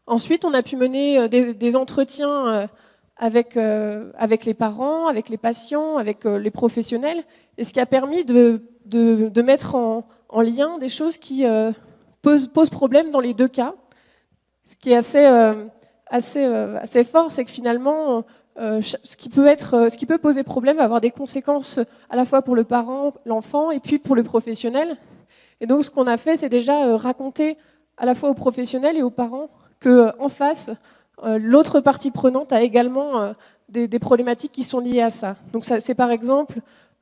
Ensuite, on a pu mener des entretiens avec les parents, avec les patients, avec les professionnels, et ce qui a permis de mettre en lien des choses qui posent problème dans les deux cas. Ce qui est assez fort, c'est que finalement, ce qui peut poser problème va avoir des conséquences à la fois pour le parent, l'enfant, et puis pour le professionnel. Et donc, ce qu'on a fait, c'est déjà raconter à la fois aux professionnels et aux parents qu'en face, l'autre partie prenante a également des problématiques qui sont liées à ça. Donc, c'est par exemple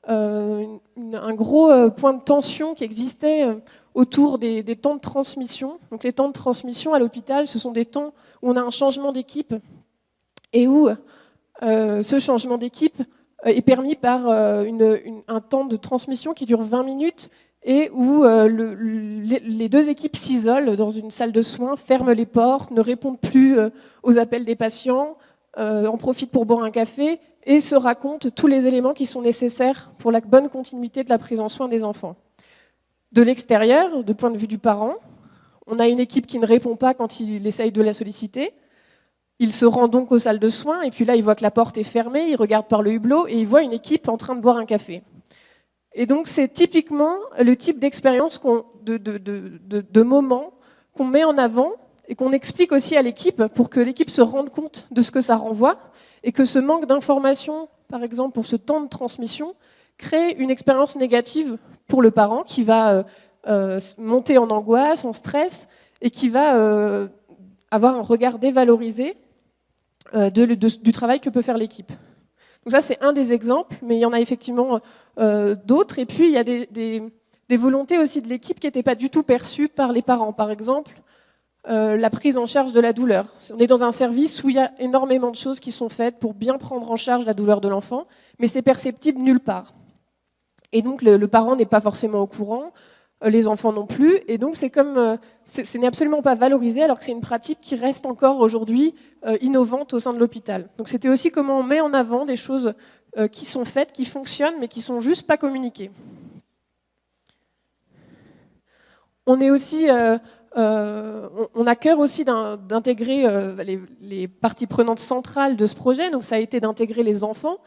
un gros point de tension qui existait autour des temps de transmission. Donc, les temps de transmission à l'hôpital, ce sont des temps où on a un changement d'équipe et où ce changement d'équipe est permis par un temps de transmission qui dure 20 minutes et où les deux équipes s'isolent dans une salle de soins, ferment les portes, ne répondent plus aux appels des patients, en profitent pour boire un café et se racontent tous les éléments qui sont nécessaires pour la bonne continuité de la prise en soin des enfants. De l'extérieur, du point de vue du parent, on a une équipe qui ne répond pas quand il essaye de la solliciter. Il se rend donc aux salles de soins, et puis là, il voit que la porte est fermée, il regarde par le hublot, et il voit une équipe en train de boire un café. Et donc, c'est typiquement le type d'expérience, de moment qu'on met en avant, et qu'on explique aussi à l'équipe, pour que l'équipe se rende compte de ce que ça renvoie, et que ce manque d'information, par exemple, pour ce temps de transmission, crée une expérience négative pour le parent, qui va monter en angoisse, en stress, et qui va avoir un regard dévalorisé du travail que peut faire l'équipe. Donc ça, c'est un des exemples, mais il y en a effectivement d'autres. Et puis, il y a des volontés aussi de l'équipe qui n'étaient pas du tout perçues par les parents. Par exemple, la prise en charge de la douleur. On est dans un service où il y a énormément de choses qui sont faites pour bien prendre en charge la douleur de l'enfant, mais c'est perceptible nulle part. Et donc, le parent n'est pas forcément au courant, les enfants non plus, et donc ce n'est absolument pas valorisé, alors que c'est une pratique qui reste encore aujourd'hui innovante au sein de l'hôpital. Donc c'était aussi comment on met en avant des choses qui sont faites, qui fonctionnent, mais qui ne sont juste pas communiquées. On est aussi, on a cœur aussi d'intégrer les parties prenantes centrales de ce projet, donc ça a été d'intégrer les enfants.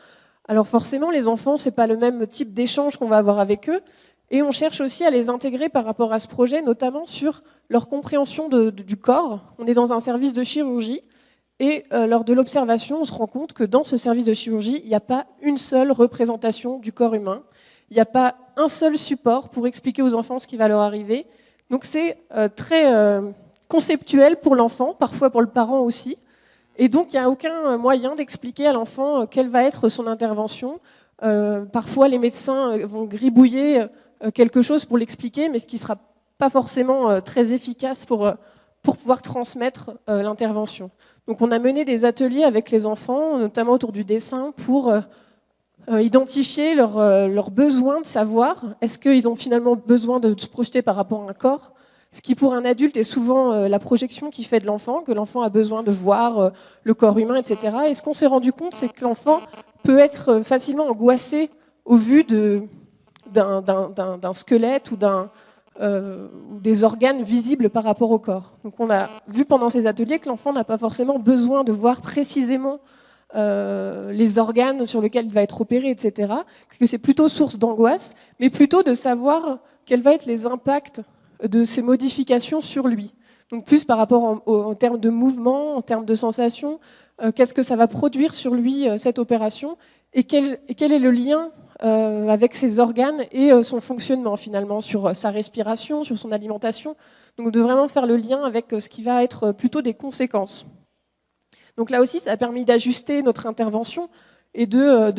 Alors forcément, les enfants, ce n'est pas le même type d'échange qu'on va avoir avec eux, et on cherche aussi à les intégrer par rapport à ce projet, notamment sur leur compréhension du corps. On est dans un service de chirurgie, et lors de l'observation, on se rend compte que dans ce service de chirurgie, il n'y a pas une seule représentation du corps humain, il n'y a pas un seul support pour expliquer aux enfants ce qui va leur arriver. Donc c'est très conceptuel pour l'enfant, parfois pour le parent aussi, et donc il n'y a aucun moyen d'expliquer à l'enfant quelle va être son intervention. Parfois les médecins vont gribouiller quelque chose pour l'expliquer, mais ce qui sera pas forcément très efficaces pour pouvoir transmettre l'intervention. Donc on a mené des ateliers avec les enfants, notamment autour du dessin, pour identifier leurs besoins de savoir. Est-ce qu'ils ont finalement besoin de se projeter par rapport à un corps ? Ce qui pour un adulte est souvent la projection qu'il fait de l'enfant, que l'enfant a besoin de voir le corps humain, etc. Et ce qu'on s'est rendu compte, c'est que l'enfant peut être facilement angoissé au vu d'un squelette ou des organes visibles par rapport au corps. Donc on a vu pendant ces ateliers que l'enfant n'a pas forcément besoin de voir précisément les organes sur lesquels il va être opéré, etc. Que c'est plutôt source d'angoisse, mais plutôt de savoir quels vont être les impacts de ces modifications sur lui. Donc plus par rapport en termes de mouvement, en termes de sensations, qu'est-ce que ça va produire sur lui, cette opération, et quel est le lien avec ses organes et son fonctionnement finalement, sur sa respiration, sur son alimentation. Donc de vraiment faire le lien avec ce qui va être plutôt des conséquences. Donc là aussi, ça a permis d'ajuster notre intervention et de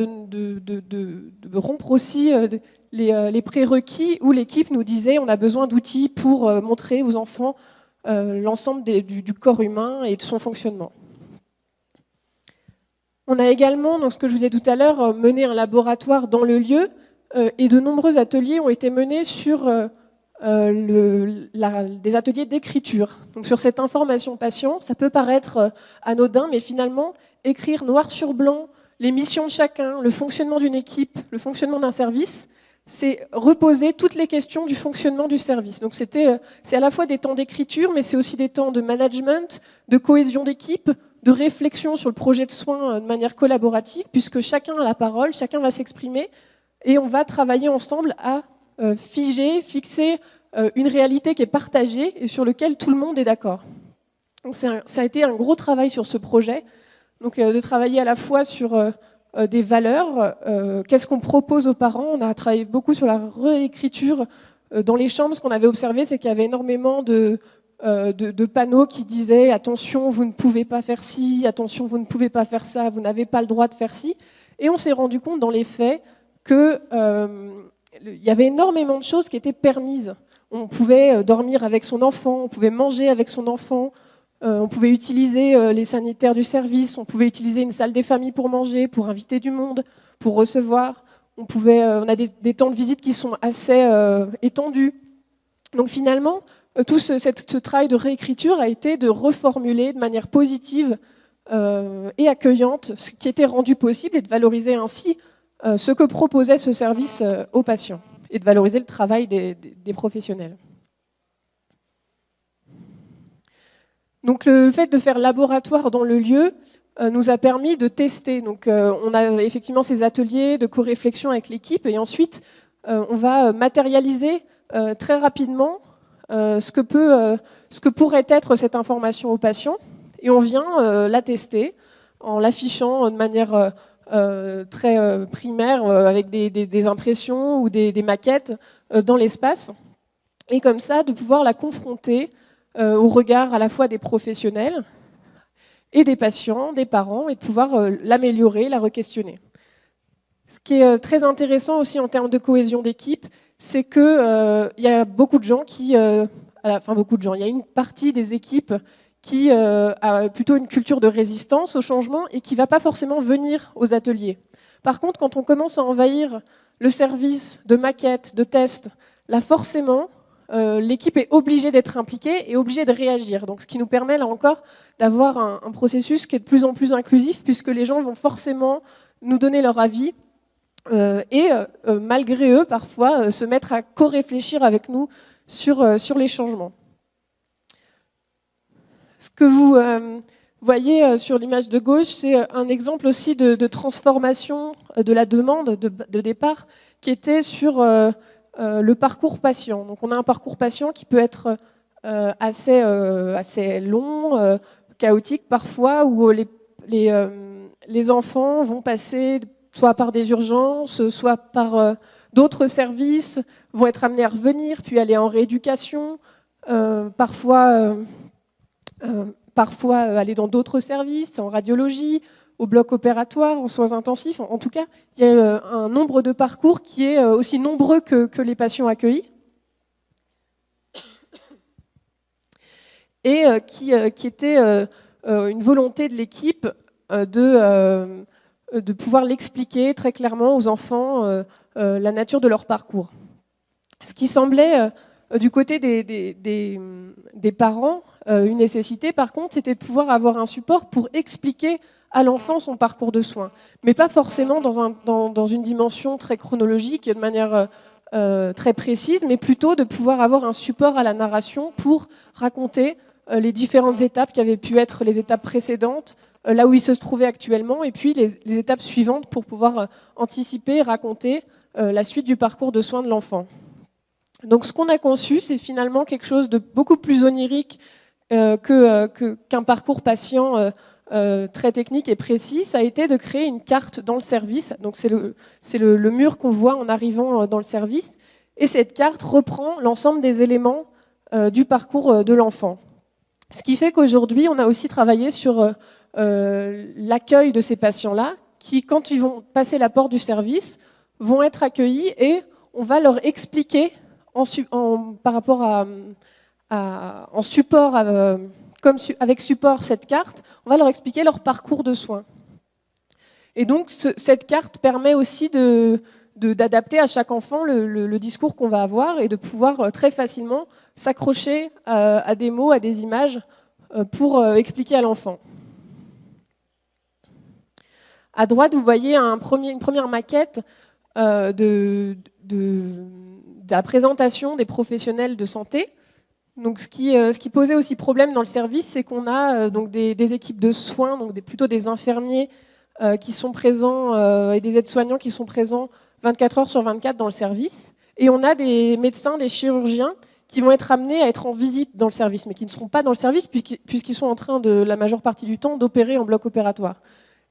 rompre aussi les prérequis où l'équipe nous disait on a besoin d'outils pour montrer aux enfants l'ensemble du corps humain et de son fonctionnement. On a également, donc ce que je vous disais tout à l'heure, mené un laboratoire dans le lieu et de nombreux ateliers ont été menés sur des ateliers d'écriture. Donc sur cette information patient, ça peut paraître anodin, mais finalement, écrire noir sur blanc les missions de chacun, le fonctionnement d'une équipe, le fonctionnement d'un service, c'est reposer toutes les questions du fonctionnement du service. Donc c'est à la fois des temps d'écriture, mais c'est aussi des temps de management, de cohésion d'équipe, de réflexion sur le projet de soins de manière collaborative, puisque chacun a la parole, chacun va s'exprimer, et on va travailler ensemble à fixer une réalité qui est partagée et sur laquelle tout le monde est d'accord. Donc ça a été un gros travail sur ce projet, donc de travailler à la fois sur des valeurs, qu'est-ce qu'on propose aux parents. On a travaillé beaucoup sur la réécriture dans les chambres. Ce qu'on avait observé, c'est qu'il y avait énormément de panneaux qui disaient « Attention, vous ne pouvez pas faire ci, attention, vous ne pouvez pas faire ça, vous n'avez pas le droit de faire ci ». Et on s'est rendu compte dans les faits qu'il y avait énormément de choses qui étaient permises. On pouvait dormir avec son enfant, on pouvait manger avec son enfant, on pouvait utiliser les sanitaires du service, on pouvait utiliser une salle des familles pour manger, pour inviter du monde, pour recevoir. On a des temps de visite qui sont assez étendus. Donc finalement, tout ce travail de réécriture a été de reformuler de manière positive et accueillante ce qui était rendu possible et de valoriser ainsi ce que proposait ce service aux patients et de valoriser le travail des professionnels. Donc le fait de faire laboratoire dans le lieu nous a permis de tester. Donc on a effectivement ces ateliers de co-réflexion avec l'équipe et ensuite on va matérialiser très rapidement ce que pourrait être cette information aux patients et on vient la tester en l'affichant de manière très primaire avec des impressions ou des maquettes dans l'espace et comme ça de pouvoir la confronter au regard à la fois des professionnels et des patients, des parents, et de pouvoir l'améliorer, la re-questionner. Ce qui est très intéressant aussi en termes de cohésion d'équipe, c'est qu'il y a beaucoup de gens il y a une partie des équipes qui a plutôt une culture de résistance au changement et qui ne va pas forcément venir aux ateliers. Par contre, quand on commence à envahir le service de maquettes, de tests, là forcément, l'équipe est obligée d'être impliquée et obligée de réagir. Donc, ce qui nous permet, là encore, d'avoir un processus qui est de plus en plus inclusif, puisque les gens vont forcément nous donner leur avis et, malgré eux, parfois, se mettre à co-réfléchir avec nous sur les changements. Ce que vous voyez sur l'image de gauche, c'est un exemple aussi de transformation de la demande de départ qui était sur le parcours patient. Donc on a un parcours patient qui peut être assez long, chaotique parfois, où les enfants vont passer soit par des urgences, soit par d'autres services, vont être amenés à revenir, puis aller en rééducation, parfois aller dans d'autres services, en radiologie, au bloc opératoire, en soins intensifs. En tout cas, il y a un nombre de parcours qui est aussi nombreux que les patients accueillis. et qui était une volonté de l'équipe de pouvoir l'expliquer très clairement aux enfants la nature de leur parcours. Ce qui semblait, du côté des parents, une nécessité, par contre, c'était de pouvoir avoir un support pour expliquer à l'enfant son parcours de soins, mais pas forcément dans une dimension très chronologique, de manière très précise, mais plutôt de pouvoir avoir un support à la narration pour raconter les différentes étapes qui avaient pu être les étapes précédentes, là où il se trouvait actuellement, et puis les étapes suivantes pour pouvoir anticiper, raconter la suite du parcours de soins de l'enfant. Donc ce qu'on a conçu, c'est finalement quelque chose de beaucoup plus onirique qu'un parcours patient très technique et précis. Ça a été de créer une carte dans le service. Donc c'est le mur qu'on voit en arrivant dans le service. Et cette carte reprend l'ensemble des éléments du parcours de l'enfant. Ce qui fait qu'aujourd'hui, on a aussi travaillé sur l'accueil de ces patients-là, qui, quand ils vont passer la porte du service, vont être accueillis et on va leur expliquer par rapport en support, avec support cette carte, on va leur expliquer leur parcours de soins. Et donc cette carte permet aussi d'adapter à chaque enfant le discours qu'on va avoir et de pouvoir très facilement s'accrocher à des mots, à des images pour expliquer à l'enfant. À droite, vous voyez une première maquette de la présentation des professionnels de santé. Donc, ce qui posait aussi problème dans le service, c'est qu'on a donc des équipes de soins, donc plutôt des infirmiers qui sont présents et des aides-soignants qui sont présents 24 heures sur 24 dans le service. Et on a des médecins, des chirurgiens qui vont être amenés à être en visite dans le service, mais qui ne seront pas dans le service puisqu'ils sont en train, la majeure partie du temps, d'opérer en bloc opératoire.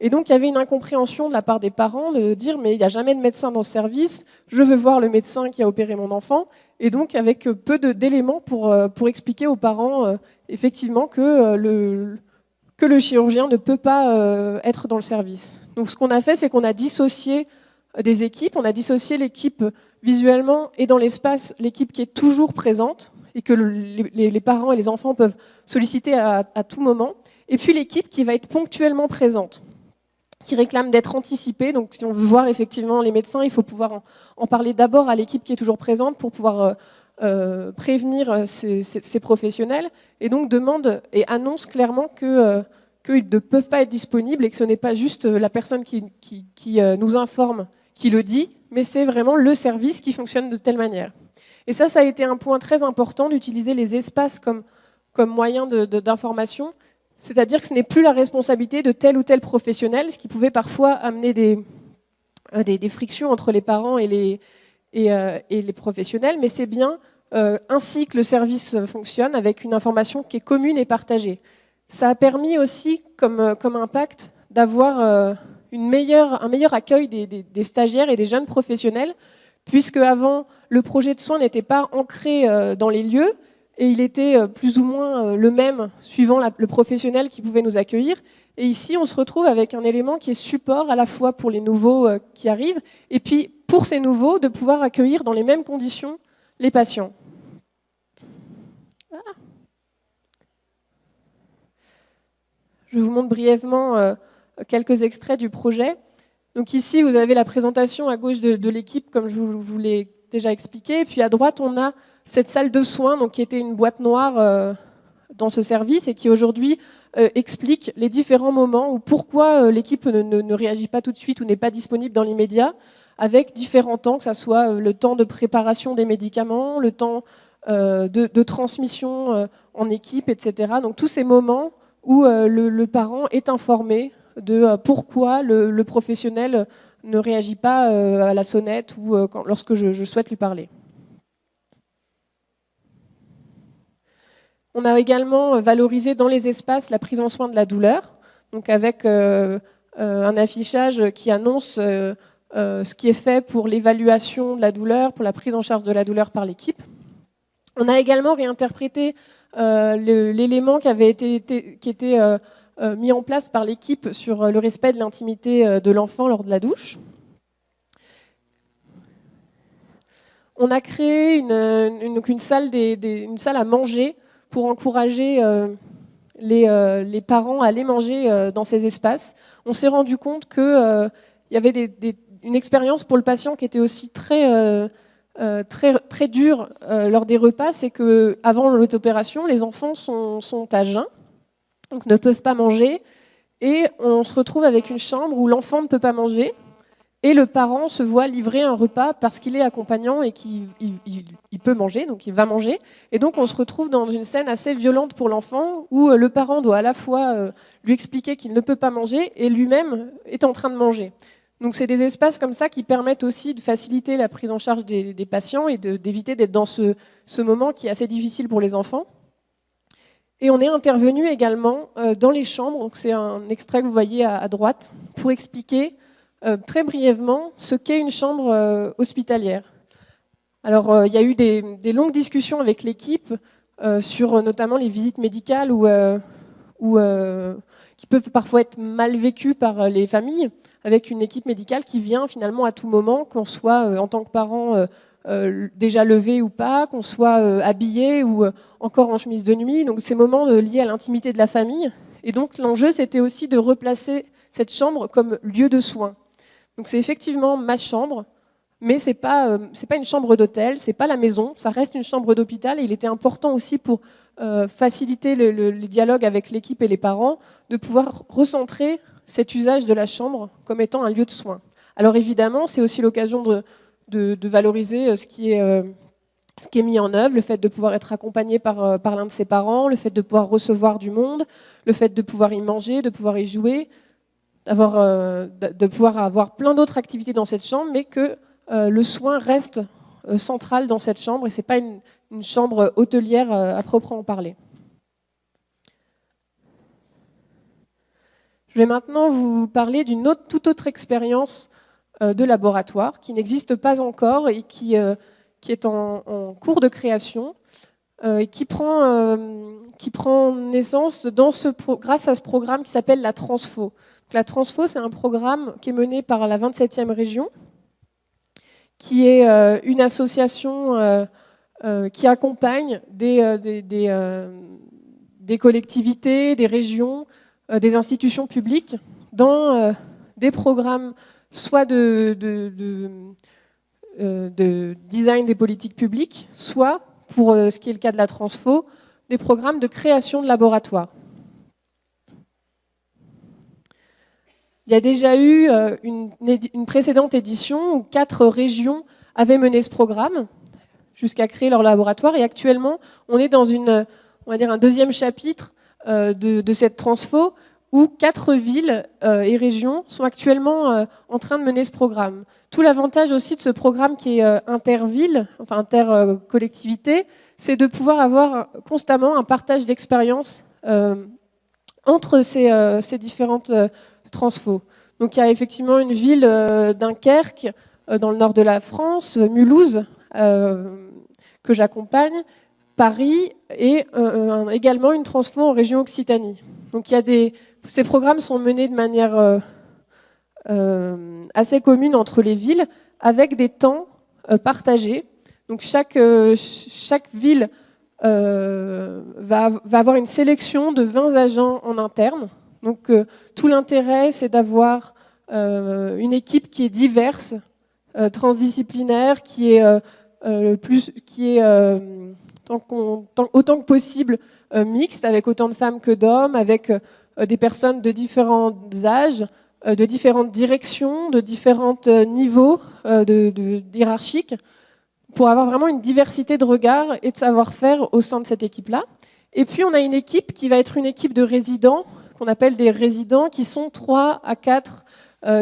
Et donc, il y avait une incompréhension de la part des parents de dire « mais il n'y a jamais de médecin dans ce service, je veux voir le médecin qui a opéré mon enfant ». Et donc, avec peu d'éléments pour expliquer aux parents effectivement que le chirurgien ne peut pas être dans le service. Donc, ce qu'on a fait, c'est qu'on a dissocié des équipes. On a dissocié l'équipe visuellement et dans l'espace, l'équipe qui est toujours présente et que les parents et les enfants peuvent solliciter à tout moment. Et puis, l'équipe qui va être ponctuellement présente, qui réclame d'être anticipée. Donc, si on veut voir effectivement les médecins, il faut pouvoir en parler d'abord à l'équipe qui est toujours présente pour pouvoir prévenir ces professionnels. Et donc, demande et annonce clairement qu'ils ne peuvent pas être disponibles et que ce n'est pas juste la personne qui nous informe qui le dit, mais c'est vraiment le service qui fonctionne de telle manière. Et ça a été un point très important d'utiliser les espaces comme moyen d'information. C'est-à-dire que ce n'est plus la responsabilité de tel ou tel professionnel, ce qui pouvait parfois amener des frictions entre les parents et les professionnels, mais c'est bien ainsi que le service fonctionne, avec une information qui est commune et partagée. Ça a permis aussi, comme impact, d'avoir un meilleur accueil des stagiaires et des jeunes professionnels, puisque avant, le projet de soins n'était pas ancré dans les lieux, et il était plus ou moins le même suivant le professionnel qui pouvait nous accueillir. Et ici, on se retrouve avec un élément qui est support à la fois pour les nouveaux qui arrivent, et puis pour ces nouveaux, de pouvoir accueillir dans les mêmes conditions les patients. Je vous montre brièvement quelques extraits du projet. Donc ici, vous avez la présentation à gauche de l'équipe, comme je vous l'ai déjà expliqué. Et puis à droite, on a cette salle de soins, donc, qui était une boîte noire dans ce service et qui aujourd'hui explique les différents moments où pourquoi l'équipe ne réagit pas tout de suite ou n'est pas disponible dans l'immédiat, avec différents temps, que ce soit le temps de préparation des médicaments, le temps de transmission en équipe, etc. Donc tous ces moments où le parent est informé de pourquoi le professionnel ne réagit pas à la sonnette ou lorsque je souhaite lui parler. On a également valorisé dans les espaces la prise en soin de la douleur, donc avec un affichage qui annonce ce qui est fait pour l'évaluation de la douleur, pour la prise en charge de la douleur par l'équipe. On a également réinterprété l'élément qui était mis en place par l'équipe sur le respect de l'intimité de l'enfant lors de la douche. On a créé une salle à manger pour encourager les parents à aller manger dans ces espaces. On s'est rendu compte qu'il y avait une expérience pour le patient qui était aussi très dure lors des repas, c'est qu'avant l'opération, les enfants sont à jeun, donc ne peuvent pas manger, et on se retrouve avec une chambre où l'enfant ne peut pas manger, et le parent se voit livrer un repas parce qu'il est accompagnant et qu'il peut manger, donc il va manger. Et donc on se retrouve dans une scène assez violente pour l'enfant où le parent doit à la fois lui expliquer qu'il ne peut pas manger et lui-même est en train de manger. Donc c'est des espaces comme ça qui permettent aussi de faciliter la prise en charge des patients et d'éviter d'être dans ce moment qui est assez difficile pour les enfants. Et on est intervenu également dans les chambres, donc c'est un extrait que vous voyez à droite, pour expliquer très brièvement ce qu'est une chambre hospitalière. Alors, il y a eu des longues discussions avec l'équipe sur notamment les visites médicales qui peuvent parfois être mal vécues par les familles, avec une équipe médicale qui vient finalement à tout moment, qu'on soit en tant que parent déjà levé ou pas, qu'on soit habillé ou encore en chemise de nuit. Donc, ces moments liés à l'intimité de la famille. Et donc, l'enjeu, c'était aussi de replacer cette chambre comme lieu de soins. Donc c'est effectivement ma chambre, mais c'est pas une chambre d'hôtel, c'est pas la maison, ça reste une chambre d'hôpital. Et il était important aussi pour faciliter le dialogue avec l'équipe et les parents, de pouvoir recentrer cet usage de la chambre comme étant un lieu de soins. Alors évidemment, c'est aussi l'occasion de valoriser ce qui est mis en œuvre, le fait de pouvoir être accompagné par l'un de ses parents, le fait de pouvoir recevoir du monde, le fait de pouvoir y manger, de pouvoir y jouer, de pouvoir avoir plein d'autres activités dans cette chambre, mais que le soin reste central dans cette chambre et ce n'est pas une chambre hôtelière à proprement parler. Je vais maintenant vous parler d'une toute autre expérience de laboratoire qui n'existe pas encore et qui est en cours de création et qui prend naissance grâce à ce programme qui s'appelle la Transfo. La Transfo, c'est un programme qui est mené par la 27e région, qui est une association qui accompagne des collectivités, des régions, des institutions publiques dans des programmes soit de design des politiques publiques, soit, pour ce qui est le cas de la Transfo, des programmes de création de laboratoires. Il y a déjà eu une précédente édition où 4 régions avaient mené ce programme jusqu'à créer leur laboratoire. Et actuellement, on est dans un deuxième chapitre de cette transfo où 4 villes et régions sont actuellement en train de mener ce programme. Tout l'avantage aussi de ce programme qui est interville, enfin intercollectivité, c'est de pouvoir avoir constamment un partage d'expériences entre ces différentes transfo. Donc il y a effectivement une ville Dunkerque dans le nord de la France, Mulhouse que j'accompagne, Paris et également une transfo en région Occitanie. Donc ces programmes sont menés de manière assez commune entre les villes avec des temps partagés. Donc chaque ville va avoir une sélection de 20 agents en interne. Donc tout l'intérêt, c'est d'avoir une équipe qui est diverse, transdisciplinaire, qui est autant que possible mixte, avec autant de femmes que d'hommes, avec des personnes de différents âges, de différentes directions, de différents niveaux hiérarchiques, pour avoir vraiment une diversité de regards et de savoir-faire au sein de cette équipe-là. Et puis on a une équipe qui va être une équipe de résidents, qu'on appelle des résidents, qui sont 3 à 4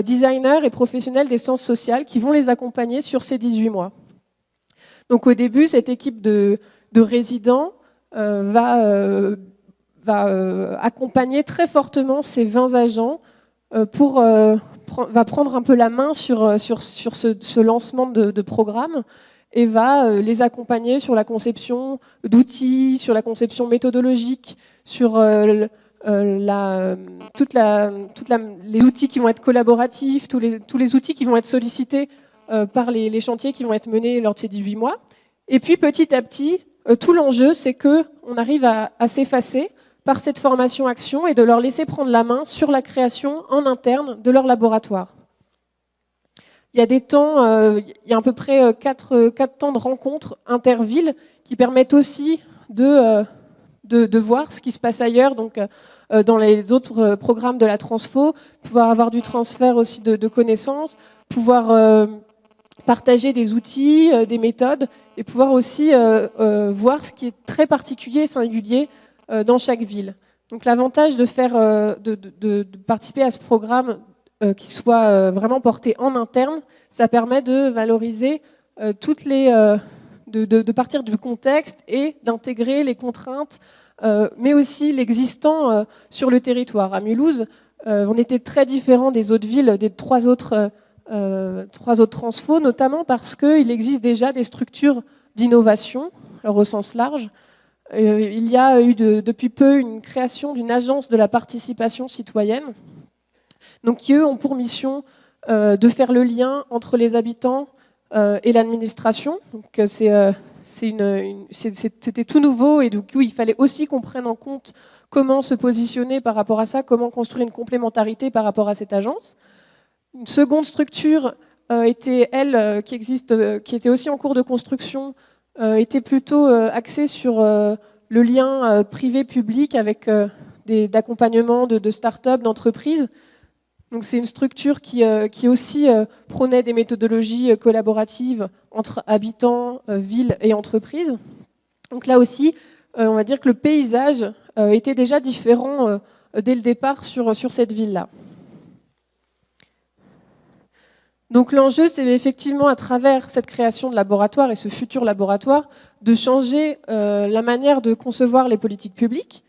designers et professionnels des sciences sociales qui vont les accompagner sur ces 18 mois. Donc au début, cette équipe de résidents va accompagner très fortement ces 20 agents va prendre un peu la main sur ce lancement de programme et va les accompagner sur la conception d'outils, sur la conception méthodologique, sur les outils qui vont être collaboratifs, tous les outils qui vont être sollicités par les chantiers qui vont être menés lors de ces 18 mois. Et puis petit à petit, tout l'enjeu, c'est qu'on arrive à s'effacer par cette formation-action et de leur laisser prendre la main sur la création en interne de leur laboratoire. Il y a des temps, il y a à peu près 4 temps de rencontres intervilles qui permettent aussi de voir ce qui se passe ailleurs, donc dans les autres programmes de la Transfo, pouvoir avoir du transfert aussi de connaissances, pouvoir partager des outils, des méthodes, et pouvoir aussi voir ce qui est très particulier et singulier dans chaque ville. Donc l'avantage de participer à ce programme qui soit vraiment porté en interne, ça permet de valoriser de partir du contexte et d'intégrer les contraintes, mais aussi l'existant sur le territoire. À Mulhouse, on était très différent des autres villes, des trois autres transfos, notamment parce qu'il existe déjà des structures d'innovation, alors au sens large. Il y a eu depuis peu une création d'une agence de la participation citoyenne, donc qui eux ont pour mission de faire le lien entre les habitants et l'administration. Donc c'était tout nouveau et du coup il fallait aussi qu'on prenne en compte comment se positionner par rapport à ça, comment construire une complémentarité par rapport à cette agence. Une seconde structure était elle qui était aussi en cours de construction, était plutôt axée sur le lien privé-public avec d'accompagnement de start-up, d'entreprises. Donc c'est une structure qui aussi prônait des méthodologies collaboratives entre habitants, villes et entreprises. Donc là aussi, on va dire que le paysage était déjà différent dès le départ sur cette ville-là. Donc l'enjeu, c'est effectivement à travers cette création de laboratoire et ce futur laboratoire, de changer la manière de concevoir les politiques publiques.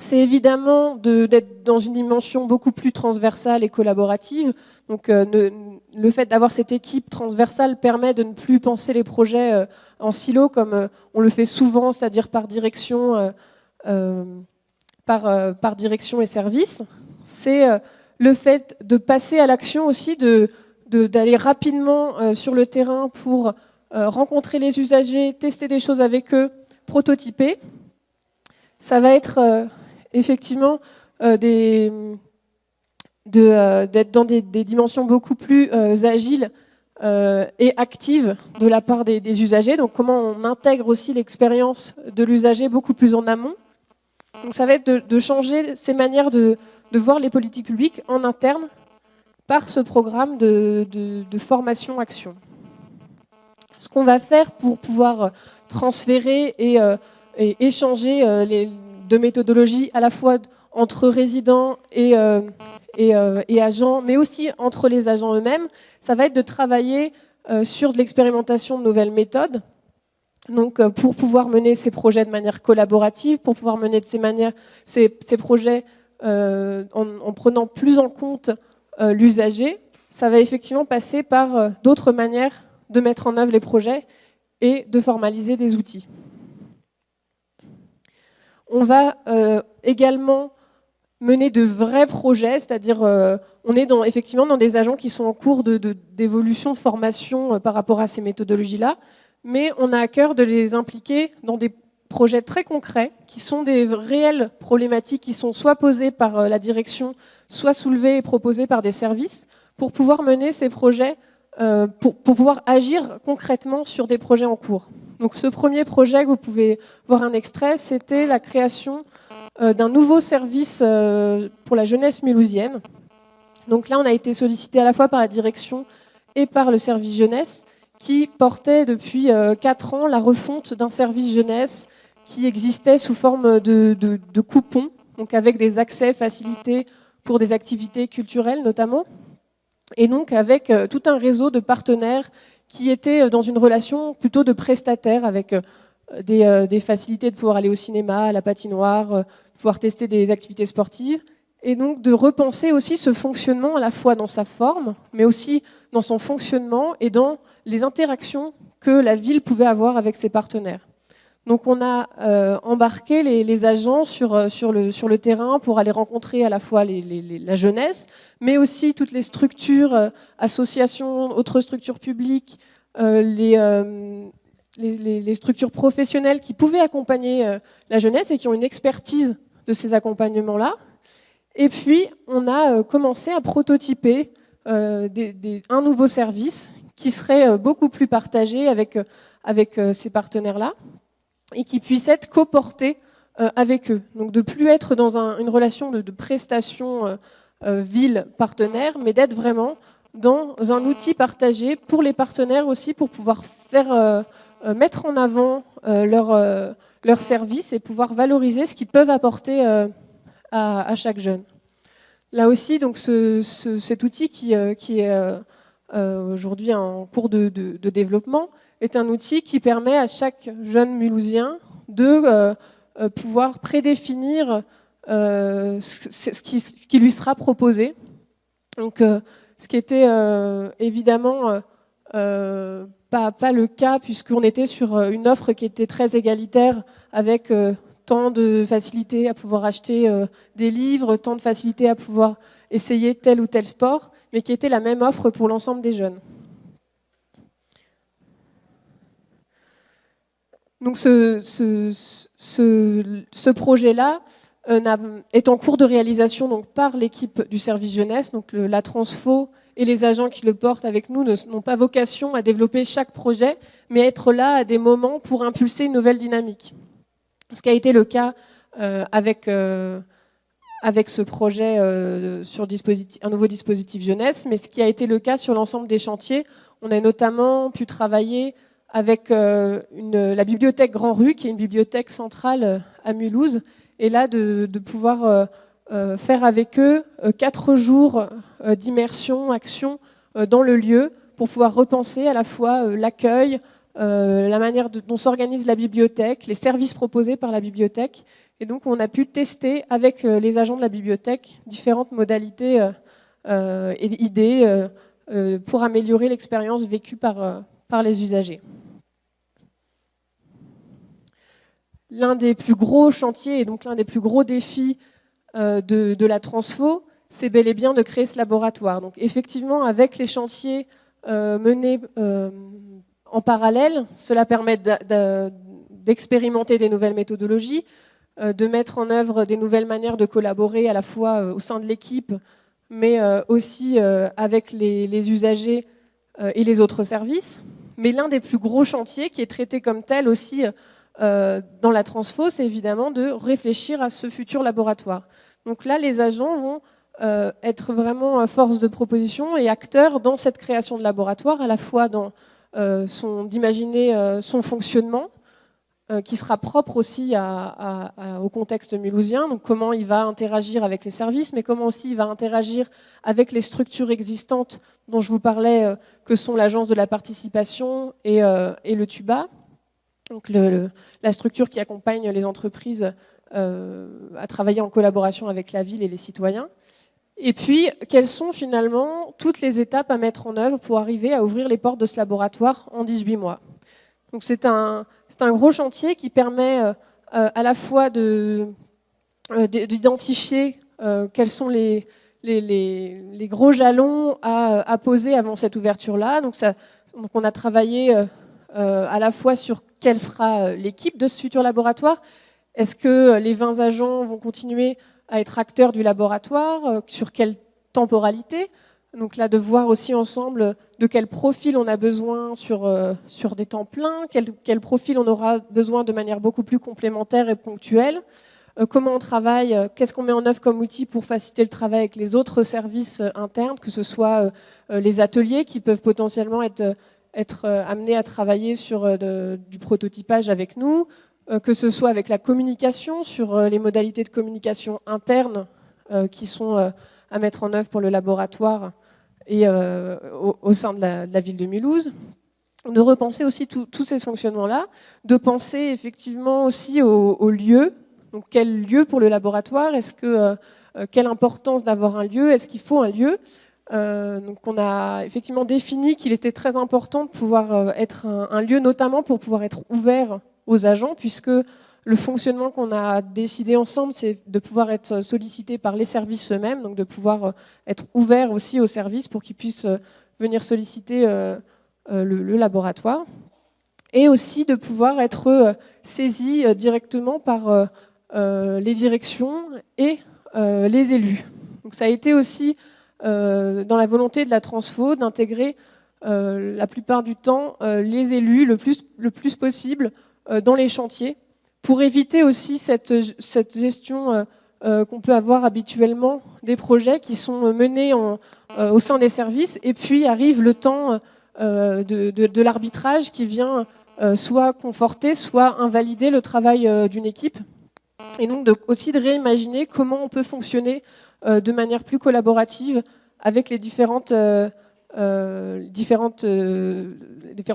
C'est évidemment d'être dans une dimension beaucoup plus transversale et collaborative. Donc le fait d'avoir cette équipe transversale permet de ne plus penser les projets en silo comme on le fait souvent, c'est-à-dire par direction et service. C'est le fait de passer à l'action aussi, d'aller rapidement sur le terrain pour rencontrer les usagers, tester des choses avec eux, prototyper. Ça va être effectivement d'être dans des dimensions beaucoup plus agiles et actives de la part des usagers. Donc comment on intègre aussi l'expérience de l'usager beaucoup plus en amont. Donc ça va être de changer ces manières de voir les politiques publiques en interne par ce programme de formation-action. Ce qu'on va faire pour pouvoir transférer et échanger de méthodologies à la fois entre résidents et agents, mais aussi entre les agents eux-mêmes, ça va être de travailler sur de l'expérimentation de nouvelles méthodes. Donc, pour pouvoir mener ces projets de manière collaborative, pour pouvoir mener ces projets en prenant plus en compte l'usager, ça va effectivement passer par d'autres manières de mettre en œuvre les projets et de formaliser des outils. On va également mener de vrais projets, c'est-à-dire on est effectivement dans des agents qui sont en cours d'évolution, de formation par rapport à ces méthodologies-là, mais on a à cœur de les impliquer dans des projets très concrets qui sont des réelles problématiques qui sont soit posées par la direction, soit soulevées et proposées par des services pour pouvoir mener ces projets, pour pouvoir agir concrètement sur des projets en cours. Donc ce premier projet que vous pouvez voir un extrait, c'était la création d'un nouveau service pour la jeunesse mulhousienne. Donc là, on a été sollicité à la fois par la direction et par le service jeunesse qui portait depuis 4 ans la refonte d'un service jeunesse qui existait sous forme de coupons, donc avec des accès facilités pour des activités culturelles notamment, et donc avec tout un réseau de partenaires qui étaient dans une relation plutôt de prestataires avec des facilités de pouvoir aller au cinéma, à la patinoire, pouvoir tester des activités sportives, et donc de repenser aussi ce fonctionnement à la fois dans sa forme, mais aussi dans son fonctionnement et dans les interactions que la ville pouvait avoir avec ses partenaires. Donc on a embarqué les agents sur le terrain pour aller rencontrer à la fois la jeunesse, mais aussi toutes les structures, associations, autres structures publiques, les les structures professionnelles qui pouvaient accompagner la jeunesse et qui ont une expertise de ces accompagnements-là. Et puis, on a commencé à prototyper un nouveau service qui serait beaucoup plus partagé avec ces partenaires-là et qui puisse être coporté avec eux. Donc de plus être dans une relation de prestation ville-partenaire, mais d'être vraiment dans un outil partagé pour les partenaires aussi, pour pouvoir mettre en avant leurs services et pouvoir valoriser ce qu'ils peuvent apporter à chaque jeune. Là aussi, donc, cet outil qui est aujourd'hui en cours de développement est un outil qui permet à chaque jeune Mulhousien de pouvoir prédéfinir ce qui lui sera proposé. Donc, ce qui était évidemment pas le cas, puisqu'on était sur une offre qui était très égalitaire, avec tant de facilité à pouvoir acheter des livres, tant de facilité à pouvoir essayer tel ou tel sport, mais qui était la même offre pour l'ensemble des jeunes. Donc ce projet-là est en cours de réalisation donc, par l'équipe du service jeunesse, donc la Transfo et les agents qui le portent avec nous n'ont pas vocation à développer chaque projet, mais être là à des moments pour impulser une nouvelle dynamique. Ce qui a été le cas avec ce projet sur un nouveau dispositif jeunesse, mais ce qui a été le cas sur l'ensemble des chantiers. On a notamment pu travailler avec la bibliothèque Grand Rue, qui est une bibliothèque centrale à Mulhouse, et là de pouvoir faire avec eux 4 jours d'immersion, action dans le lieu, pour pouvoir repenser à la fois l'accueil, la manière dont s'organise la bibliothèque, les services proposés par la bibliothèque. Et donc on a pu tester avec les agents de la bibliothèque différentes modalités et idées pour améliorer l'expérience vécue par les usagers. L'un des plus gros chantiers et donc l'un des plus gros défis de la Transfo, c'est bel et bien de créer ce laboratoire. Donc effectivement, avec les chantiers menés en parallèle, cela permet d'expérimenter des nouvelles méthodologies, de mettre en œuvre des nouvelles manières de collaborer à la fois au sein de l'équipe, mais aussi avec les usagers et les autres services. Mais l'un des plus gros chantiers, qui est traité comme tel aussi dans la Transfo, c'est évidemment de réfléchir à ce futur laboratoire. Donc là, les agents vont être vraiment force de proposition et acteurs dans cette création de laboratoire, à la fois d'imaginer son fonctionnement, qui sera propre aussi au contexte mulhousien, donc comment il va interagir avec les services, mais comment aussi il va interagir avec les structures existantes dont je vous parlais, que sont l'agence de la participation et le TUBA, donc la structure qui accompagne les entreprises à travailler en collaboration avec la ville et les citoyens. Et puis, quelles sont finalement toutes les étapes à mettre en œuvre pour arriver à ouvrir les portes de ce laboratoire en 18 mois. Donc c'est un gros chantier qui permet à la fois d'identifier quels sont les gros jalons à poser avant cette ouverture-là. Donc on a travaillé à la fois sur quelle sera l'équipe de ce futur laboratoire. Est-ce que les 20 agents vont continuer à être acteurs du laboratoire, sur quelle temporalité? Donc là, de voir aussi ensemble de quel profil on a besoin sur des temps pleins, quel profil on aura besoin de manière beaucoup plus complémentaire et ponctuelle, comment on travaille, qu'est-ce qu'on met en œuvre comme outil pour faciliter le travail avec les autres services internes, que ce soit les ateliers qui peuvent potentiellement être amenés à travailler sur du prototypage avec nous, que ce soit avec la communication, sur les modalités de communication interne qui sont à mettre en œuvre pour le laboratoire et au sein de la ville de Mulhouse, de repenser aussi tous ces fonctionnements-là, de penser effectivement aussi au lieu. Donc quel lieu pour le laboratoire? Quelle importance d'avoir un lieu? Est-ce qu'il faut un lieu? Donc on a effectivement défini qu'il était très important de pouvoir être un lieu, notamment pour pouvoir être ouvert aux agents, puisque le fonctionnement qu'on a décidé ensemble, c'est de pouvoir être sollicité par les services eux-mêmes, donc de pouvoir être ouvert aussi aux services pour qu'ils puissent venir solliciter le laboratoire. et aussi de pouvoir être saisi directement par les directions et les élus. Donc ça a été aussi dans la volonté de la Transfo d'intégrer la plupart du temps les élus le plus possible dans les chantiers, pour éviter aussi cette gestion qu'on peut avoir habituellement des projets qui sont menés au sein des services, et puis arrive le temps de l'arbitrage qui vient soit conforter, soit invalider le travail d'une équipe. Et donc aussi de réimaginer comment on peut fonctionner de manière plus collaborative avec les différents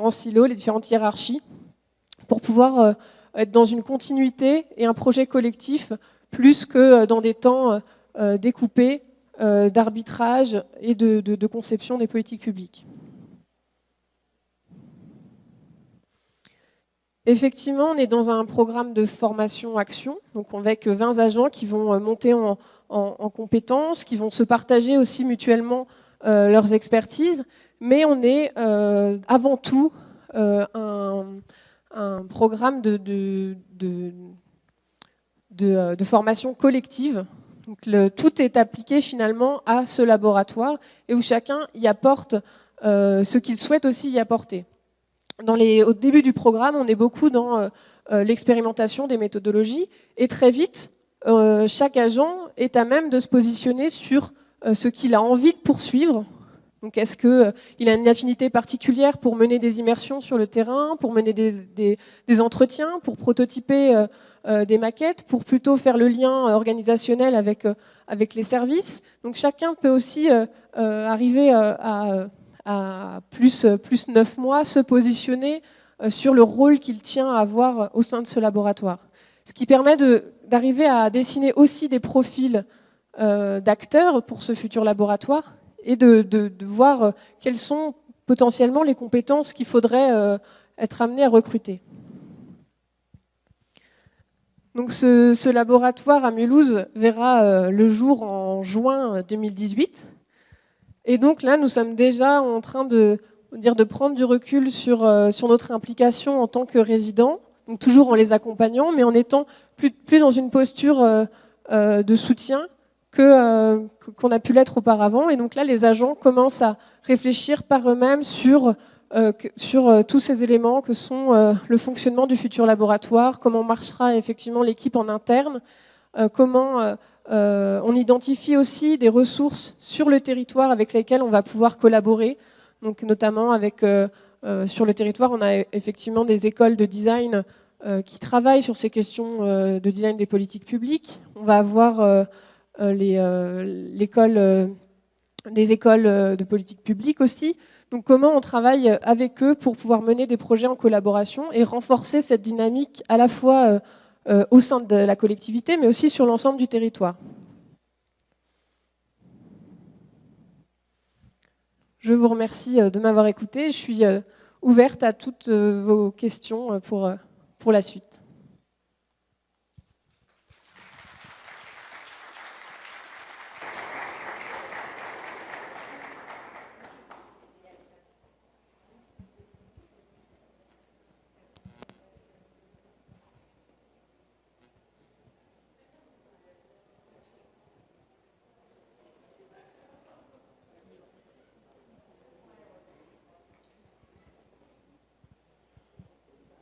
silos, les différentes hiérarchies, pour pouvoir être dans une continuité et un projet collectif, plus que dans des temps découpés d'arbitrage et de conception des politiques publiques. Effectivement, on est dans un programme de formation-action, donc avec 20 agents qui vont monter en compétences, qui vont se partager aussi mutuellement leurs expertises, mais on est avant tout un programme de formation collective. Donc tout est appliqué finalement à ce laboratoire et où chacun y apporte ce qu'il souhaite aussi y apporter. Au début du programme, on est beaucoup dans l'expérimentation des méthodologies et très vite, chaque agent est à même de se positionner sur ce qu'il a envie de poursuivre. Donc, est-ce qu'il a une affinité particulière pour mener des immersions sur le terrain, pour mener des entretiens, pour prototyper des maquettes, pour plutôt faire le lien organisationnel avec les services. Donc, chacun peut aussi arriver à plus 9 mois, se positionner sur le rôle qu'il tient à avoir au sein de ce laboratoire. Ce qui permet d'arriver à dessiner aussi des profils d'acteurs pour ce futur laboratoire et de voir quelles sont potentiellement les compétences qu'il faudrait être amené à recruter. Donc ce laboratoire à Mulhouse verra le jour en juin 2018. Et donc là, nous sommes déjà en train de prendre du recul sur notre implication en tant que résidents, donc toujours en les accompagnant, mais en étant plus dans une posture de soutien qu'on a pu l'être auparavant. Et donc là, les agents commencent à réfléchir par eux-mêmes sur tous ces éléments que sont le fonctionnement du futur laboratoire, comment marchera effectivement l'équipe en interne, comment on identifie aussi des ressources sur le territoire avec lesquelles on va pouvoir collaborer. Donc notamment sur le territoire, on a effectivement des écoles de design qui travaillent sur ces questions de design des politiques publiques. On va avoir des écoles de politique publique aussi. Donc comment on travaille avec eux pour pouvoir mener des projets en collaboration et renforcer cette dynamique à la fois au sein de la collectivité, mais aussi sur l'ensemble du territoire. Je vous remercie de m'avoir écouté. Je suis ouverte à toutes vos questions pour la suite.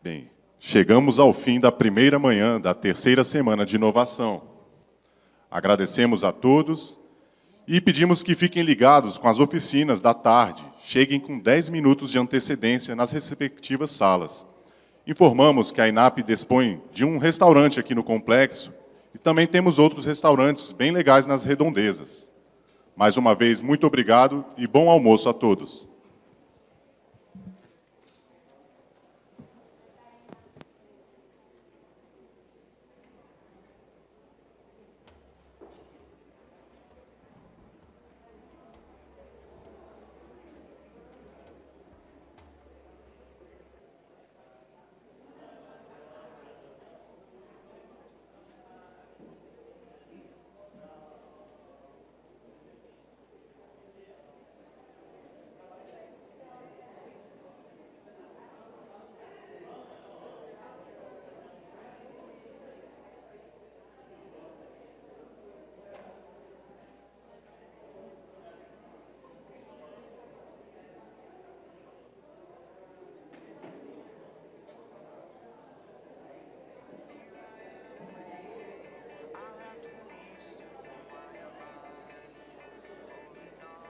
Bem, chegamos ao fim da primeira manhã da terceira semana de inovação. Agradecemos a todos e pedimos que fiquem ligados com as oficinas da tarde. Cheguem com 10 minutos de antecedência nas respectivas salas. Informamos que a INAP dispõe de um restaurante aqui no complexo e também temos outros restaurantes bem legais nas redondezas. Mais uma vez, muito obrigado e bom almoço a todos.